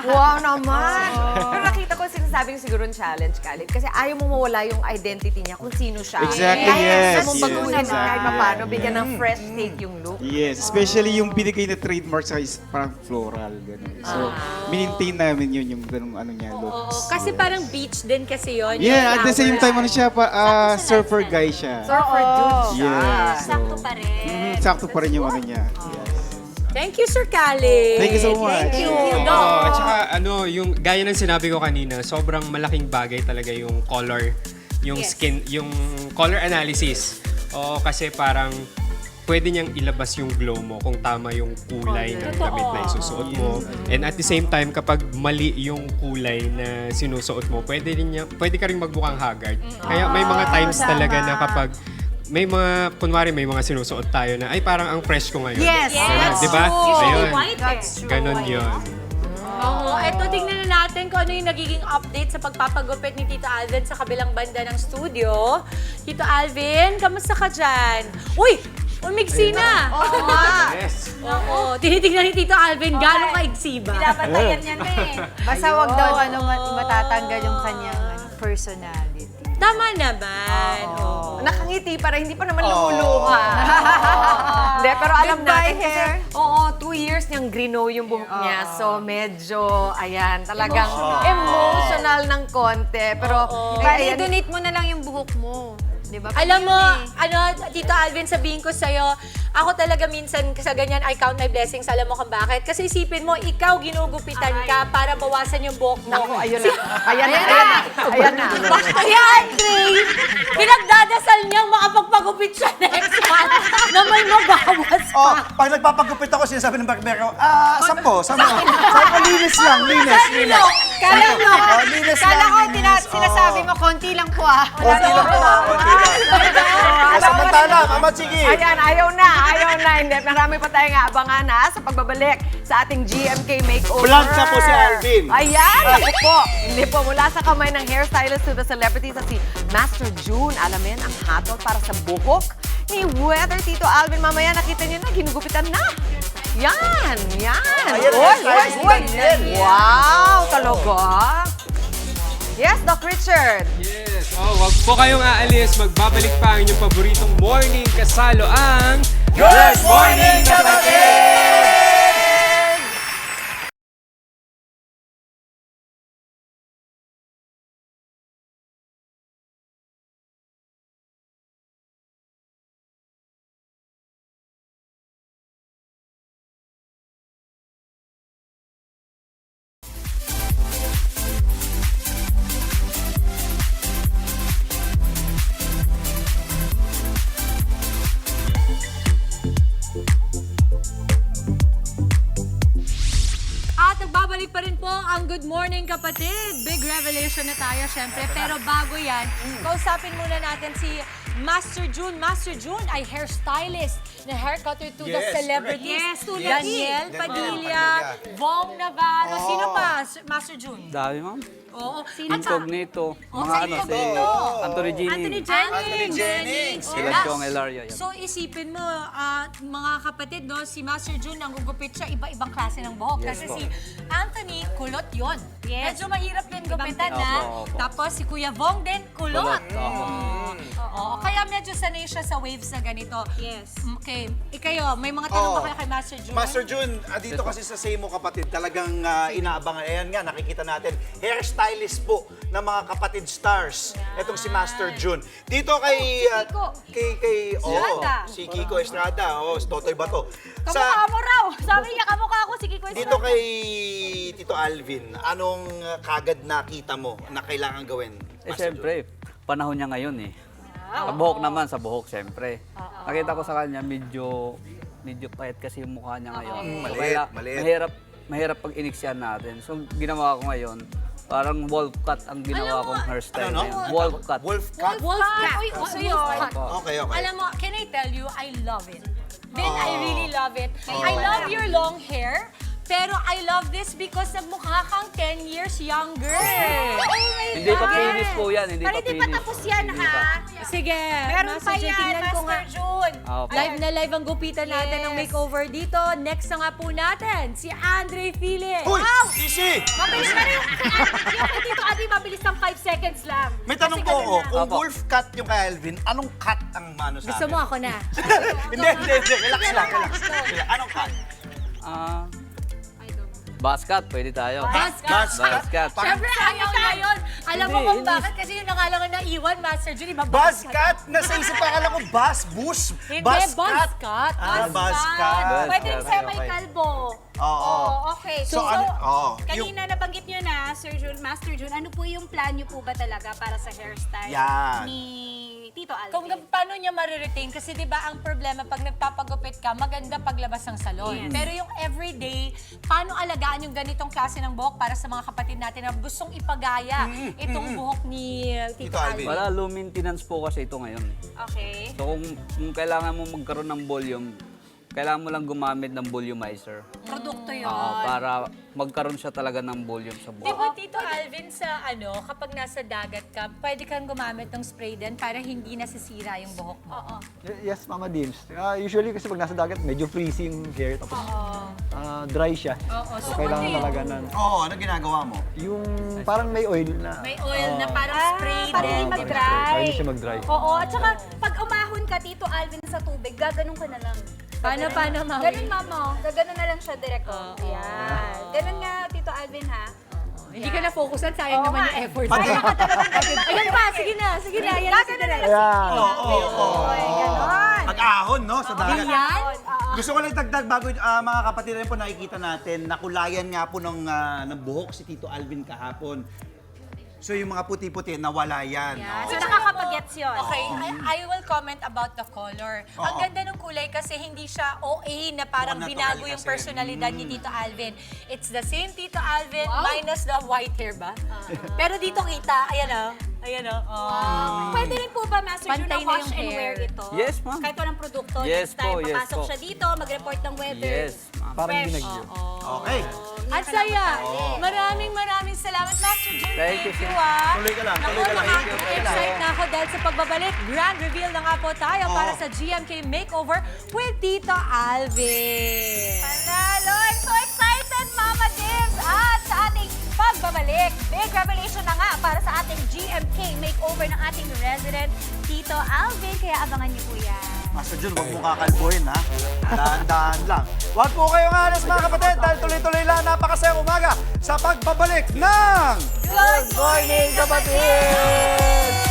Wow naman! Pero nakita ko sinasabing siguro yung challenge, Khaled. Kasi ayaw mo mawala yung identity niya kung sino siya. Exactly, Kaya yes, gusto mong baguhin yes, kahit exactly, paano, bigyan ng fresh take yung look. Yes, especially yung binigay na trademark sa is parang floral, gano'n. So, maintain namin yun yung ganung ano niya, looks. Kasi parang beach din kasi yun. Yeah, yung at the same flower. time, ano siya, surfer guy siya. Surfer dude siya. Yes. Sakto pa rin. Sakto pa rin yung ano niya. Thank you, Sir Khaled. Thank you so much. Thank you. At saka yung gaya ng sinabi ko kanina, sobrang malaking bagay talaga yung color, yung skin, yung color analysis. Kasi parang pwede niyang ilabas yung glow mo kung tama yung kulay ng damit na isusuot mo. And at the same time, kapag mali yung kulay na sinusuot mo, pwede ka rin magmukhang haggard. Kaya may mga times talaga na kapag may mga sinusuot tayo na, ay parang ang fresh ko ngayon. Yes, that's diba? true. Ayun. That's true. Ganon yun. Oo, eto tingnan na natin kung ano yung nagiging update sa pagpapagupit ni Tito Alvin sa kabilang banda ng studio. Tito Alvin, kamusta ka dyan? Uy! Umigsi na! Oo nga. Oo, tinitignan ni Tito Alvin gano'ng kaigsi ba? Pinapatayan niya na Basta wag daw matatanggal yung kanyang personality. Tama naman. Nakangiti para hindi pa naman lumuluha. Hindi, pero alam Goodbye, natin kasi, hair. 2 years niyang grino yung buhok niya. So, medyo, talagang emotional ng konti. Pero, I-donate mo na lang yung buhok mo. Diba? Alam mo, Tito Alvin, sabihin ko sa'yo, ako talaga minsan sa ganyan, I count my blessings. Alam mo kung bakit? Kasi isipin mo, ikaw ginugupitan ka para bawasan yung buhok mo. Naku, ayun na. Ayan na. Si Andre, pinagdadasal niyang makapagpagupit siya next month na may mabawas pa. Pag nagpapagupit ako, sinasabi ng barbero, 10. Sabi ko, linis lang, linis. Kala ko, sinasabi mo, konti lang po Konti lang po. Samantala, Mama Chiki. Ayan, ayaw na. Hindi, marami pa tayong aabangan sa pagbabalik sa ating GMK Makeover. Vlog na po si Alvin. Ayan, ako po. Hindi po, mula sa kamay ng hairstylist to the celebrities at si Master June. Alamin ang hatol para sa buhok ni Weather Tito Alvin. Mamaya nakita niyo na, ginugupitan na. Yan. Ayan. Wow, talaga. Yes, Doc Richard. Yes. Wag po kayong aalis. Magbabalik pa ang inyong paboritong morning kasalo ang Good Morning Kapatid! ang Good Morning Kapatid. Big revelation na tayo, syempre. Pero bago yan, kausapin muna natin si Master June. Master June ay hairstylist na hair cutter to the Yes, celebrities. correct. Yes, tulad Daniel ni- Padilla, Padilla. Vong Navarro. Oo. Sino pa, Master June? Dami, ma'am. Oo. Incognito. Oh, Mga sa ano, si Incognito. Anthony Gini. Anthony Jennings. Sila Yes. Chong Elaria. Yan. So isipin mo, mga kapatid, no, si Master June, ang gugupit siya, iba-ibang klase ng buhok. Yes Kasi po. si Anthony, kulot yon. Yes. Medyo mahirap din gupitan Opo, na. opo. Tapos si Kuya Vong din, kulot. Kulot, opo. Oo. Kaya medyo sanay siya sa waves na ganito. Yes. Okay. Ikayo, may mga tanong Oo. ba kayo kay Master June? Master June, dito kasi sa Same Mo Kapatid, talagang inaabangan. Ayan nga, nakikita natin, hairstylist po ng mga kapatid stars. Itong si Master June. Dito kay... Estrada. si Kiko Estrada. Totoy Bato. Kamukha mo raw. Sabi niya, kamukha ako si Kiko Estrada. Dito kay Tito Alvin, anong kagad nakita mo na kailangan gawin? Siyempre, panahon niya ngayon eh. Sa buhok naman, sa buhok siyempre. Nakita ko sa kanya, medyo payat kasi yung mukha niya ngayon. So, maliit. mahirap pag iniksyan natin. So, ginawa ko ngayon, parang wolf cut ang ginawa kong hairstyle Ano, no? ngayon. Wolf cut. Wolf cut? Wolf cut. Uy, Uso yun. wolf cut. Okay, okay. Alam mo, can I tell you, I love it. Then I really love it. I love your long hair. Pero I love this because nagmukha kang 10 years younger. Oh my Hindi pa God. finish po yan, hindi Pero pa hindi pa finish. tapos yan, Hindi ha? pa. Sige, Meron Master pa June, yan, tingnan ko nga. Master June. Okay. Live na live ang gupitan natin ng Yes. makeover dito. Next na nga po natin, si Andre Fili. Uy! Easy! Mabilis na rin yung kay Tito Adi, mabilis ng 5 seconds lang. May tanong Kasi po ganun ako, na. kung Opo. wolf cut yung kay Alvin, anong cut ang mano sa Gusto akin? mo ako na. Hindi. Relax lang. Anong cut? Buzz cut, pwede tayo. Buzz cut. Buzz cut. Siyempre, ayaw na yun. Alam mo Hindi, kung hindi. bakit? Kasi yun na nga lang ang naiwan, Master June. Iba, Buzz cut? Nasa isip pa akala ko buzz, bush. Hindi, Buzz buzz cut. cut. Buzz cut. Pwede rin Okay, sa'yo may kalbo. Oo. Okay. So, kanina nabanggit nyo na, Sir June, Master June, ano po yung plan nyo po ba talaga para sa hairstyle Yan. ni Tito Alvin? Kung paano niya mariretain, kasi di ba ang problema pag nagpapagupit ka, maganda paglabas ng salon. Yes. Pero yung everyday, paano alagaan yung ganitong klase ng buhok para sa mga kapatid natin na gustong ipagaya itong buhok ni Tito Tito Alvin. Alvin? Wala, low maintenance po kasi ito ngayon. Okay. So kung kailangan mo magkaroon ng volume, kailangan mo lang gumamit ng volumizer. Produkto yun. Para magkaroon siya talaga ng volume sa Di buhok. ba, Tito Alvin, sa kapag nasa dagat ka, pwede kang gumamit ng spray din para hindi nasisira yung buhok mo? Oo. Yes, Mama Dims. Usually kasi pag nasa dagat, medyo freezing hair. Tapos dry siya. Oo. So, kailangan talaga na. Oo, ano ginagawa mo? Yung parang may oil na. May oil na parang spray para din. hindi mag-dry. Para hindi siya mag-dry. Oo, at saka pag umahon ka, Tito Alvin, sa tubig, gaganon ka na lang. Paano, Mami? Ganun, Mama. Gaganon na lang siya direct. Yan. Ganun nga, Tito Alvin, ha? Hindi ka na-focusan, sayang Oo naman nga. yung effort. Sayang ka talagang ganun. Ayan pa, sige na. Ayan, Gaganon na lang. Ayan. Ganon. Pag-ahon, no? Sa dagat. Yan? Gusto ko lang dagdag bago mga kapatid rin po nakikita natin, nakulayan nga po ng buhok si Tito Alvin kahapon. So yung mga puti-puti, nawala yan. So, nakakapag-gets yun. Okay, I will comment about the color. Ang ganda ng kulay kasi hindi siya OA na parang natural binago yung kasi. personalidad ni Tito Alvin. It's the same Tito Alvin minus the white hair ba? Pero dito kita, ayan o. Ayan o. Pwede rin po ba, Master June, Pantay na na wash yung and hair. wear ito? Yes, ma'am. Kahit walang produkto, Yes next time, po, yes papasok po. siya dito, mag-report ng weather. Yes, ma'am. Parang Fresh. binagyo. Okay. At saya, maraming salamat, Master June. Thank you, sir. Tuloy ka lang, tuloy ka lang. Excited na ako dahil sa pagbabalik. Grand reveal na nga po tayo para sa GMK Makeover with Tito Alvin. Panalo! I'm so excited, Mama Dims! At sa ating pagbabalik, big revelation na nga para sa ating GMK Makeover ng ating resident, Tito Alvin. Kaya abangan niyo po yan. Master Jun, huwag mo kakalbuhin, ha? Dahan-dahan lang. Huwag po kayong alas, mga kapatid, dahil tuloy-tuloy lang napakasayang umaga sa pagbabalik ng Good Morning, Kapatid!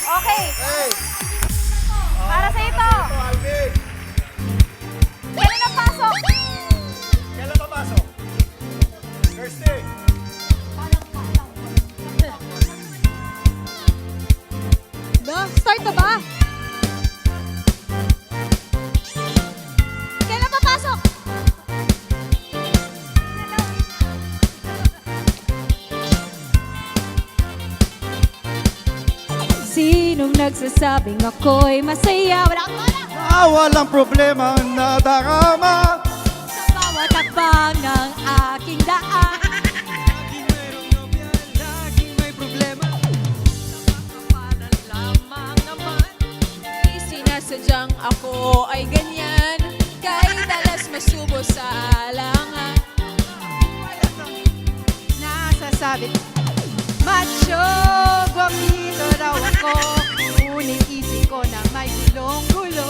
Okay. Para sa ito. Alvin. Kailan ang pasok? Kailan papasok? Thursday. Start na ba? Kailan papasok? Sinong nagsasabing ako'y masaya? Walang problema na darama. Sa bawat hakbang ng aking daan. Laging may problema. Kapakapanan lamang naman. Di sinasadyang ako ay ganyan. Kahit dalas masubo sa alangan. Nasasabi macho, guwapito daw ako. Ngunit isip ko na may gulong-gulo.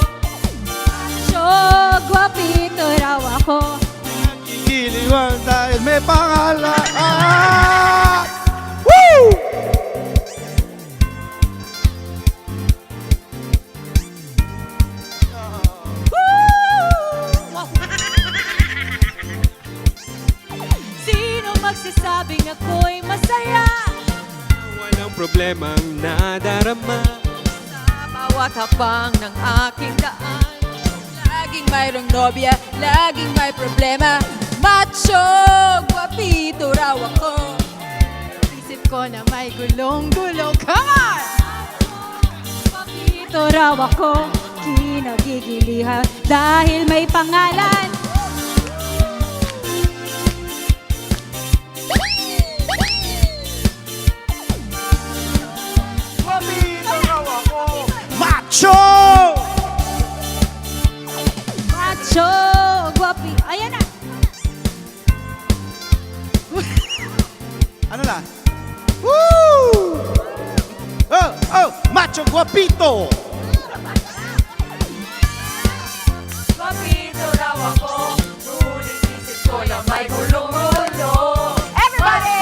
Macho, guwapito raw ako. Giliwan dahil may pangalan. Woo! Sino magsasabing ako'y masaya? Walang problemang nadarama. Sa bawat hakbang ng aking daan. Laging mayroong nobya, laging may problema. Macho, guwapito raw ako. Isip ko na may gulong-gulo. Come on! Guwapito raw ako. Kinagigilihan dahil may pangalan. Guwapito raw ako. Macho! Macho, guwapi. Ayan na. Ano na? Woo! Oh, macho guapito! Guwapito raw ako. Ngunit isip ko na may gulong-gulo. Everybody!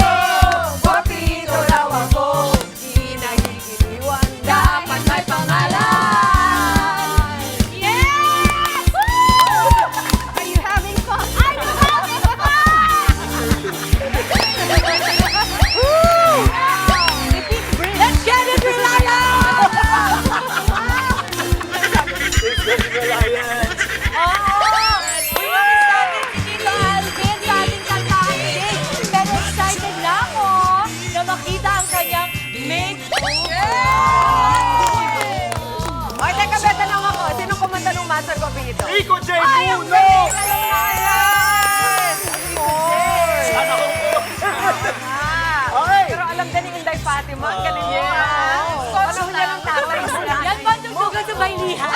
Guwapito raw ako. Di nagigiliwan. Dapat may pangalan. Yes! Woo! Are you having fun? I'm having fun! Woo! Let's get it, Reliance! Uy, excited si Tito Alvin sa ating kantahan today. Pero excited na ako na makita ang kanyang makeover. Oy, teka, beta lang ako. Sino kumanta ng Master Guwapito? Rico J. Ay, ang Puno! galing! Rico J. Sana ko po. Okay. Pero alam din ni Inday Fatima, ang galing niya. Ano niya ng tatay mo lang? Yan ba tugtugan sa bailihan?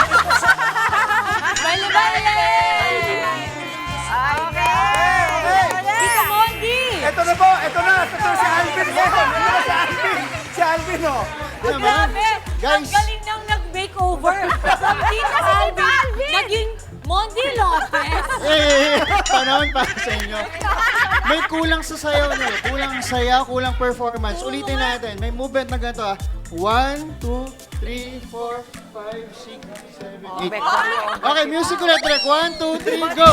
Baile-baile! Tito Mondi! Ito na po, ito na. Ito si Alvin. Ito na si Alvin. Si Alvin, oh. Grabe! Ang Guys. galing nang nag-makeover. Sabi Tito Alvin, naging Mondi Lopez. Panahon para sa inyo. May kulang sa sayaw niyo. Kulang saya, kulang performance. Ulitin natin. May movement na ganito 1, 2, 3, 4, 5, 6, 7, 8. Okay, music ulit. 1, 2, 3, go!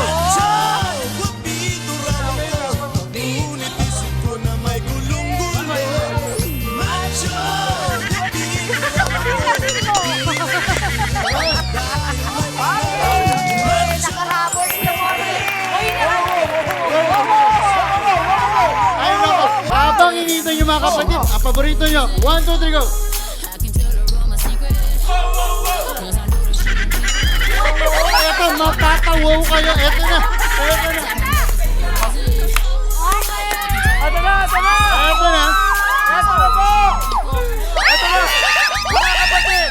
Nakahabol siya mo. Ay, nako. Habang hinihintay niyo mga kapatid, ang paborito niyo. 1, 2, 3, go! Eto, mapatawaw kayo. Eto na. Eto na. Ito na, ito na. Eto na. Ito na po. Ito na. Mga kapatid,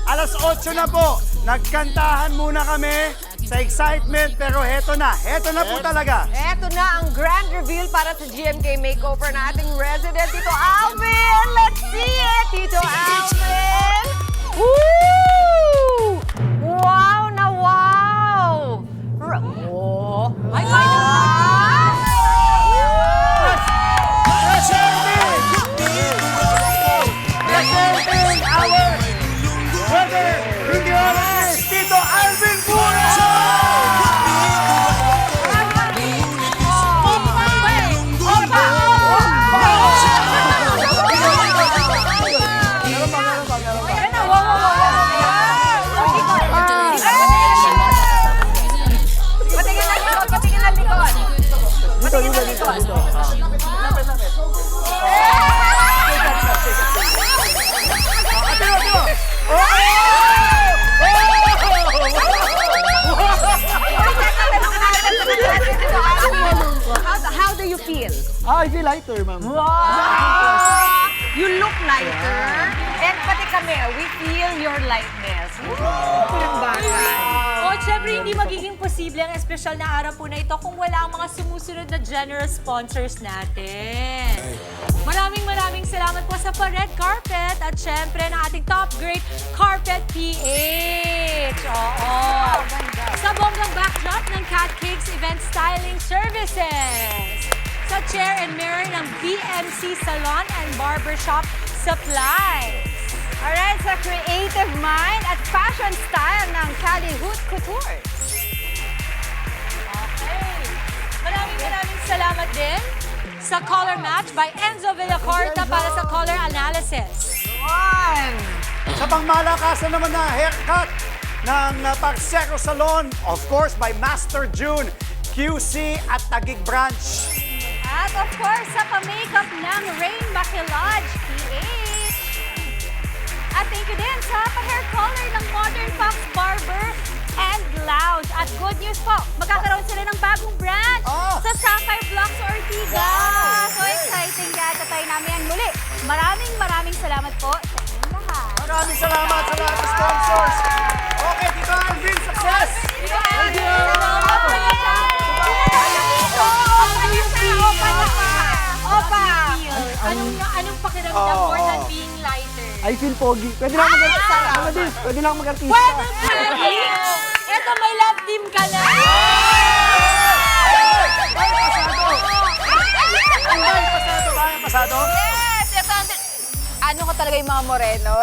alas 8 na po. Nagkantahan muna kami sa excitement, pero heto na po talaga. Eto na ang grand reveal para sa GMK Makeover na ating resident, Tito Alvin. Let's see it, Tito Alvin. Woo! Wow na wow! Oh. Ay, Presenting our I feel lighter, ma'am. Wow! You look lighter. And pati kami, we feel your lightness. Yung bagay. O, syempre, hindi magiging posible ang espesyal na araw po na ito kung wala ang mga sumusunod na generous sponsors natin. Maraming salamat po sa pa-red carpet at syempre na ating top grade Carpet PH. Oo. Sa bonggang backdrop ng Cat Cakes Event Styling Services. Sa chair and mirror ng BMC Salon and Barbershop Supplies. Alright, sa creative mind at fashion style ng Cali Haute Couture. Okay. Maraming salamat din sa Color Match by Enzo Villacorta para sa color analysis. Sa pangmalakasan naman na haircut ng Pagseco Salon, of course, by Master June, QC at Taguig Branch. At of course, sa pa-makeup ng Rain Maquillage PH. At thank you din sa pa-hair color ng Modern Fox Barber and Lounge. At good news po, magkakaroon sila ng bagong branch sa Sapphire Blocks Ortigas. So exciting kaya tatay namin yan muli. Maraming salamat po sa inyong lahat. Maraming salamat sa lahat ng sponsors. Okay, Tito Alvin, success! Tito Alvin! Opa! Anong pakiramdam more than being lighter? I feel foggy. Pwede lang mag-artista. Pwede lang mag-artista. Pwede! Eto, may love team ka na! Pasado? Yes! Ito, ano ko talaga yung mga moreno?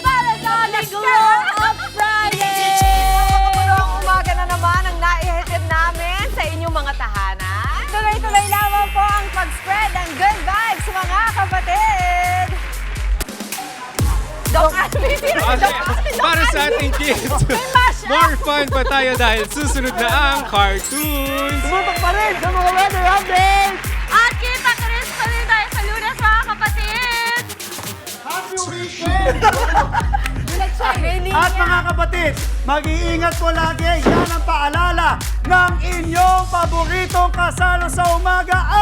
Para sa ating Glow Up Friday! Kapag umaga na naman ang naihatid namin sa inyong mga tahanan. Tuloy-tuloy lamang po ang pag-spread ng good vibes sa mga kapatid. Dok Alvin, Para sa ating kids, more fun pa tayo dahil susunod na ang cartoons. Tumutok pa rin sa mga weather updates! At kita-Chris pa rin tayo sa Lunas, mga kapatid! Happy weekend! At mga kapatid, mag-iingat po lagi. Yan ang paalala ng inyong paboritong kasalo sa umaga